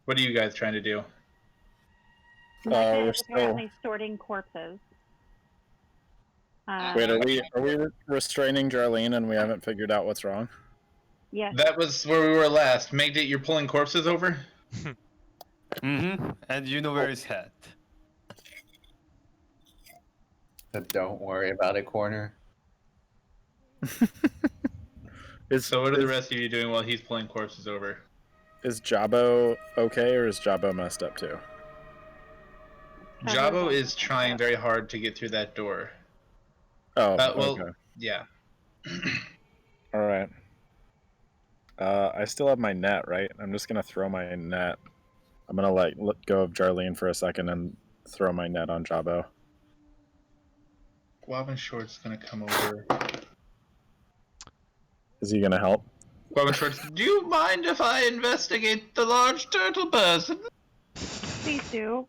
What are you guys trying to do? Mecca we're is apparently sorting corpses. Wait, are we restraining Jarlene and we haven't figured out what's wrong? Yes. That was where we were last. Magdate, you're pulling corpses over? Mm-hmm. And you know where it's at. But don't worry about it, corner. So what are the rest of you doing while he's pulling corpses over? Is Jabbo okay, or is Jabbo messed up too? Jabbo is trying very hard to get through that door. Oh, well, okay. Yeah. All right. I still have my net, right? I'm just gonna throw my net. I'm gonna let go of Jarlene for a second and throw my net on Jabbo. Guavin Short's gonna come over. Is he gonna help? Guavin Short's, do you mind if I investigate the large turtle person? Please do.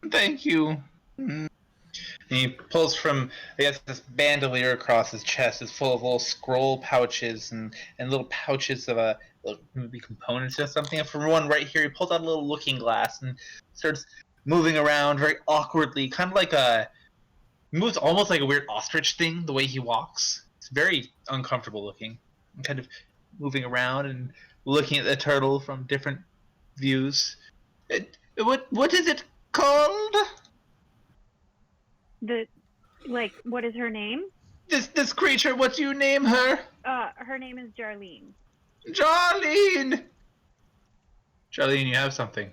Thank you. And he pulls from, I guess, this bandolier across his chest is full of little scroll pouches and little pouches of maybe components or something. And from one right here, he pulls out a little looking glass and starts moving around very awkwardly, kind of like moves almost like a weird ostrich thing, the way he walks. It's very uncomfortable looking. And kind of moving around and looking at the turtle from different views. What is it called? What is her name? This creature, what do you name her? Her name is Jarlene. Jarlene! Jarlene, you have something.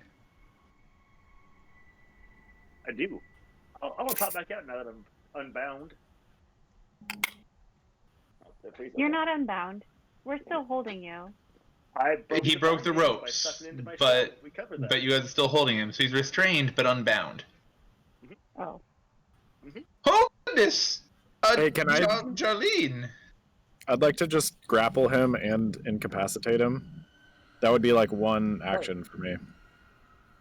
I do. I want to pop back out now that I'm unbound. You're not unbound. We're still holding you. He broke the ropes, but you guys are still holding him, so he's restrained but unbound. Oh. Oh goodness! Hey, can I? Jarlene! I'd like to just grapple him and incapacitate him. That would be like one action for me.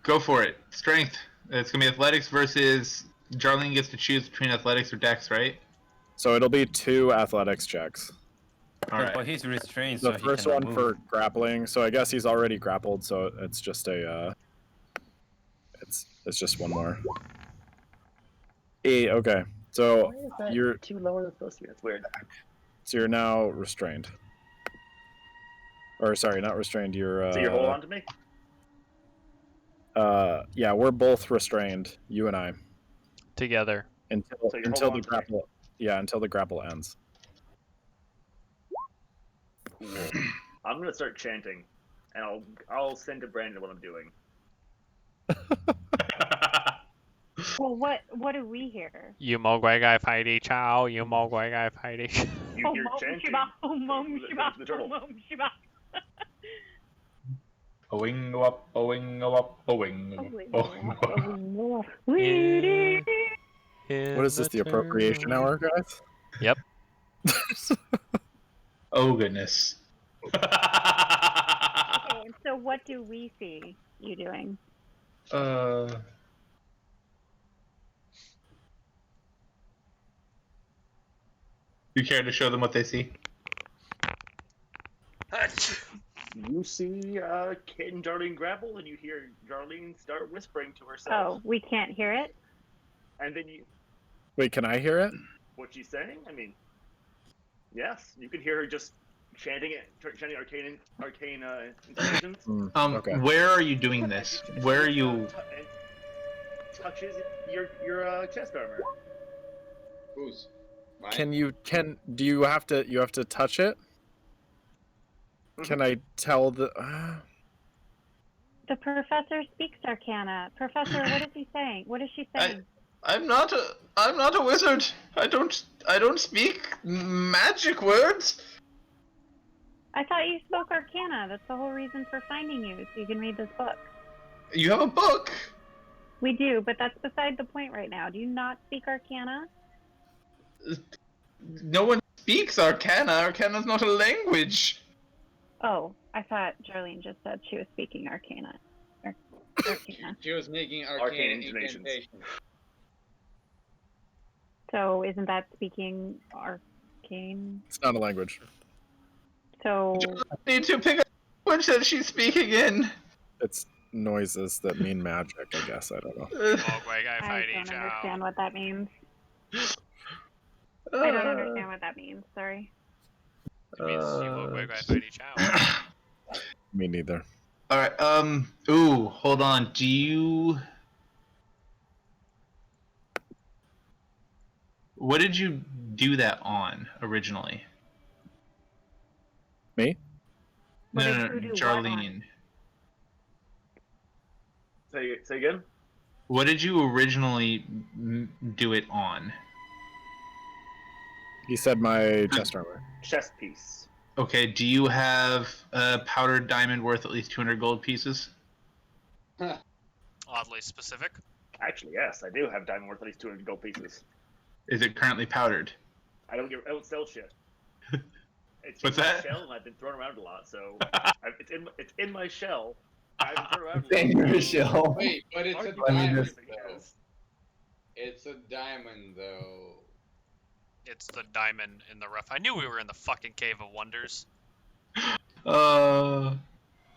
Go for it. Strength. It's gonna be athletics versus Jarlene gets to choose between athletics or dex, right? So it'll be 2 athletics checks. All right. But he's restrained, The so first he one cannot for move. grappling. So I guess he's already grappled. So it's just a. It's just one more. Okay. So Why is that you're too lower than supposed to be? That's weird. So you're now restrained. Or sorry, not restrained. You're. So you're holding on to me? Yeah, we're both restrained. You and I. Together. Until the grapple. Yeah, until the grapple ends. Cool. I'm gonna start chanting, and I'll send to Brandon what I'm doing. Well, what do we hear? You mo guai gai fighty chow, you mo guai gai fighty. You hear chanting. The turtle. Owing up, owing up, owing up. What is this, the appropriation hour, guys? Yep. Oh goodness. Okay, so what do we see you doing? You care to show them what they see? You see Kit and Darlene grapple, and you hear Darlene start whispering to herself. Oh, we can't hear it? And then you... Wait, can I hear it? What she's saying? I mean, yes, you can hear her just chanting arcane intelligence. Okay. Where are you doing this? Where are you? And touches your chest armor. Who's? Mine? Do you have to touch it? Can I tell the? The professor speaks Arcana. Professor, what is he saying? What is she saying? I'm not a wizard. I don't speak magic words. I thought you spoke Arcana. That's the whole reason for finding you, so you can read this book. You have a book. We do, but that's beside the point right now. Do you not speak Arcana? No one speaks Arcana. Arcana's not a language. Oh, I thought Darlene just said she was speaking Arcana. Arcana. She was making Arcane arcane intonations. incantations. So isn't that speaking Arcane? It's not a language. So I need to pick a language that she's speaking in. It's noises that mean magic. I guess I don't know. I don't understand what that means. I don't understand what that means. Sorry. It means you look like I fight each out. Me neither. All right. Ooh. Hold on. Do you? What did you do that on originally? Me? What did No, you do what Charlene. Say again? What did you originally do it on? He said my chest armor. Chest piece. Okay. Do you have a powdered diamond worth at least 200 gold pieces? Oddly specific. Actually, yes, I do have diamond worth at least 200 gold pieces. Is it currently powdered? I don't sell shit. It's What's in my that? shell, and I've been thrown around a lot, so it's in my shell. I've been thrown around a lot. In your shell. Wait, but it's a I mean, diamond, this- though. It's a diamond, though. It's the diamond in the rough. I knew we were in the fucking Cave of Wonders.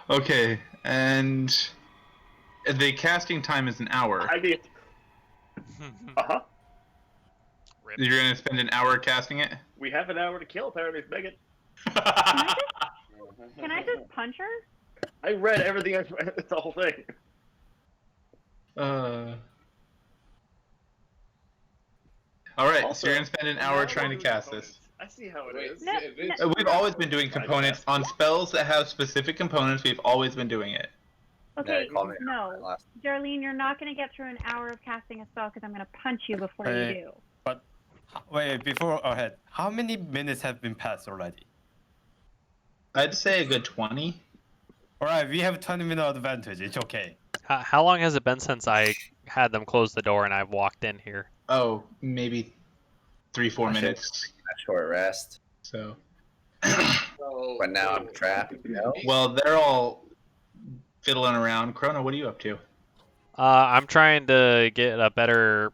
Okay, and the casting time is an hour. I mean, uh-huh. Rip. You're gonna spend an hour casting it? We have an hour to kill, apparently, Megan. Can I just punch her? I read everything, the whole thing. Alright, Also, so you're gonna spend an hour now trying to we're cast components. this. I see how it Wait, is. No, if it's- no. We've always been doing components on spells that have specific components. We've always been doing it. Okay, call me no. last. Darlene, you're not going to get through an hour of casting a spell because I'm going to punch you before you Hey. do. But wait, before ahead, how many minutes have been passed already? I'd say a good 20. All right, we have 20-minute advantage. It's okay. How long has it been since I had them close the door and I walked in here? Oh, maybe 3-4 I should- minutes. A short rest. So, So, But now I'm trapped. No. well, they're all fiddling around. Crono, what are you up to? I'm trying to get a better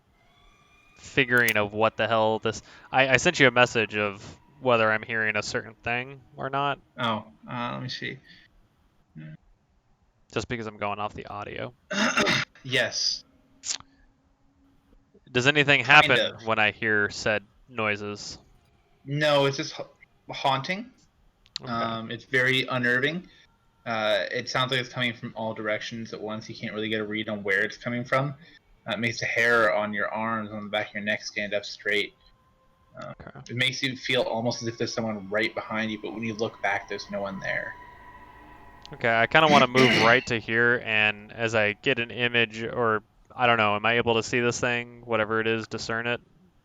figuring of what the hell this. I sent you a message of whether I'm hearing a certain thing or not, Oh, let me see. just because I'm going off the audio. Yes. Does anything Kind happen of. when I hear said noises? No, it's just haunting. Okay. It's very unnerving. It sounds like it's coming from all directions at once. You can't really get a read on where it's coming from. It makes the hair on your arms, on the back of your neck stand up straight. Okay. It makes you feel almost as if there's someone right behind you, but when you look back, there's no one there. Okay, I kind of want to move right to here, and as I get an image, or I don't know, am I able to see this thing, whatever it is, discern it,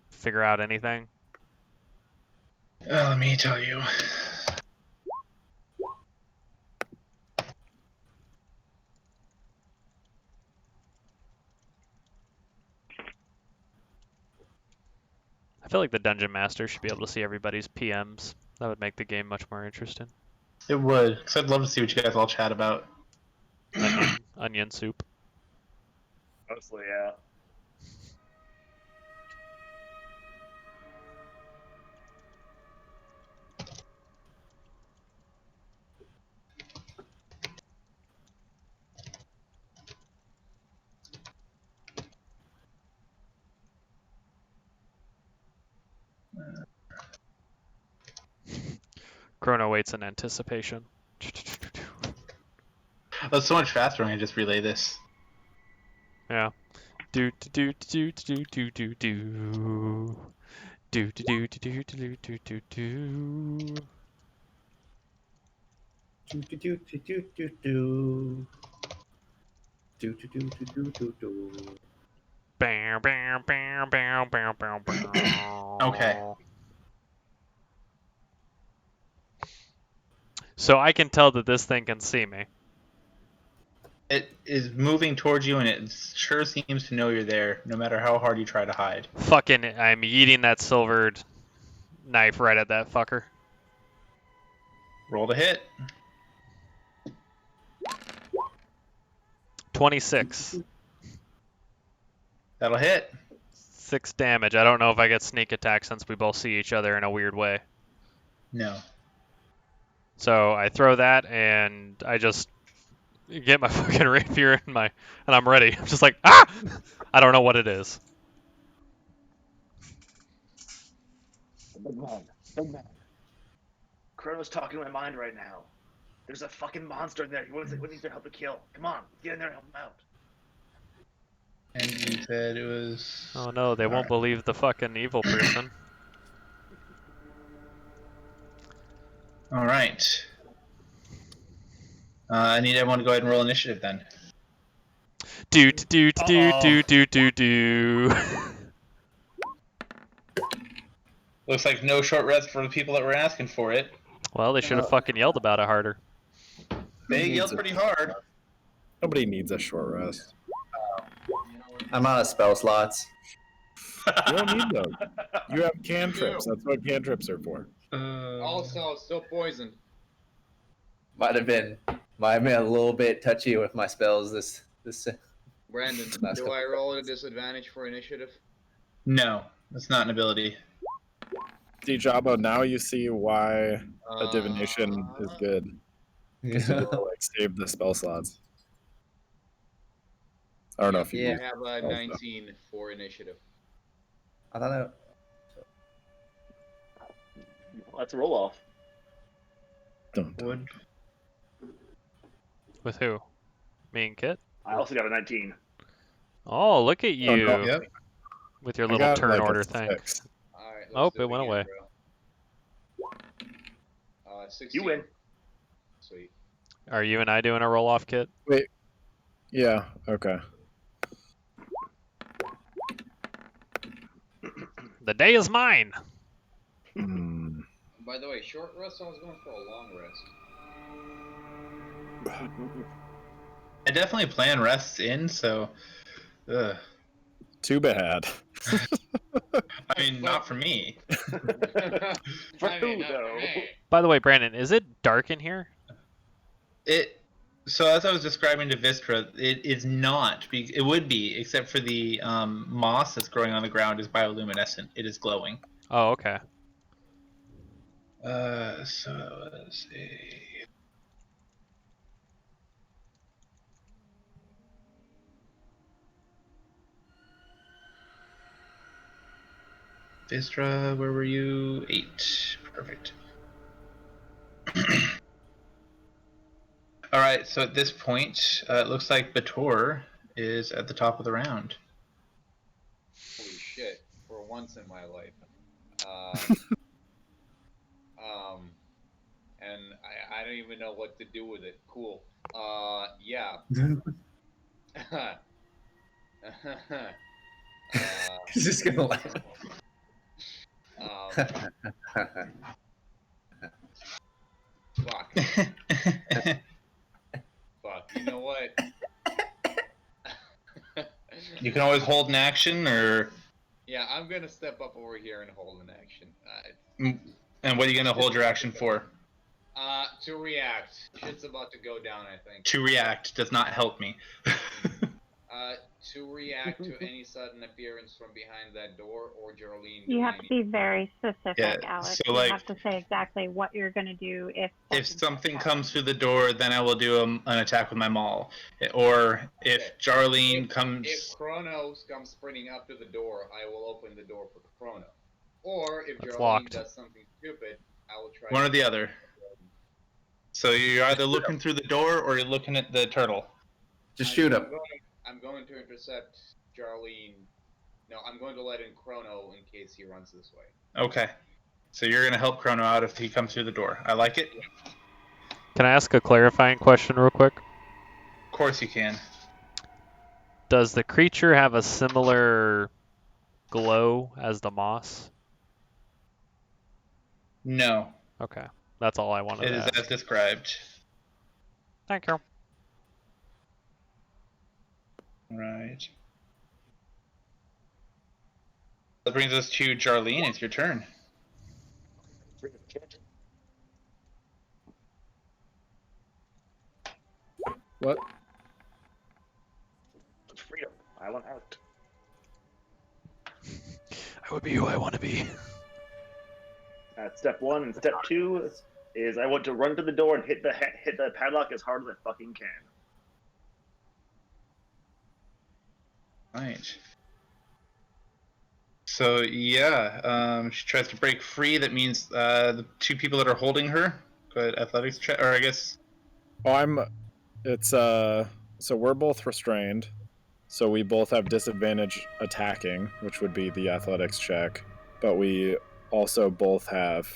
figure out anything? Let me tell you. I feel like the dungeon master should be able to see everybody's PMs. That would make the game much more interesting. It would, because I'd love to see what you guys all chat about. Onion soup. Mostly, yeah. Crono waits in anticipation. That's so much faster when I just relay this. Yeah. Do do do do do do do do do do do do do do do do. Do do do do do do do. Do do do do do do do. Bow, bow, bow, bow, bow, bow, bow. Okay. So I can tell that this thing can see me. It is moving towards you, and it sure seems to know you're there, no matter how hard you try to hide. Fucking, I'm eating that silvered knife right at that fucker. Roll to hit. 26. That'll hit. 6 damage. I don't know if I get sneak attack since we both see each other in a weird way. No. So I throw that and I just get my fucking rapier and I'm ready. I'm just like, ah! I don't know what it is. Big man. Big man. Crono's talking to my mind right now. There's a fucking monster in there. He needs their help to kill. Come on, get in there and help him out. And you said it was... Oh no, they won't Alright. believe the fucking evil person. Alright. I need everyone to go ahead and roll initiative then. Do do do do do do do. Looks like no short rest for the people that were asking for it. Well, they should have fucking yelled about it harder. They needs yelled it? pretty hard. Nobody needs a short rest. I'm out of spell slots. You don't need those. You have cantrips. That's what cantrips are for. Also, still poisoned. Might have been a little bit touchy with my spells this. Brandon, Last do couple I roll at a disadvantage for initiative? No, that's not an ability. See, Jabo, now you see why a divination is good. It'll, like, save the spell slots. I don't know if you I Yeah. have a 19 for initiative. I don't know. Let's roll off. don't. Wood. With who? Me and Kit? I also got a 19. Oh, look at you. no. Yep. With your I little got, turn like, a order thing. 6. Alright, let's Nope, do it went again, away. bro. 16. You win. Sweet. Are you and I doing a roll off, Kit? Yeah, okay. The day is mine. Hmm. By the way, short rest, I was going for a long rest. I definitely plan rests in, so... Ugh. Too bad. I mean, not for me. For who, though? By the way, Brandon, is it dark in here? So as I was describing to Vistra, it is not. It would be, except for the moss that's growing on the ground is bioluminescent. It is glowing. Oh, okay. So let's see. Vistra, where were you? 8. Perfect. All right, so at this point, it looks like Bator is at the top of the round. Holy shit, for once in my life. And I don't even know what to do with it. Cool. Yeah. He's just gonna laugh. Fuck. Fuck. You know what? You can always hold an action, or... Yeah, I'm gonna step up over here and hold an action. And what are you going to hold your action for? To react. Shit's about to go down, I think. To react does not help me. To react to any sudden appearance from behind that door or Geraldine. You have to be very specific, Yeah, Alex. so, You like, have to say exactly what you're going to do If something comes through the door, then I will do an attack with my maul. Or if Jarlene comes... If Crono comes sprinting up to the door, I will open the door for Crono. Or if It's Jarlene locked. does something stupid, I will try One to or the other. So you're either looking through the door or you're looking at the turtle. Just shoot him. I'm going to intercept Jarlene. No, I'm going to let in Crono in case he runs this way. Okay. So you're gonna help Crono out if he comes through the door. I like it. Can I ask a clarifying question real quick? Of course you can. Does the creature have a similar glow as the moss? No, Okay, that's all I wanted it to is ask. as described. Thank you. Right. That brings us to Jarlene. It's your turn. What? Freedom. I want out. I would be who I want to be. That's step 1, and step 2 is I want to run to the door and hit the padlock as hard as I fucking can. Right. So yeah, she tries to break free. That means the 2 people that are holding her. Go ahead, athletics check, or I guess. Oh, so we're both restrained. So we both have disadvantage attacking, which would be the athletics check. But we also both have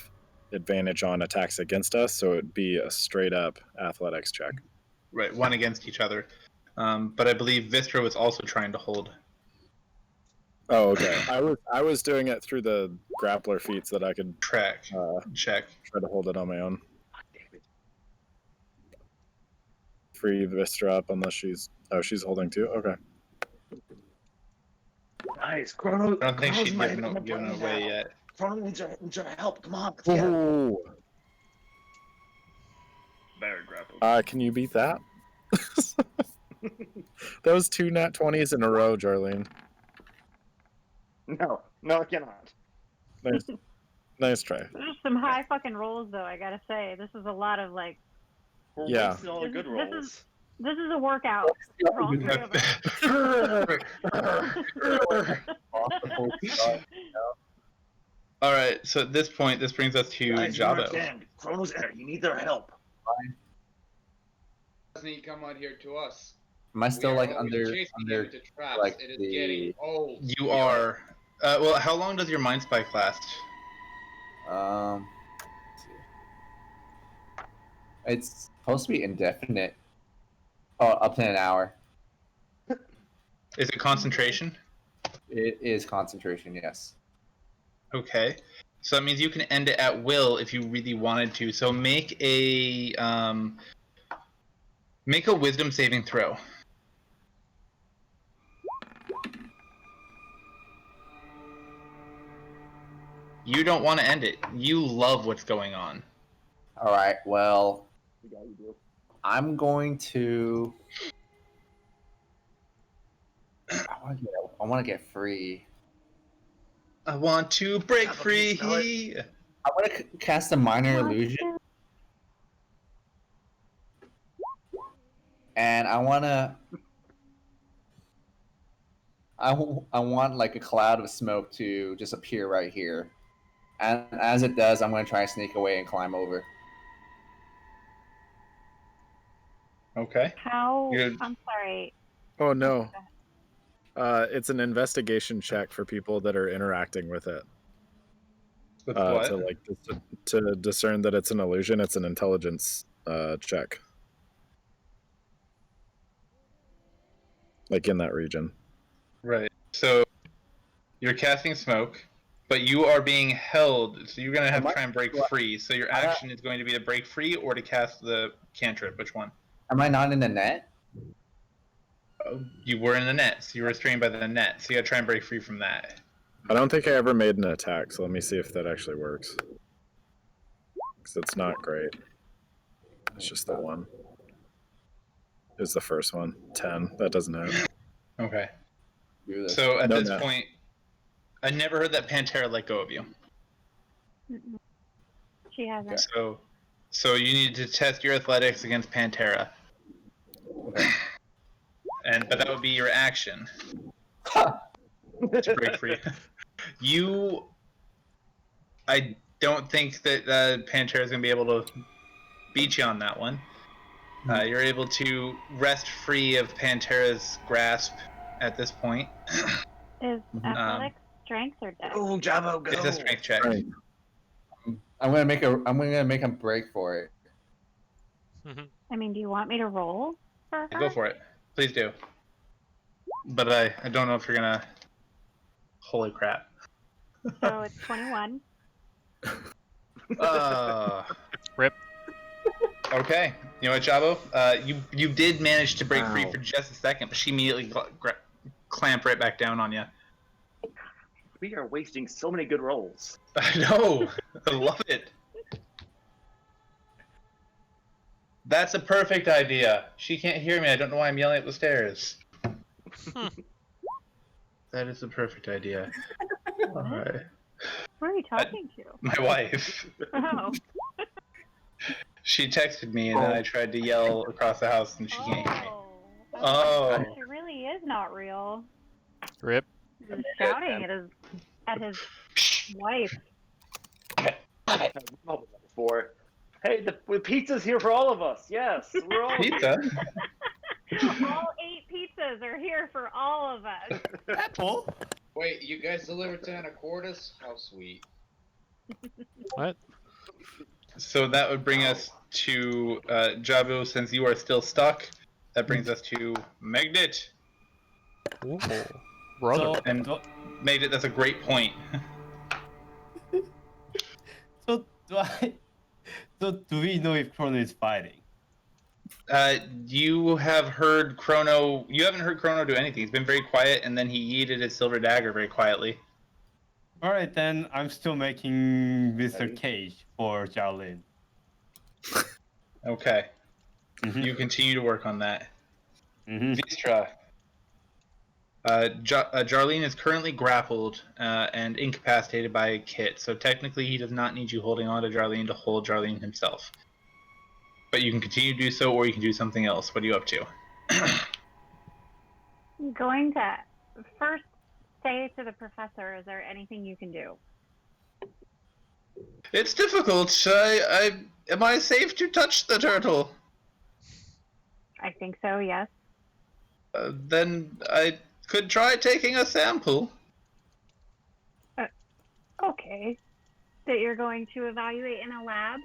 advantage on attacks against us, so it'd be a straight up athletics check. Right, one against each other. But I believe Vistra was also trying to hold. Oh, okay. I was doing it through the grappler feats that I could check. Try to hold it on my own. Free Vistra up unless she's holding too. Okay. Nice, Crono. I don't think she's my given brain away now. yet. Crono needs your help. Come on, let's get him. Ooh. Very grapple. Can you beat that? That was 2 nat 20s in a row, Jarlene. No, I cannot. Nice try. There's some high fucking rolls though. I gotta say, this is a lot of like. We're Yeah. wasting all the good rolls. This is a workout for all 3 of us. All right. So at this point, this brings us to Guys, you Jabo. understand. Crono's there. You need their help. Doesn't he come out here to us? Am I still We are like always under chasing him into traps. like It is the? getting old. You are. Well, how long does your mind spike last? Let's see. It's supposed to be indefinite. Oh, up to an hour. Is it concentration? It is concentration, yes. Okay. So that means you can end it at will if you really wanted to. So make a wisdom saving throw. You don't want to end it. You love what's going on. All right. Well, I'm going to. I want to get free. I want to break Papa, can you smell free. I want to cast a minor illusion, and I want to. I want like a cloud of smoke to just appear right here, and as it does, I'm going to try to sneak away and climb over. Okay. How? Good. I'm sorry. Oh no. It's an investigation check for people that are interacting with it. With what? To discern that it's an illusion. It's an intelligence check. Like in that region. Right. So you're casting smoke, but you are being held. So you're gonna have to try and break free. So your action is going to be to break free or to cast the cantrip. Which one? Am I not in the net? You were in the net, so you were restrained by the net. So you gotta try and break free from that. I don't think I ever made an attack, so let me see if that actually works. Because it's not great. It's just the one. Is the first one. 10. That doesn't hit. Okay. So at No, this no. point, I never heard that Pantera let go of you. Mm-mm. She hasn't. So you need to test your athletics against Pantera. But that would be your action to break free. I don't think that Pantera is going to be able to beat you on that one. You're able to wrest free of Pantera's grasp at this point. Is athletics strength or dex? Go, Jabo, go. It's a strength check. Right. I'm gonna make him break for it. I mean, do you want me to roll for her? Go for it. Please do. But I don't know if you're gonna. Holy crap. So it's 21. Rip. Okay. You know what, Jabo? You did manage to break free Wow. for just a second, but she immediately clamped right back down on you. We are wasting so many good rolls. I know. I love it. That's a perfect idea. She can't hear me. I don't know why I'm yelling at the stairs. That is the perfect idea. All right. Who are you talking to? My wife. Oh. She texted me and then I tried to yell across the house and she can't hear me. Oh. She really is not real. Rip. He's shouting at his wife. Before. Hey, the pizza's here for all of us. Yes, we're all Pizza? All 8 pizzas are here for all of us. Apple. Wait, you guys delivered to Anacortes? How sweet. What? So that would bring us to Jabu, since you are still stuck. That brings us to Magnet. Ooh, brother. So, And Magnet, that's a great point. so do we know if Crono is fighting? You have heard Crono. You haven't heard Crono do anything. He's been very quiet, and then he yeeted his silver dagger very quietly. All right, then I'm still making Mr. Cage for Jarlene. Okay. Mhm. You continue to work on that. Mhm. Vistra. Jarlene is currently grappled and incapacitated by Kit, so technically he does not need you holding on to Jarlene to hold Jarlene himself. But you can continue to do so, or you can do something else. What are you up to? I'm going to first say to the professor, is there anything you can do? It's difficult. Am I safe to touch the turtle? I think so, yes. Then I could try taking a sample. Okay. That you're going to evaluate in a lab?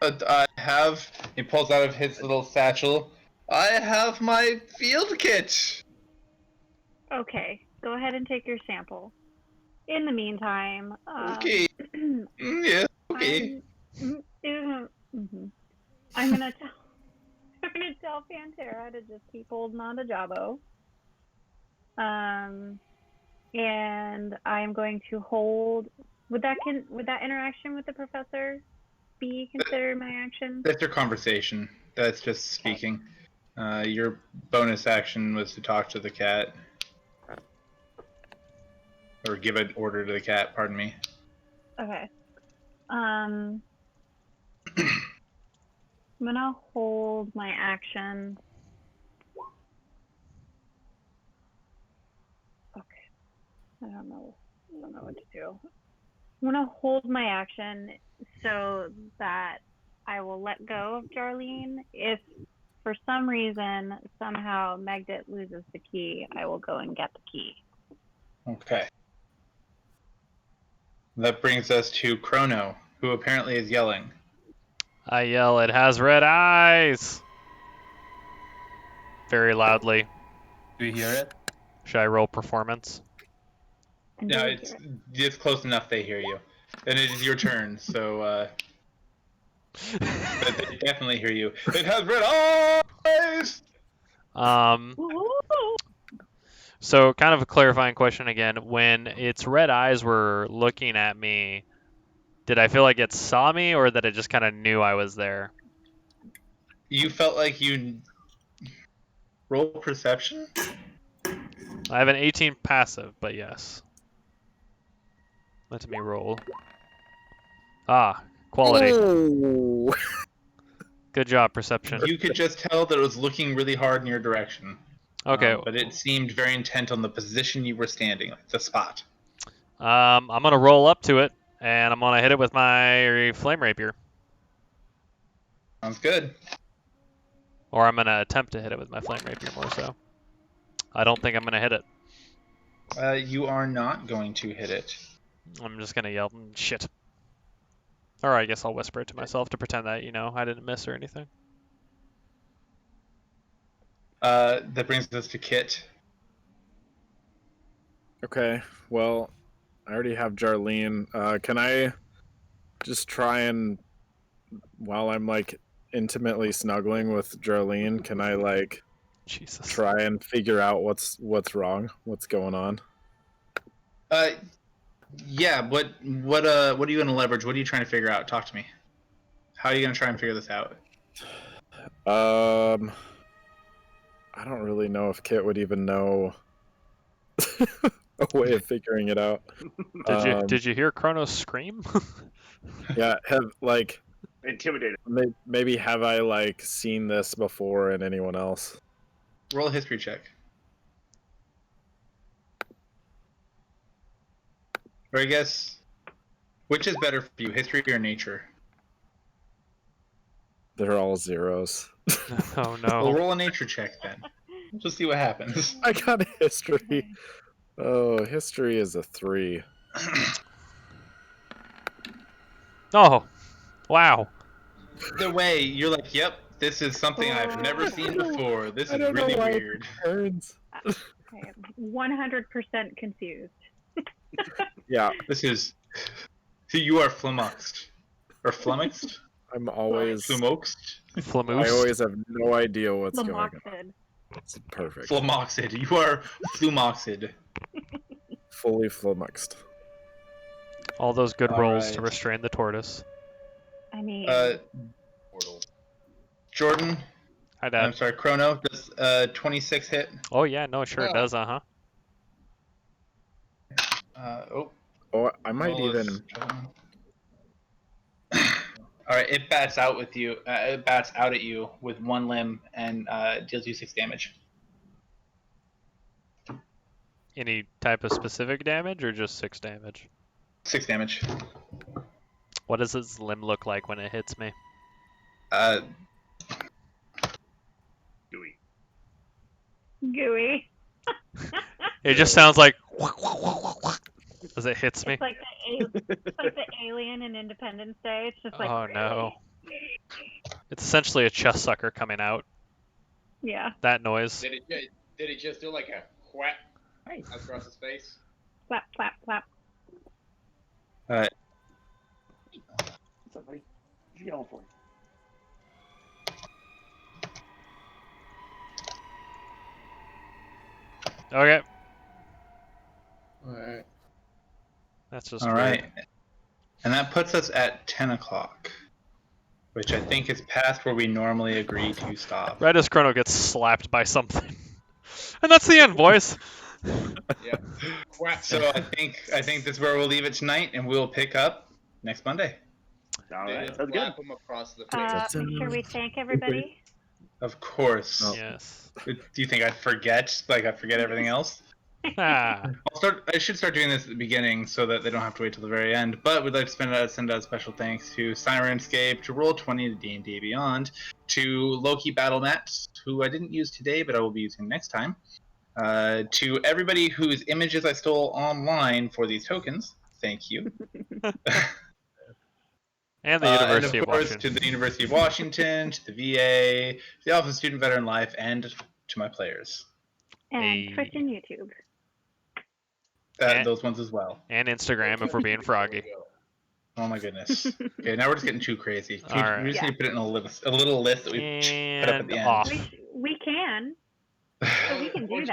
I have. He pulls out of his little satchel. I have my field kit. Okay. Go ahead and take your sample. In the meantime, Okay. Yeah. Okay. I'm gonna tell Pantera to just keep holding on to Jabo. And I'm going to hold. Would that interaction with the professor be considered my action? That's your conversation. That's just speaking. Your bonus action was to talk to the cat. Or give an order to the cat, pardon me. Okay. I'm gonna hold my action. Okay. I don't know what to do. I'm gonna hold my action so that I will let go of Jarlene. If for some reason somehow Megdit loses the key, I will go and get the key. Okay. That brings us to Crono, who apparently is yelling. I yell, it has red eyes! Very loudly. Do you hear it? Should I roll performance? And No, do it's close enough they hear you. And it is your turn, so but they definitely hear you. It has red eyes! So kind of a clarifying question again. When its red eyes were looking at me, did I feel like it saw me or that it just kind of knew I was there? You felt like you roll perception? I have an 18 passive, but yes. Let me roll. Ah, quality. Oh. Good job, perception. You could just tell that it was looking really hard in your direction. Okay. But it seemed very intent on the position you were standing, the spot. I'm gonna roll up to it, and I'm gonna hit it with my flame rapier. Sounds good. Or I'm gonna attempt to hit it with my flame rapier more so. I don't think I'm gonna hit it. You are not going to hit it. I'm just gonna yell shit. Or I guess I'll whisper it to myself to pretend that, I didn't miss or anything. That brings us to Kit. Okay, well, I already have Jarlene. Can I just try and, while I'm like intimately snuggling with Jarlene, can I like Jesus. try and figure out what's wrong, what's going on? Yeah. What are you gonna leverage? What are you trying to figure out? Talk to me. How are you gonna try and figure this out? I don't really know if Kit would even know a way of figuring it out. Did you hear Crono scream? Yeah, have like Intimidated. maybe have I like seen this before in anyone else? Roll a history check. Or I guess, which is better for you, history or nature? They're all zeros. Oh We'll no. roll a nature check then. We'll just see what happens. I got history. Oh, history is a 3. Oh, wow. Either way, you're like, yep, this is something I've never seen before. This is really weird. Turns. Okay, 100% confused. Yeah, This is. So you are flummoxed. Or flummoxed? I'm always. Flummoxed? I Flamoose. always have no idea what's going on. Lamoxid. It's perfect. Flummoxed. You are flummoxed. Fully flummoxed. All those good All rolls to right. restrain the tortoise. I mean, Portal. Jordan, Hi, I'm Dad. sorry, Chrono, does 26 hit? Oh yeah, no, sure it does, uh-huh. Oh, I might roll even. this. All right, it bats out with you. It bats out at you with one limb and deals you 6 damage. Any type of specific damage or just 6 damage? 6 damage. What does its limb look like when it hits me? Gooey. gooey. It just sounds like as it hits me. It's like the alien in Independence Day. It's just like, Oh no. It's essentially a chest sucker coming out. yeah, That noise. Did it just do like a whack across his face? flap, flap, flap. What's up, buddy? What you yelling for? Okay. Alright. That's just All weird. right. And that puts us at 10 o'clock, which I think is past where we normally agree to stop. Right as Chrono gets slapped by something. And that's the end, boys. Yeah. Whack. So I think this is where we'll leave it tonight, and we'll pick up next Monday. All They right, just sounds good. slap him across the face. Make sure we thank everybody. Of course. Oh. Yes. Do you think I forget? Like I forget everything else? Ah. I should start doing this at the beginning so that they don't have to wait till the very end. But we'd like to send out special thanks to Sirenscape, to Roll20, to D&D Beyond, to Loki Battlemats, who I didn't use today, but I will be using next time. To everybody whose images I stole online for these tokens, thank you. And the University and of of course, Washington. to the University of Washington, to the VA, to the Office of Student Veteran Life, and to my players. And Hey. Twitch and YouTube. Those ones as well. And Instagram if we're being froggy. Oh my goodness. Okay, now we're just getting too crazy. We Alright. just need to put it in a little list that we put up at And the end. off. We can. So we can do that.